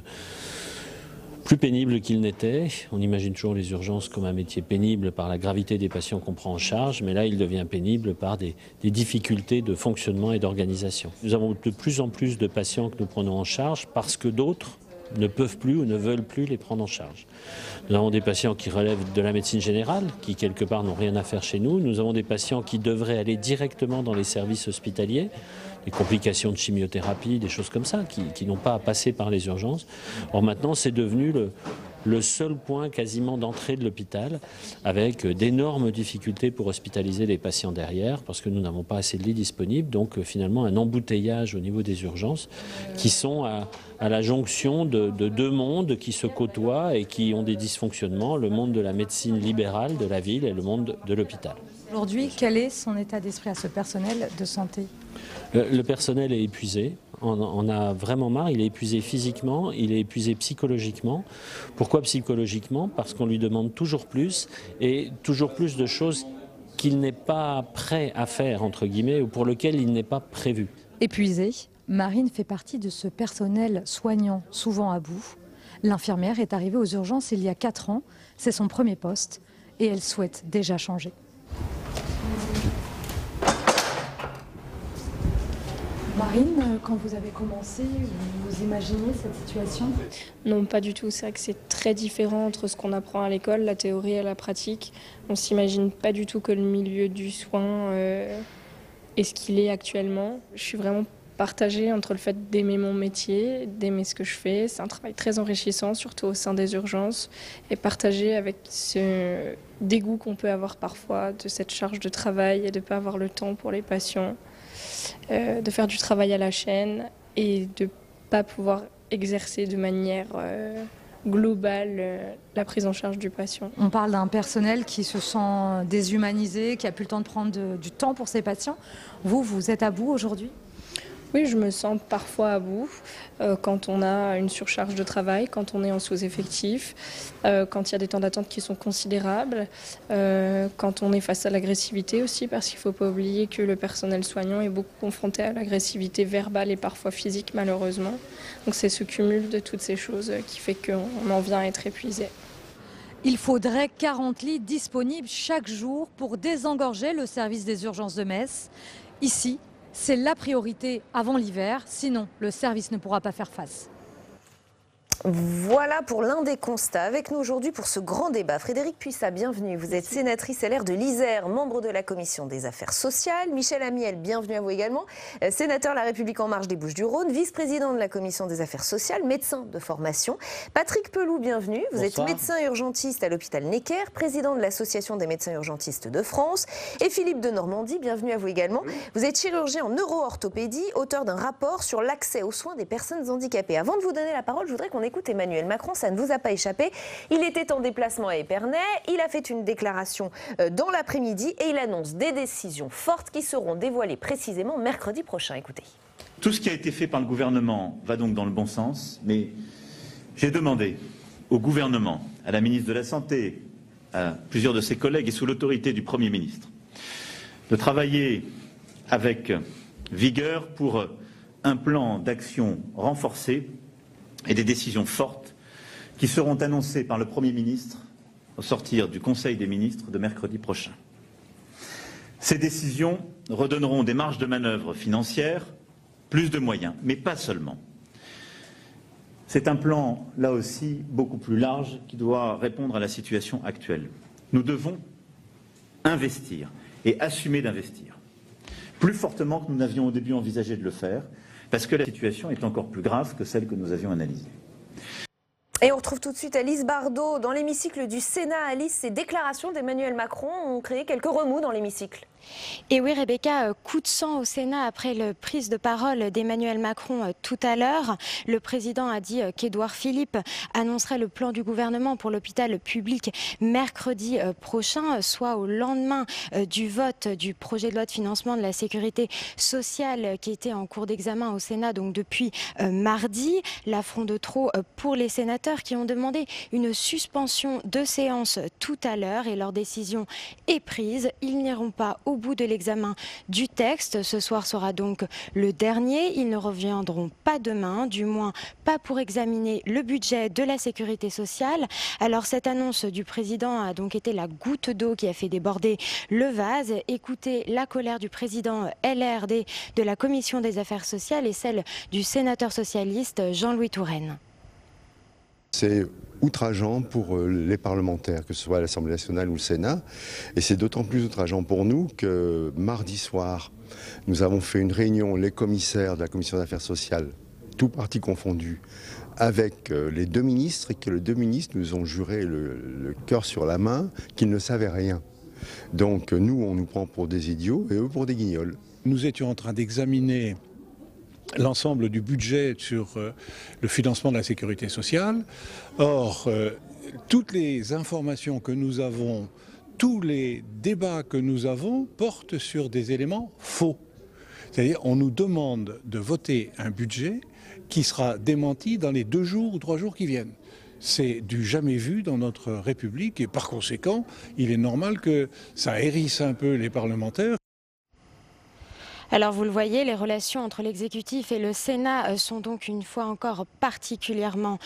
plus pénible qu'il n'était. On imagine toujours les urgences comme un métier pénible par la gravité des patients qu'on prend en charge, mais là il devient pénible par des difficultés de fonctionnement et d'organisation. Nous avons de plus en plus de patients que nous prenons en charge parce que d'autres ne peuvent plus ou ne veulent plus les prendre en charge. Nous avons des patients qui relèvent de la médecine générale, qui quelque part n'ont rien à faire chez nous. Nous avons des patients qui devraient aller directement dans les services hospitaliers, des complications de chimiothérapie, des choses comme ça, qui n'ont pas à passer par les urgences. Or maintenant, c'est devenu le seul point quasiment d'entrée de l'hôpital, avec d'énormes difficultés pour hospitaliser les patients derrière, parce que nous n'avons pas assez de lits disponibles, donc finalement un embouteillage au niveau des urgences, qui sont à la jonction de deux mondes qui se côtoient et qui ont des dysfonctionnements, le monde de la médecine libérale de la ville et le monde de l'hôpital. Aujourd'hui, quel est son état d'esprit à ce personnel de santé ? Le personnel est épuisé, on a vraiment marre, il est épuisé physiquement, il est épuisé psychologiquement. Pourquoi psychologiquement ? Parce qu'on lui demande toujours plus et toujours plus de choses qu'il n'est pas prêt à faire, entre guillemets, ou pour lesquelles il n'est pas prévu. Épuisée, Marine fait partie de ce personnel soignant, souvent à bout. L'infirmière est arrivée aux urgences il y a 4 ans, c'est son premier poste et elle souhaite déjà changer. Marine, quand vous avez commencé, vous imaginez cette situation ? Non, pas du tout. C'est vrai que c'est très différent entre ce qu'on apprend à l'école, la théorie et la pratique. On ne s'imagine pas du tout que le milieu du soin est ce qu'il est actuellement. Je suis vraiment partagée entre le fait d'aimer mon métier, d'aimer ce que je fais. C'est un travail très enrichissant, surtout au sein des urgences, et partagé avec ce dégoût qu'on peut avoir parfois de cette charge de travail et de ne pas avoir le temps pour les patients. De faire du travail à la chaîne et de ne pas pouvoir exercer de manière globale la prise en charge du patient. On parle d'un personnel qui se sent déshumanisé, qui n'a plus le temps de prendre du temps pour ses patients. Vous êtes à bout aujourd'hui ? Oui, je me sens parfois à bout quand on a une surcharge de travail, quand on est en sous-effectif, quand il y a des temps d'attente qui sont considérables, quand on est face à l'agressivité aussi, parce qu'il ne faut pas oublier que le personnel soignant est beaucoup confronté à l'agressivité verbale et parfois physique, malheureusement. Donc c'est ce cumul de toutes ces choses qui fait qu'on en vient à être épuisé. Il faudrait 40 lits disponibles chaque jour pour désengorger le service des urgences de Metz. Ici, c'est la priorité avant l'hiver, sinon le service ne pourra pas faire face. Voilà pour l'un des constats. Avec nous aujourd'hui pour ce grand débat, Frédérique Puissat, bienvenue. Vous êtes sénatrice LR de l'Isère, membre de la Commission des Affaires sociales. Michel Amiel, bienvenue à vous également. Sénateur La République En Marche des Bouches-du-Rhône, vice-président de la Commission des Affaires sociales, médecin de formation. Patrick Pelloux, bienvenue. Vous êtes médecin urgentiste à l'hôpital Necker, président de l'Association des médecins urgentistes de France. Et Philippe de Normandie, bienvenue à vous également. Vous êtes chirurgien en neuro-orthopédie, auteur d'un rapport sur l'accès aux soins des personnes handicapées. Avant de vous donner la parole, je voudrais qu'on écoute Emmanuel Macron, ça ne vous a pas échappé. Il était en déplacement à Épernay, il a fait une déclaration dans l'après-midi et il annonce des décisions fortes qui seront dévoilées précisément mercredi prochain. Écoutez. Tout ce qui a été fait par le gouvernement va donc dans le bon sens, mais j'ai demandé au gouvernement, à la ministre de la Santé, à plusieurs de ses collègues et sous l'autorité du Premier ministre, de travailler avec vigueur pour un plan d'action renforcé et des décisions fortes qui seront annoncées par le Premier ministre au sortir du Conseil des ministres de mercredi prochain. Ces décisions redonneront des marges de manœuvre financières, plus de moyens, mais pas seulement. C'est un plan, là aussi, beaucoup plus large qui doit répondre à la situation actuelle. Nous devons investir et assumer d'investir, plus fortement que nous n'avions au début envisagé de le faire, parce que la situation est encore plus grave que celle que nous avions analysée. Et on retrouve tout de suite Alice Bardot dans l'hémicycle du Sénat. Alice, ces déclarations d'Emmanuel Macron ont créé quelques remous dans l'hémicycle. Et oui, Rebecca, coup de sang au Sénat après la prise de parole d'Emmanuel Macron tout à l'heure. Le président a dit qu'Édouard Philippe annoncerait le plan du gouvernement pour l'hôpital public mercredi prochain, soit au lendemain du vote du projet de loi de financement de la sécurité sociale qui était en cours d'examen au Sénat donc depuis mardi. L'affront de trop pour les sénateurs qui ont demandé une suspension de séance tout à l'heure et leur décision est prise. Ils n'iront pas au bout de l'examen du texte. Ce soir sera donc le dernier. Ils ne reviendront pas demain, du moins pas pour examiner le budget de la sécurité sociale. Alors cette annonce du président a donc été la goutte d'eau qui a fait déborder le vase. Écoutez la colère du président LRD de la Commission des affaires sociales et celle du sénateur socialiste Jean-Louis Touraine. C'est outrageant pour les parlementaires, que ce soit à l'Assemblée nationale ou le Sénat. Et c'est d'autant plus outrageant pour nous que mardi soir, nous avons fait une réunion, les commissaires de la Commission des affaires sociales, tous partis confondus, avec les deux ministres, et que les deux ministres nous ont juré le cœur sur la main qu'ils ne savaient rien. Donc nous, on nous prend pour des idiots et eux pour des guignols. Nous étions en train d'examiner l'ensemble du budget sur le financement de la sécurité sociale. Or, toutes les informations que nous avons, tous les débats que nous avons portent sur des éléments faux. C'est-à-dire, on nous demande de voter un budget qui sera démenti dans les 2 jours ou 3 jours qui viennent. C'est du jamais vu dans notre République et par conséquent, il est normal que ça hérisse un peu les parlementaires. Alors vous le voyez, les relations entre l'exécutif et le Sénat sont donc une fois encore particulièrement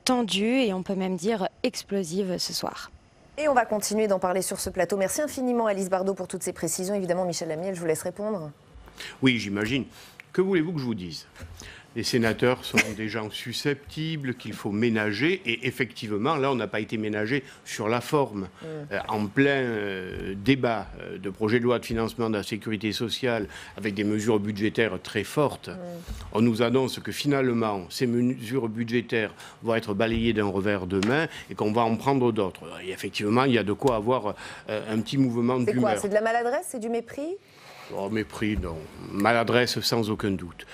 tendues et on peut même dire explosives ce soir. Et on va continuer d'en parler sur ce plateau. Merci infiniment Alice Bardot pour toutes ces précisions. Évidemment, Michel Amiel, je vous laisse répondre. Oui, j'imagine. Que voulez-vous que je vous dise ? Les sénateurs sont des gens susceptibles qu'il faut ménager. Et effectivement, là, on n'a pas été ménagé sur la forme. En plein débat de projet de loi de financement de la sécurité sociale avec des mesures budgétaires très fortes, on nous annonce que finalement, ces mesures budgétaires vont être balayées d'un revers de main et qu'on va en prendre d'autres. Et effectivement, il y a de quoi avoir un petit mouvement d'humeur. C'est quoi ? C'est de la maladresse ? C'est du mépris ? Oh, mépris, non. Maladresse, sans aucun doute.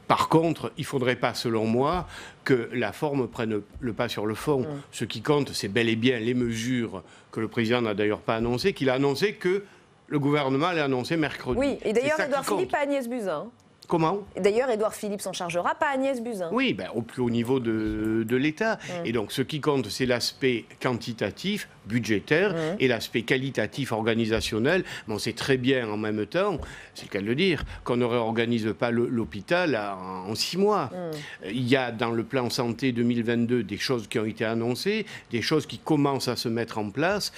Par contre, il ne faudrait pas, selon moi, que la forme prenne le pas sur le fond. Ce qui compte, c'est bel et bien les mesures que le président n'a d'ailleurs pas annoncées, qu'il a annoncé que le gouvernement allait annoncer mercredi. Oui, et d'ailleurs, Édouard Philippe, pas Agnès Buzyn. Comment ? D'ailleurs, Édouard Philippe s'en chargera, pas Agnès Buzyn. Oui, au plus haut niveau de l'État. Et donc, ce qui compte, c'est l'aspect quantitatif, budgétaire, et l'aspect qualitatif, organisationnel. Mais on sait très bien, en même temps, c'est le cas de le dire, qu'on ne réorganise pas l'hôpital en 6 mois. Il y a dans le plan santé 2022 des choses qui ont été annoncées, des choses qui commencent à se mettre en place.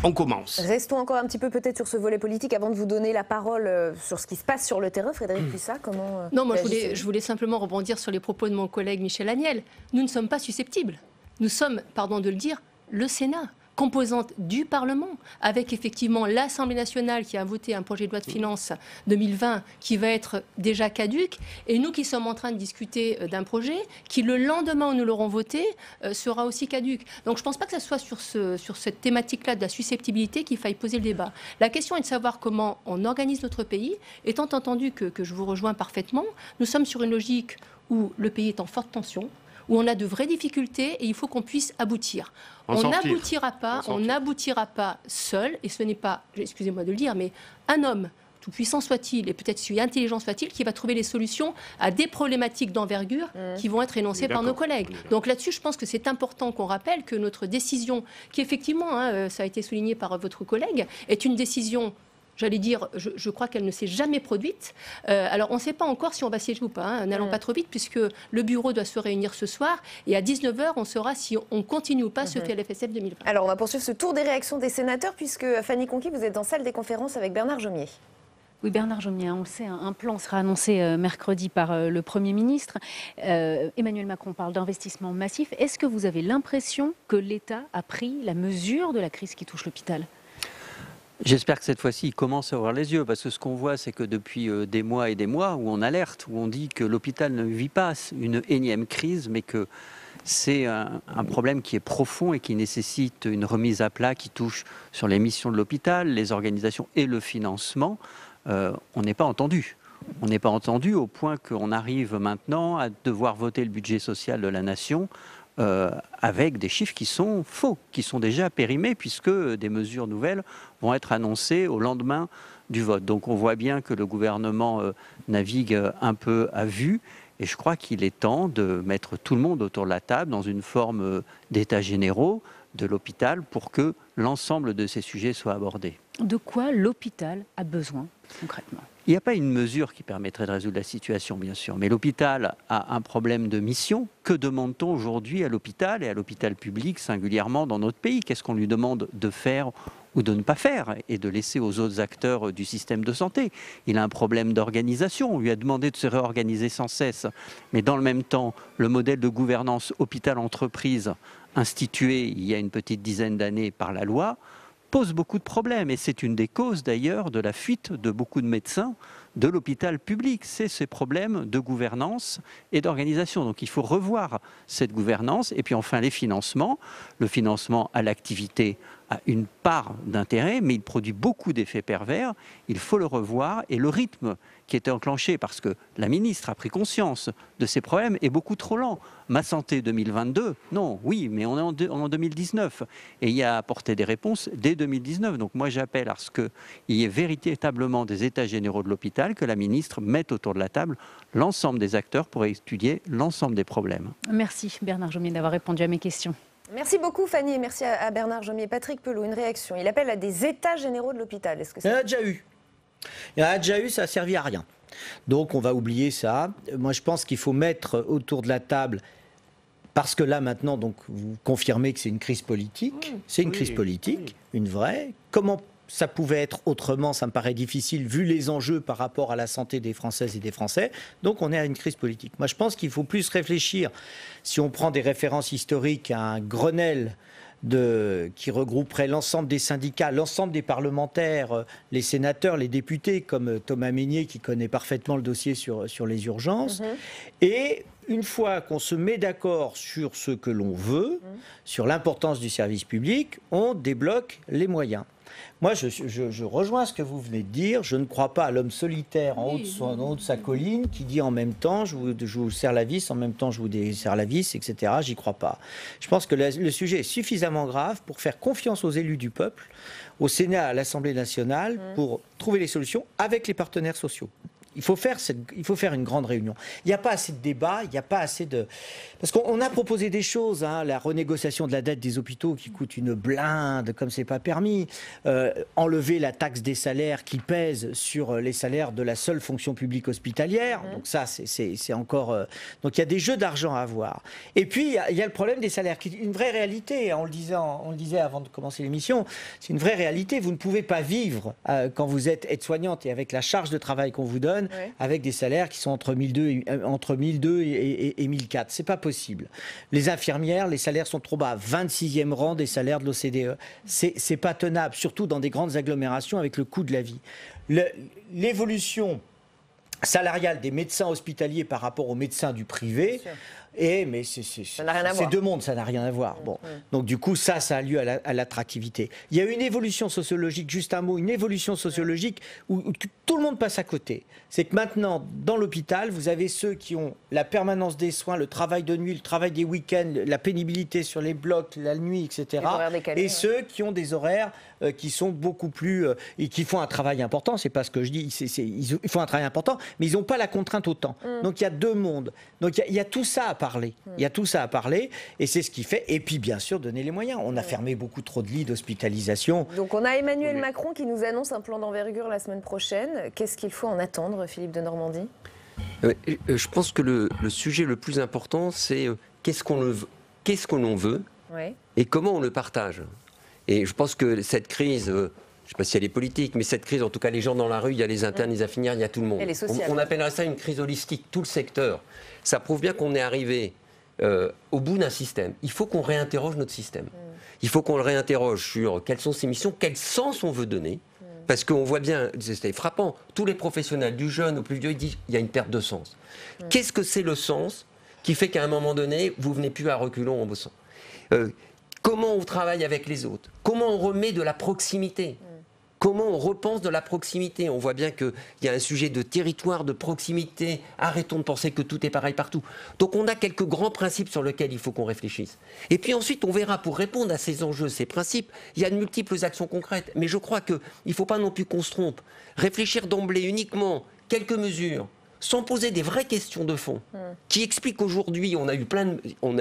On commence. Restons encore un petit peu peut-être sur ce volet politique avant de vous donner la parole sur ce qui se passe sur le terrain. Frédérique Puissat, comment... Non, moi je voulais simplement rebondir sur les propos de mon collègue Michel Amiel. Nous ne sommes pas susceptibles. Nous sommes, pardon de le dire, le Sénat, composante du Parlement, avec effectivement l'Assemblée nationale qui a voté un projet de loi de finances 2020 qui va être déjà caduque, et nous qui sommes en train de discuter d'un projet qui, le lendemain où nous l'aurons voté, sera aussi caduque. Donc je ne pense pas que ce soit sur cette thématique-là de la susceptibilité qu'il faille poser le débat. La question est de savoir comment on organise notre pays, étant entendu que je vous rejoins parfaitement, nous sommes sur une logique où le pays est en forte tension, où on a de vraies difficultés et il faut qu'on puisse aboutir. On n'aboutira pas seul, et ce n'est pas, excusez-moi de le dire, mais un homme, tout puissant soit-il, et peut-être si intelligent soit-il, qui va trouver les solutions à des problématiques d'envergure qui vont être énoncées par nos collègues. Donc là-dessus, je pense que c'est important qu'on rappelle que notre décision, qui effectivement, ça a été souligné par votre collègue, est une décision... J'allais dire, je crois qu'elle ne s'est jamais produite. Alors, on ne sait pas encore si on va siéger ou pas. N'allons pas trop vite, puisque le bureau doit se réunir ce soir. Et à 19h, on saura si on continue ou pas ce PLFSF 2020. Alors, on va poursuivre ce tour des réactions des sénateurs, puisque Fanny Conquis, vous êtes en salle des conférences avec Bernard Jomier. Oui, Bernard Jomier, on le sait, un plan sera annoncé mercredi par le Premier ministre. Emmanuel Macron parle d'investissement massif. Est-ce que vous avez l'impression que l'État a pris la mesure de la crise qui touche l'hôpital ? J'espère que cette fois-ci, il commence à ouvrir les yeux, parce que ce qu'on voit, c'est que depuis des mois et des mois, où on alerte, où on dit que l'hôpital ne vit pas une énième crise, mais que C'est un problème qui est profond et qui nécessite une remise à plat qui touche sur les missions de l'hôpital, les organisations et le financement. On n'est pas entendu. On n'est pas entendu au point qu'on arrive maintenant à devoir voter le budget social de la nation avec des chiffres qui sont faux, qui sont déjà périmés, puisque des mesures nouvelles vont être annoncées au lendemain du vote. Donc on voit bien que le gouvernement navigue un peu à vue, et je crois qu'il est temps de mettre tout le monde autour de la table dans une forme d'états généraux de l'hôpital pour que l'ensemble de ces sujets soient abordés. De quoi l'hôpital a besoin concrètement ? Il n'y a pas une mesure qui permettrait de résoudre la situation, bien sûr, mais l'hôpital a un problème de mission. Que demande-t-on aujourd'hui à l'hôpital et à l'hôpital public singulièrement dans notre pays ? Qu'est-ce qu'on lui demande de faire ou de ne pas faire et de laisser aux autres acteurs du système de santé ? Il a un problème d'organisation. On lui a demandé de se réorganiser sans cesse. Mais dans le même temps, le modèle de gouvernance hôpital-entreprise institué il y a une petite dizaine d'années par la loi pose beaucoup de problèmes. Et c'est une des causes d'ailleurs de la fuite de beaucoup de médecins de l'hôpital public. C'est ces problèmes de gouvernance et d'organisation. Donc il faut revoir cette gouvernance. Et puis enfin les financements. Le financement à l'activité a une part d'intérêt, mais il produit beaucoup d'effets pervers. Il faut le revoir. Et le rythme qui était enclenché parce que la ministre a pris conscience de ces problèmes est beaucoup trop lent. Ma santé 2022, non, oui, mais on est en 2019. Et il y a apporté des réponses dès 2019. Donc moi j'appelle à ce qu'il y ait véritablement des états généraux de l'hôpital, que la ministre mette autour de la table l'ensemble des acteurs pour étudier l'ensemble des problèmes. Merci Bernard Jomier d'avoir répondu à mes questions. Merci beaucoup Fanny et merci à Bernard Jomier. Patrick Pelot, une réaction. Il appelle à des états généraux de l'hôpital. Est-ce que Il y en a déjà eu. Il y en a déjà eu, ça n'a servi à rien. Donc on va oublier ça. Moi je pense qu'il faut mettre autour de la table, parce que là maintenant, donc, vous confirmez que c'est une crise politique. C'est une crise politique, une vraie. Comment ça pouvait être autrement, ça me paraît difficile, vu les enjeux par rapport à la santé des Françaises et des Français. Donc on est à une crise politique. Moi je pense qu'il faut plus réfléchir, si on prend des références historiques, à un Grenelle qui regrouperait l'ensemble des syndicats, l'ensemble des parlementaires, les sénateurs, les députés, comme Thomas Mesnier qui connaît parfaitement le dossier sur les urgences. Et une fois qu'on se met d'accord sur ce que l'on veut, sur l'importance du service public, on débloque les moyens. Moi, je rejoins ce que vous venez de dire. Je ne crois pas à l'homme solitaire en haut de sa colline qui dit en même temps je vous serre la vis, en même temps je vous desserre la vis, etc. J'y crois pas. Je pense que le sujet est suffisamment grave pour faire confiance aux élus du peuple, au Sénat, à l'Assemblée nationale, pour trouver les solutions avec les partenaires sociaux. Il faut faire une grande réunion. Il n'y a pas assez de débats, il n'y a pas assez de... Parce qu'on a proposé des choses, hein, la renégociation de la dette des hôpitaux qui coûte une blinde, comme c'est pas permis, enlever la taxe des salaires qui pèse sur les salaires de la seule fonction publique hospitalière. Donc ça, c'est encore... Donc il y a des jeux d'argent à avoir. Et puis, il y a le problème des salaires, qui est une vraie réalité. On le disait avant de commencer l'émission, c'est une vraie réalité. Vous ne pouvez pas vivre quand vous êtes aide-soignante et avec la charge de travail qu'on vous donne, avec des salaires qui sont entre 1002 et 1004. C'est pas possible. Les infirmières, les salaires sont trop bas. 26e rang des salaires de l'OCDE. C'est pas tenable, surtout dans des grandes agglomérations avec le coût de la vie. L'évolution salariale des médecins hospitaliers par rapport aux médecins du privé... mais c'est deux mondes, ça n'a rien à voir. Bon. Donc du coup, ça a lieu à l'attractivité. Il y a une évolution sociologique, juste un mot, une évolution sociologique où tout le monde passe à côté. C'est que maintenant, dans l'hôpital, vous avez ceux qui ont la permanence des soins, le travail de nuit, le travail des week-ends, la pénibilité sur les blocs, la nuit, etc. Et ceux qui ont des horaires qui sont beaucoup plus... et qui font un travail important, c'est pas ce que je dis, ils font un travail important, mais ils n'ont pas la contrainte autant. Donc il y a deux mondes. Donc il y a tout ça à parler. Il y a tout ça à parler, et c'est ce qui fait... Et puis bien sûr, donner les moyens. On a fermé beaucoup trop de lits d'hospitalisation. Donc on a Emmanuel Macron qui nous annonce un plan d'envergure la semaine prochaine. Qu'est-ce qu'il faut en attendre, Philippe de Normandie ? Je pense que le sujet le plus important, c'est qu'est-ce qu'on veut et comment on le partage. Et je pense que cette crise, je ne sais pas si elle est politique, mais cette crise, en tout cas, les gens dans la rue, il y a les internes, les infirmières, il y a tout le monde. On appellerait ça une crise holistique, tout le secteur. Ça prouve bien qu'on est arrivé au bout d'un système. Il faut qu'on réinterroge notre système. Il faut qu'on le réinterroge sur quelles sont ses missions, quel sens on veut donner. Parce qu'on voit bien, c'est frappant, tous les professionnels, du jeune au plus vieux, ils disent qu'il y a une perte de sens. Qu'est-ce que c'est le sens qui fait qu'à un moment donné, vous venez plus à reculons en bossant. Comment on travaille avec les autres? Comment on remet de la proximité? Comment on repense de la proximité? On voit bien qu'il y a un sujet de territoire, de proximité. Arrêtons de penser que tout est pareil partout. Donc on a quelques grands principes sur lesquels il faut qu'on réfléchisse. Et puis ensuite, on verra, pour répondre à ces enjeux, ces principes, il y a de multiples actions concrètes. Mais je crois qu'il ne faut pas non plus qu'on se trompe. Réfléchir d'emblée uniquement quelques mesures, sans poser des vraies questions de fond, qui expliquent qu'aujourd'hui, on a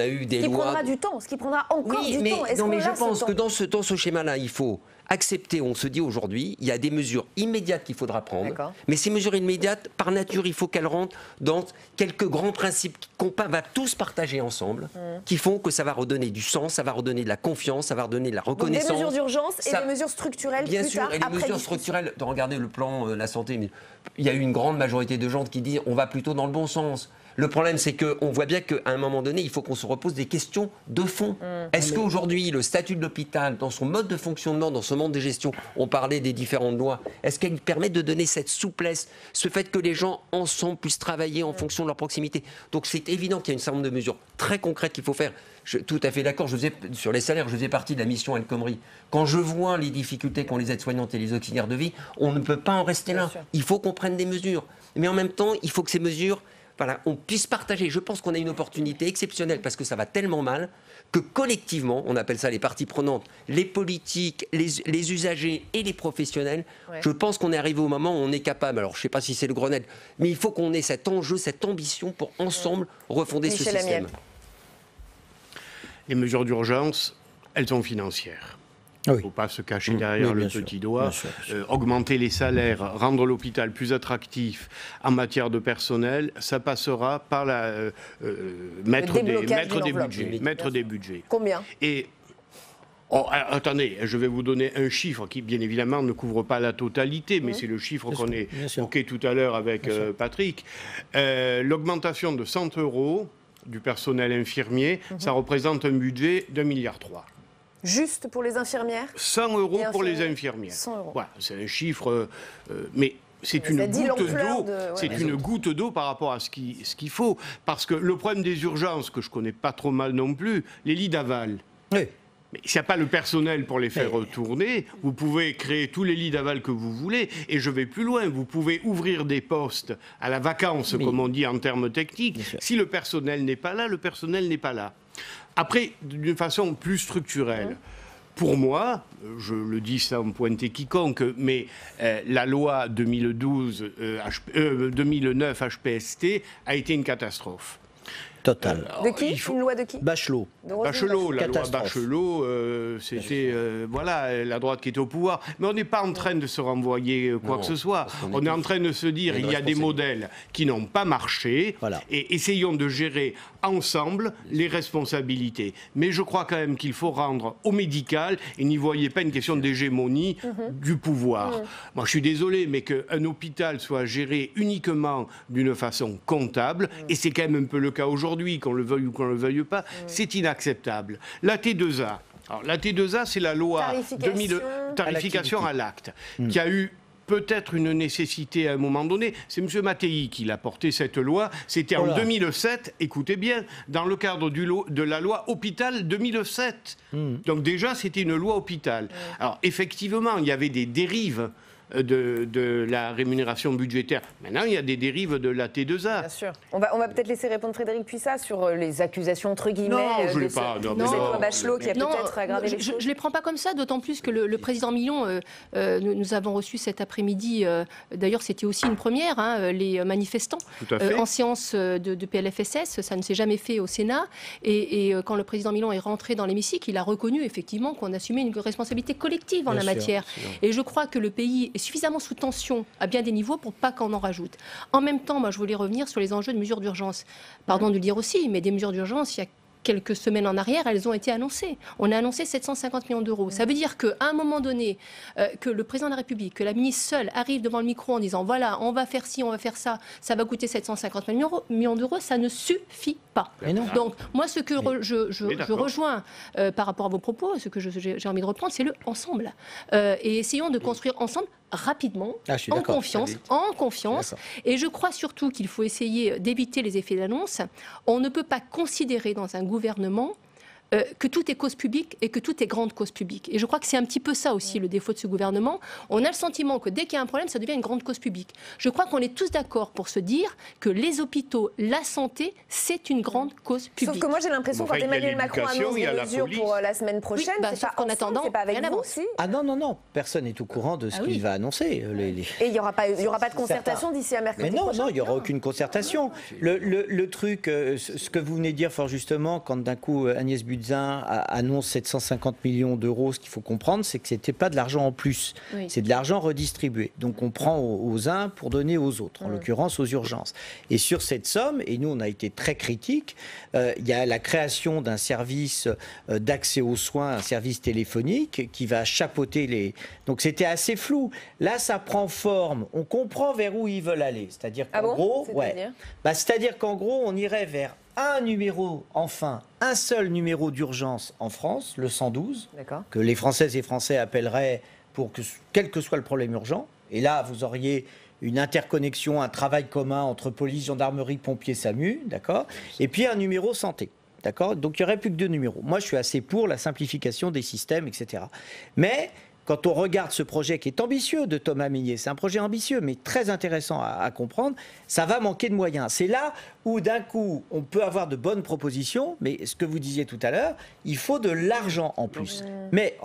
eu des lois... Ce qui prendra du temps, ce qui prendra encore du temps. Non, mais je pense que dans ce schéma-là, il faut accepter, on se dit aujourd'hui, il y a des mesures immédiates qu'il faudra prendre, mais ces mesures immédiates, par nature, il faut qu'elles rentrent dans quelques grands principes qu'on va tous partager ensemble, qui font que ça va redonner du sens, ça va redonner de la confiance, ça va redonner de la reconnaissance. Donc des mesures d'urgence et des mesures structurelles bien plus sûr, tard, et les mesures structurelles, regardez le plan la santé, mais il y a eu une grande majorité de gens qui disent on va plutôt dans le bon sens. Le problème, c'est qu'on voit bien qu'à un moment donné, il faut qu'on se repose des questions de fond. Est-ce qu'aujourd'hui, le statut de l'hôpital, dans son mode de fonctionnement, dans son mode de gestion, on parlait des différentes lois, est-ce qu'elle permet de donner cette souplesse, ce fait que les gens, ensemble, puissent travailler en fonction de leur proximité? Donc c'est évident qu'il y a une certain nombre de mesures très concrètes qu'il faut faire. Je suis tout à fait d'accord, sur les salaires, je faisais partie de la mission El Khomri. Quand je vois les difficultés qu'ont les aides-soignantes et les auxiliaires de vie, on ne peut pas en rester là. Il faut qu'on prenne des mesures. Mais en même temps, il faut que ces mesures... Voilà, on puisse partager. Je pense qu'on a une opportunité exceptionnelle parce que ça va tellement mal que collectivement, on appelle ça les parties prenantes, les politiques, les usagers et les professionnels, je pense qu'on est arrivé au moment où on est capable, alors je ne sais pas si c'est le Grenelle, mais il faut qu'on ait cet enjeu, cette ambition pour ensemble refonder ce système. Les mesures d'urgence, elles sont financières. Il ne faut pas se cacher derrière le petit doigt. Augmenter les salaires, rendre l'hôpital plus attractif en matière de personnel, ça passera par mettre des budgets. Combien? Attendez, je vais vous donner un chiffre qui, bien évidemment, ne couvre pas la totalité, mais c'est le chiffre qu'on a évoqué tout à l'heure avec Patrick. L'augmentation de 100 € du personnel infirmier, ça représente un budget d'1,3 milliard. Juste pour les infirmières? 100 € pour les infirmières. 100 €. Voilà, c'est un chiffre, mais c'est une goutte d'eau. C'est une goutte d'eau par rapport à ce qu'il faut. Parce que le problème des urgences, que je connais pas trop mal non plus, les lits d'aval. Mais s'il n'y a pas le personnel pour les faire retourner, vous pouvez créer tous les lits d'aval que vous voulez. Et je vais plus loin, vous pouvez ouvrir des postes à la vacance, comme on dit en termes techniques. Si le personnel n'est pas là, le personnel n'est pas là. Après, d'une façon plus structurelle, pour moi, je le dis sans pointer quiconque, mais la loi 2009 HPST a été une catastrophe. Total. De qui? Une loi de qui? Bachelot. La loi Bachelot, c'était la droite qui était au pouvoir. Mais on n'est pas en train de se renvoyer quoi que ce soit. On est en train de se dire il y a des modèles qui n'ont pas marché et essayons de gérer ensemble les responsabilités. Mais je crois quand même qu'il faut rendre au médical, et n'y voyez pas une question d'hégémonie du pouvoir. Moi, je suis désolé, mais qu'un hôpital soit géré uniquement d'une façon comptable, et c'est quand même un peu le cas aujourd'hui, qu'on le veuille ou qu'on ne le veuille pas, c'est inacceptable. La T2A, alors la T2A, c'est la loi tarification à l'acte, qui a eu peut-être une nécessité à un moment donné. C'est M. Mattei qui l'a porté cette loi. C'était en 2007, écoutez bien, dans le cadre de la loi Hôpital 2007. Donc déjà, c'était une loi Hôpital. Alors effectivement, il y avait des dérives de la rémunération budgétaire. Maintenant, il y a des dérives de la T2A. Bien sûr. On va peut-être laisser répondre Frédérique Puissat sur les accusations, entre guillemets, de cette loi Bachelot qui a peut-être aggravé les choses. Je ne les prends pas comme ça, d'autant plus que le président Millon, nous avons reçu cet après-midi, d'ailleurs c'était aussi une première, les manifestants en séance de PLFSS, ça ne s'est jamais fait au Sénat, et quand le président Millon est rentré dans l'hémicycle, il a reconnu effectivement qu'on assumait une responsabilité collective en la matière. Et je crois que le pays est suffisamment sous tension à bien des niveaux pour pas qu'on en rajoute. En même temps, moi, je voulais revenir sur les enjeux de mesures d'urgence. Pardon de le dire aussi, mais des mesures d'urgence, il y a quelques semaines en arrière, elles ont été annoncées. On a annoncé 750 millions d'euros. Ça veut dire qu'à un moment donné, que le président de la République, que la ministre seule arrive devant le micro en disant voilà, on va faire ci, on va faire ça, ça va coûter 750 millions d'euros, ça ne suffit pas. Donc, moi, ce que je rejoins par rapport à vos propos, ce que j'ai envie de reprendre, c'est le ensemble. Et essayons de construire ensemble rapidement, en confiance. Et je crois surtout qu'il faut essayer d'éviter les effets d'annonce. On ne peut pas considérer dans un gouvernement que tout est cause publique et que tout est grande cause publique. Et je crois que c'est un petit peu ça aussi le défaut de ce gouvernement. On a le sentiment que dès qu'il y a un problème, ça devient une grande cause publique. Je crois qu'on est tous d'accord pour se dire que les hôpitaux, la santé, c'est une grande cause publique. Sauf que moi j'ai l'impression quand Emmanuel Macron annonce des mesures pour la semaine prochaine, c'est pas ensemble, c'est pas avec vous aussi. Ah non, personne n'est au courant de ce qu'il va annoncer. Et il n'y aura pas de concertation d'ici à mercredi prochain. Mais non, il n'y aura aucune concertation. Le truc, ce que vous venez de dire fort justement, quand d'un coup Agnès Buzyn annonce 750 millions d'euros, ce qu'il faut comprendre, c'est que ce n'était pas de l'argent en plus, c'est de l'argent redistribué. Donc on prend aux uns pour donner aux autres, en l'occurrence aux urgences. Et sur cette somme, et nous on a été très critiques, il y a la création d'un service d'accès aux soins, un service téléphonique qui va chapeauter les... Donc c'était assez flou. Là ça prend forme, on comprend vers où ils veulent aller. C'est-à-dire qu'en gros, c'est-à-dire qu'en gros on irait vers un numéro, enfin, un seul numéro d'urgence en France, le 112, que les Françaises et Français appelleraient pour que, quel que soit le problème urgent. Et là, vous auriez une interconnexion, un travail commun entre police, gendarmerie, pompiers, SAMU, d'accord ? Et puis un numéro santé, d'accord ? Donc il n'y aurait plus que 2 numéros. Moi, je suis assez pour la simplification des systèmes, etc. Mais... quand on regarde ce projet qui est ambitieux de Thomas Mesnier, c'est un projet ambitieux mais très intéressant à comprendre, ça va manquer de moyens. C'est là où d'un coup on peut avoir de bonnes propositions, mais ce que vous disiez tout à l'heure, il faut de l'argent en plus. Mais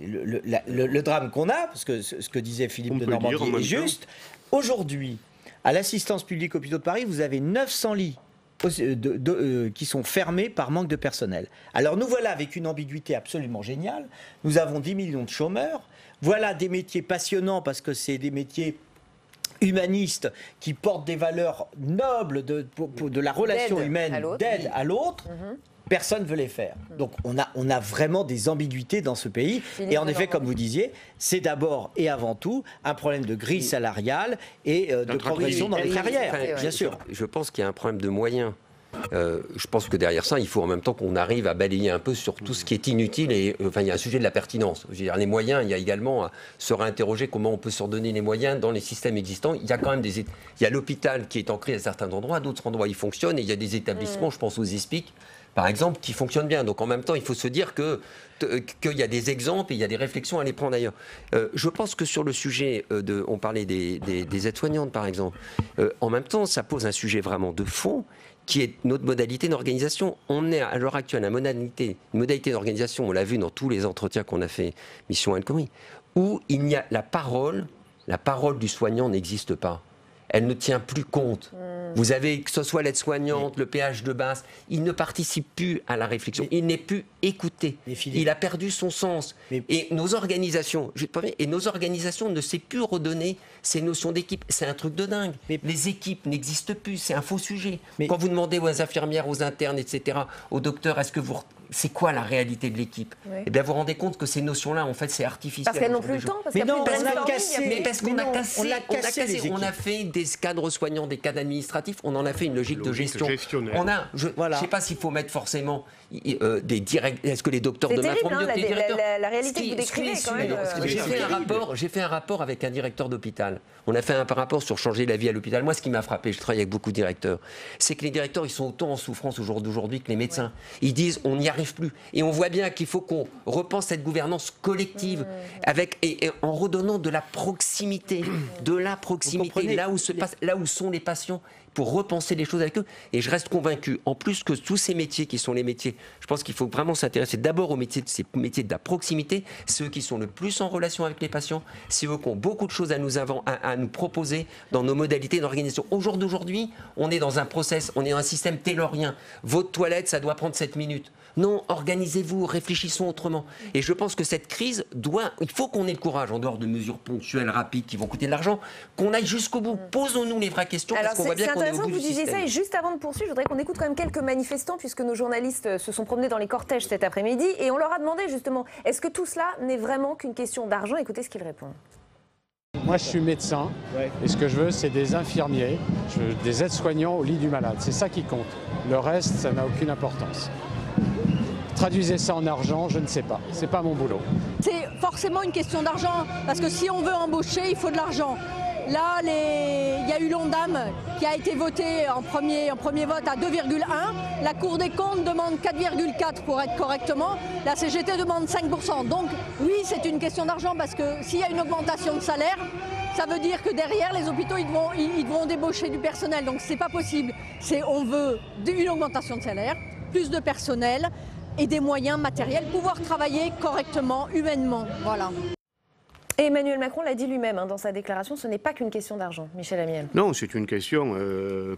le drame qu'on a, parce que ce que disait Philippe de Normandie est juste, aujourd'hui, à l'assistance publique hôpitaux de Paris, vous avez 900 lits qui sont fermés par manque de personnel. Alors nous voilà avec une ambiguïté absolument géniale. Nous avons 10 millions de chômeurs. Voilà des métiers passionnants parce que c'est des métiers humanistes qui portent des valeurs nobles de la relation humaine, d'aide à l'autre. Personne ne veut les faire. Donc on a vraiment des ambiguïtés dans ce pays. Et en effet, comme vous disiez, c'est d'abord et avant tout un problème de grille salariale et de progression dans les carrières, bien sûr. Je pense qu'il y a un problème de moyens. Je pense que derrière ça, il faut en même temps qu'on arrive à balayer un peu sur tout ce qui est inutile. Et enfin, il y a un sujet de la pertinence. Je veux dire, les moyens, il y a également à se réinterroger comment on peut se redonner les moyens dans les systèmes existants. Il y a quand même il y a l'hôpital qui est en crise à certains endroits, à d'autres endroits il fonctionne. Et il y a des établissements, je pense aux ESPIC, par exemple, qui fonctionnent bien. Donc en même temps, il faut se dire qu'il y a des exemples et il y a des réflexions à les prendre ailleurs. Je pense que sur le sujet on parlait des aides-soignantes, par exemple, en même temps, ça pose un sujet vraiment de fond qui est notre modalité d'organisation. On est à l'heure actuelle à une modalité d'organisation, on l'a vu dans tous les entretiens qu'on a fait, Mission El Khomri, où il y a la parole du soignant n'existe pas. Elle ne tient plus compte. Vous avez, que ce soit l'aide-soignante, le péage de base, il ne participe plus à la réflexion. Il n'est plus écouté. Il a perdu son sens. Et nos organisations, ne savent plus redonner ces notions d'équipe. C'est un truc de dingue. Les équipes n'existent plus. C'est un faux sujet. Quand vous demandez aux infirmières, aux internes, etc., aux docteurs, c'est quoi la réalité de l'équipe ? Eh bien, vous vous rendez compte que ces notions-là, en fait, c'est artificiel. Parce qu'elles n'ont plus le temps. Parce qu'on a cassé. On a fait des cadres soignants, des cadres administratifs. On en a fait une logique de gestion. Je ne sais pas s'il faut mettre forcément des directs. Est-ce que les docteurs demain feront mieux que les directeurs ? La réalité que vous décrivez, quand même. J'ai fait un rapport avec un directeur d'hôpital. On a fait un rapport sur changer la vie à l'hôpital. Moi, ce qui m'a frappé, je travaille avec beaucoup de directeurs, c'est que les directeurs, ils sont autant en souffrance au jour d'aujourd'hui que les médecins. Ils disent, on n'y arrive plus. Et on voit bien qu'il faut qu'on repense cette gouvernance collective et en redonnant de la proximité, là où sont les patients, pour repenser les choses avec eux. Et je reste convaincu, en plus que tous ces métiers qui sont les métiers, je pense qu'il faut vraiment s'intéresser d'abord aux métiers, ces métiers de la proximité, ceux qui sont le plus en relation avec les patients, c'est eux qui ont beaucoup de choses à nous proposer dans nos modalités d'organisation. Au jour d'aujourd'hui, on est dans un process, on est dans un système taylorien. Votre toilette, ça doit prendre 7 minutes. Non, organisez-vous, réfléchissons autrement. Et je pense que cette crise il faut qu'on ait le courage, en dehors de mesures ponctuelles, rapides, qui vont coûter de l'argent, qu'on aille jusqu'au bout. Posons-nous les vraies questions, parce qu'on voit bien qu'on est au bout du système. C'est intéressant que vous disiez ça, et juste avant de poursuivre, je voudrais qu'on écoute quand même quelques manifestants, puisque nos journalistes se sont promenés dans les cortèges cet après-midi, et on leur a demandé justement, est-ce que tout cela n'est vraiment qu'une question d'argent ? Écoutez ce qu'ils répondent. Moi, je suis médecin, et ce que je veux, c'est des infirmiers, des aides-soignants au lit du malade. C'est ça qui compte. Le reste, ça n'a aucune importance. Traduisez ça en argent, je ne sais pas. C'est pas mon boulot. C'est forcément une question d'argent, parce que si on veut embaucher, il faut de l'argent. Là, il y a eu l'Ondam qui a été voté en premier vote à 2,1. La Cour des comptes demande 4,4 pour être correctement. La CGT demande 5%. Donc oui, c'est une question d'argent parce que s'il y a une augmentation de salaire, ça veut dire que derrière, les hôpitaux, ils devront débaucher du personnel. Donc c'est pas possible. On veut une augmentation de salaire, plus de personnel et des moyens matériels, pouvoir travailler correctement, humainement. Voilà. Et Emmanuel Macron l'a dit lui-même dans sa déclaration, ce n'est pas qu'une question d'argent. Michel Amiel. Non, c'est une question,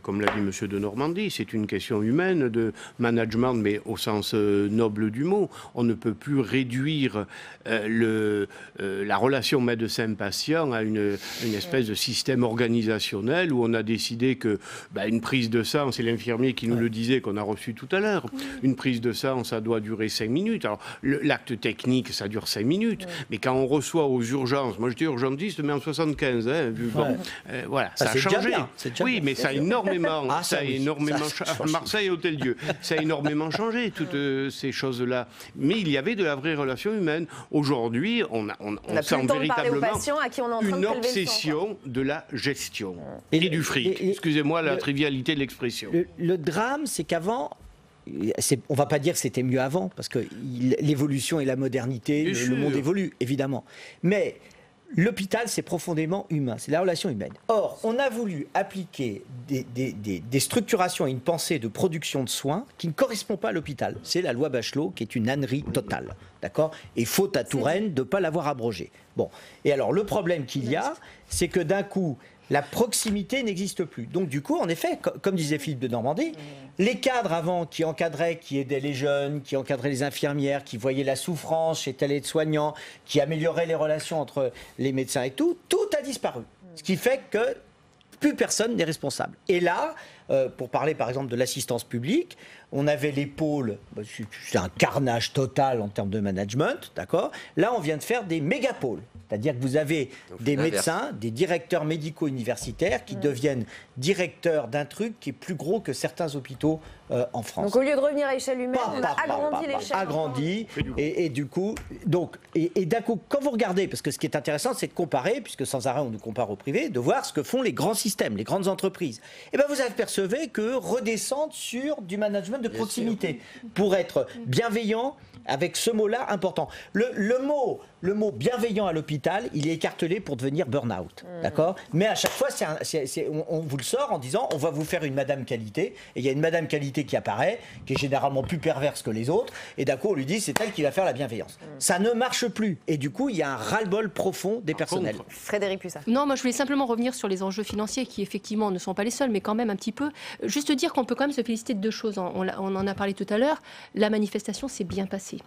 comme l'a dit M. de Normandie, c'est une question humaine de management, mais au sens noble du mot. On ne peut plus réduire la relation médecin-patient à une espèce de système organisationnel où on a décidé que une prise de sang, c'est l'infirmier qui nous le disait, qu'on a reçu tout à l'heure, une prise de sang, ça doit durer 5 minutes. Alors, l'acte technique, ça dure 5 minutes, mais quand on reçoit aux urgences, moi j'étais urgentiste, mais en 75, voilà, ça a changé. Oui, mais ça a énormément, Marseille, Hôtel-Dieu, ça a énormément changé, toutes ces choses-là. Mais il y avait de la vraie relation humaine. Aujourd'hui, on sent véritablement une obsession de la gestion et du fric. Excusez-moi la trivialité de l'expression. Le drame, c'est qu'avant, on ne va pas dire que c'était mieux avant, parce que l'évolution et la modernité, le monde évolue, évidemment. Mais l'hôpital, c'est profondément humain, c'est la relation humaine. Or, on a voulu appliquer des structurations et une pensée de production de soins qui ne correspond pas à l'hôpital. C'est la loi Bachelot qui est une ânerie totale. D'accord ? Et faute à Touraine de ne pas l'avoir abrogée. Bon. Et alors, le problème qu'il y a, c'est que d'un coup, la proximité n'existe plus. Donc du coup, en effet, comme disait Philippe de Normandie, les cadres avant qui encadraient, qui aidaient les jeunes, qui encadraient les infirmières, qui voyaient la souffrance chez tel aide-soignant, qui amélioraient les relations entre les médecins et tout a disparu. Ce qui fait que plus personne n'est responsable. Et là, pour parler par exemple de l'assistance publique, on avait les pôles, c'est un carnage total en termes de management, d'accord ? Là, on vient de faire des mégapôles. C'est-à-dire que vous avez des médecins, des directeurs médicaux universitaires qui deviennent directeurs d'un truc qui est plus gros que certains hôpitaux en France. Donc au lieu de revenir à l'échelle humaine, on a agrandi l'échelle. Agrandi, et du coup, d'un coup, quand vous regardez, parce que ce qui est intéressant, c'est de comparer, puisque sans arrêt on nous compare au privé, de voir ce que font les grands systèmes, les grandes entreprises. Et bien vous apercevez que redescendre sur du management de proximité, pour être bienveillant, avec ce mot-là important. Le mot bienveillant à l'hôpital, il est écartelé pour devenir burn-out, d'accord ? Mais à chaque fois, on vous le sort en disant on va vous faire une madame qualité, et il y a une madame qualité qui apparaît, qui est généralement plus perverse que les autres, et d'un coup on lui dit c'est elle qui va faire la bienveillance. Ça ne marche plus, et du coup il y a un ras-le-bol profond des personnels. Frédéric Puissat. Non, moi je voulais simplement revenir sur les enjeux financiers qui effectivement ne sont pas les seuls, mais quand même un petit peu. Juste dire qu'on peut quand même se féliciter de deux choses. On en a parlé tout à l'heure. La manifestation s'est bien passée.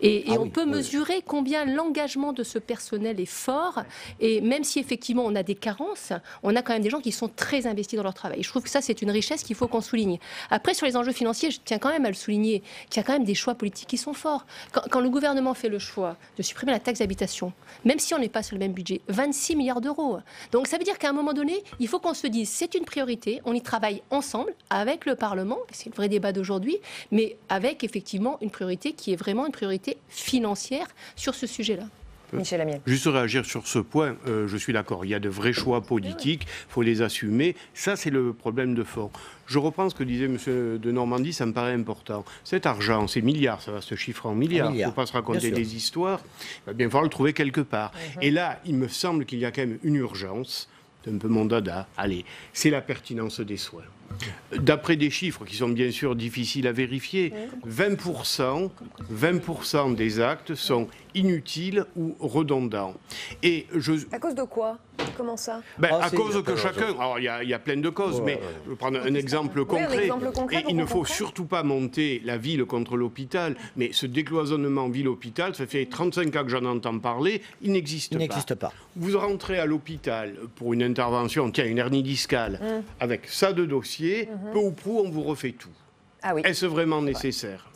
Et on peut mesurer combien l'engagement de ce personnel est fort. Et même si effectivement on a des carences, on a quand même des gens qui sont très investis dans leur travail. Et je trouve que ça, c'est une richesse qu'il faut qu'on souligne. Après, sur les enjeux financiers, je tiens quand même à le souligner, qu'il y a quand même des choix politiques qui sont forts. Quand le gouvernement fait le choix de supprimer la taxe d'habitation, même si on n'est pas sur le même budget, 26 milliards d'euros. Donc ça veut dire qu'à un moment donné, il faut qu'on se dise c'est une priorité, on y travaille ensemble avec le Parlement, c'est le vrai débat d'aujourd'hui, mais avec effectivement une priorité qui est vraiment une priorité financière sur ce sujet-là. Michel Amiel. Juste réagir sur ce point, je suis d'accord, il y a de vrais choix politiques, il faut les assumer, ça c'est le problème de fond. Je reprends ce que disait M. de Normandie, ça me paraît important. Cet argent, ces milliards, ça va se chiffrer en milliards, il ne faut pas se raconter des histoires, il va bien falloir le trouver quelque part. Et là, il me semble qu'il y a quand même une urgence, c'est un peu mon dada, allez, c'est la pertinence des soins. D'après des chiffres qui sont bien sûr difficiles à vérifier, 20% des actes sont inutiles ou redondants. Et à cause de quoi ? Comment ça ? À cause que chacun... Alors, il y a plein de causes, mais je vais prendre un exemple concret. Et il ne faut surtout pas monter la ville contre l'hôpital, mais ce décloisonnement ville-hôpital, ça fait 35 ans que j'en entends parler, il n'existe pas. Vous rentrez à l'hôpital pour une intervention, une hernie discale, avec ça de dossier, peu ou prou, on vous refait tout. Ah oui. Est-ce vraiment nécessaire ?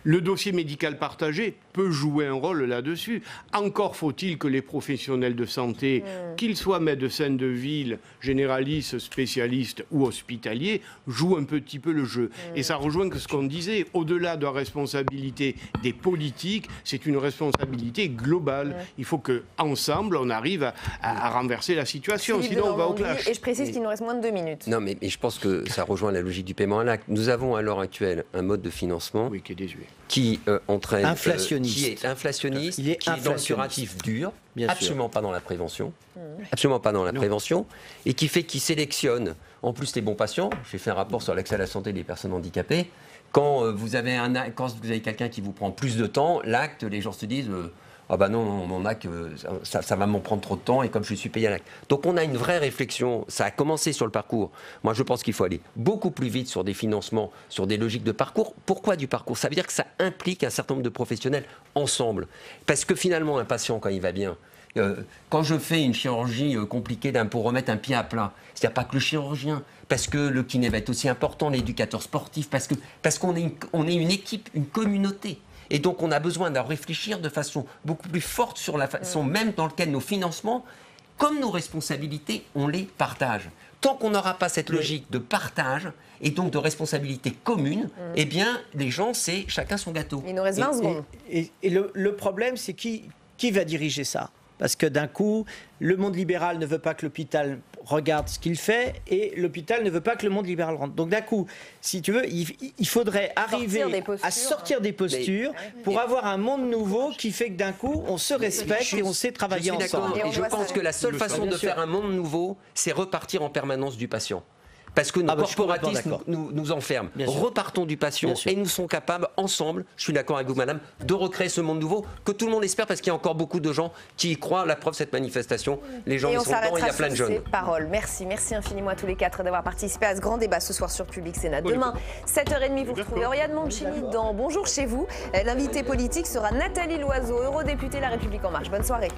Le dossier médical partagé peut jouer un rôle là-dessus. Encore faut-il que les professionnels de santé, qu'ils soient médecins de ville, généralistes, spécialistes ou hospitaliers, jouent un petit peu le jeu. Et ça rejoint ce qu'on disait, au-delà de la responsabilité des politiques, c'est une responsabilité globale. Il faut qu'ensemble, on arrive à renverser la situation, sinon on va au clash. Et je précise qu'il nous reste moins de 2 minutes. Non, mais je pense que ça rejoint la logique du paiement à l'acte. Nous avons à l'heure actuelle un mode de financement qui est désuet, qui entraîne, inflationniste, qui est inflationniste, qui est dans le curatif dur, absolument pas dans la prévention, absolument pas dans la prévention, et qui fait qu'il sélectionne en plus les bons patients. J'ai fait un rapport sur l'accès à la santé des personnes handicapées. Quand vous avez quelqu'un qui vous prend plus de temps, l'acte, les gens se disent ah bah non, mon acte, ça va m'en prendre trop de temps et comme je suis payé à l'acte. Donc on a une vraie réflexion, ça a commencé sur le parcours. Moi je pense qu'il faut aller beaucoup plus vite sur des financements, sur des logiques de parcours. Pourquoi du parcours? Ça veut dire que ça implique un certain nombre de professionnels ensemble. Parce que finalement un patient quand il va bien, quand je fais une chirurgie compliquée pour remettre un pied à plat, c'est-à-dire pas que le chirurgien, parce que le kiné va être aussi important, l'éducateur sportif, parce qu'on est une équipe, une communauté. Et donc, on a besoin de réfléchir de façon beaucoup plus forte sur la façon même dans laquelle nos financements, comme nos responsabilités, on les partage. Tant qu'on n'aura pas cette logique de partage et donc de responsabilité commune, eh bien, les gens, c'est chacun son gâteau. Il nous reste 20 secondes. Et le problème, c'est qui va diriger ça? Parce que d'un coup, le monde libéral ne veut pas que l'hôpital regarde ce qu'il fait et l'hôpital ne veut pas que le monde libéral rentre. Donc d'un coup, si tu veux, il faudrait arriver à sortir des postures pour avoir un monde nouveau qui fait que d'un coup, on se respecte et on sait travailler ensemble. Et je pense que la seule façon de faire un monde nouveau, c'est repartir en permanence du patient. Parce que nos corporatistes nous enferment. Repartons du patient et nous sommes capables, ensemble, je suis d'accord avec vous, madame, de recréer ce monde nouveau que tout le monde espère parce qu'il y a encore beaucoup de gens qui y croient. La preuve, cette manifestation, les gens y sont dedans et il y a plein de jeunes. Paroles. Merci infiniment à tous les 4 d'avoir participé à ce grand débat ce soir sur Public Sénat. Demain, 7h30, vous retrouvez Oriane Mancini dans Bonjour chez vous. L'invité politique sera Nathalie Loiseau, eurodéputée La République En Marche. Bonne soirée.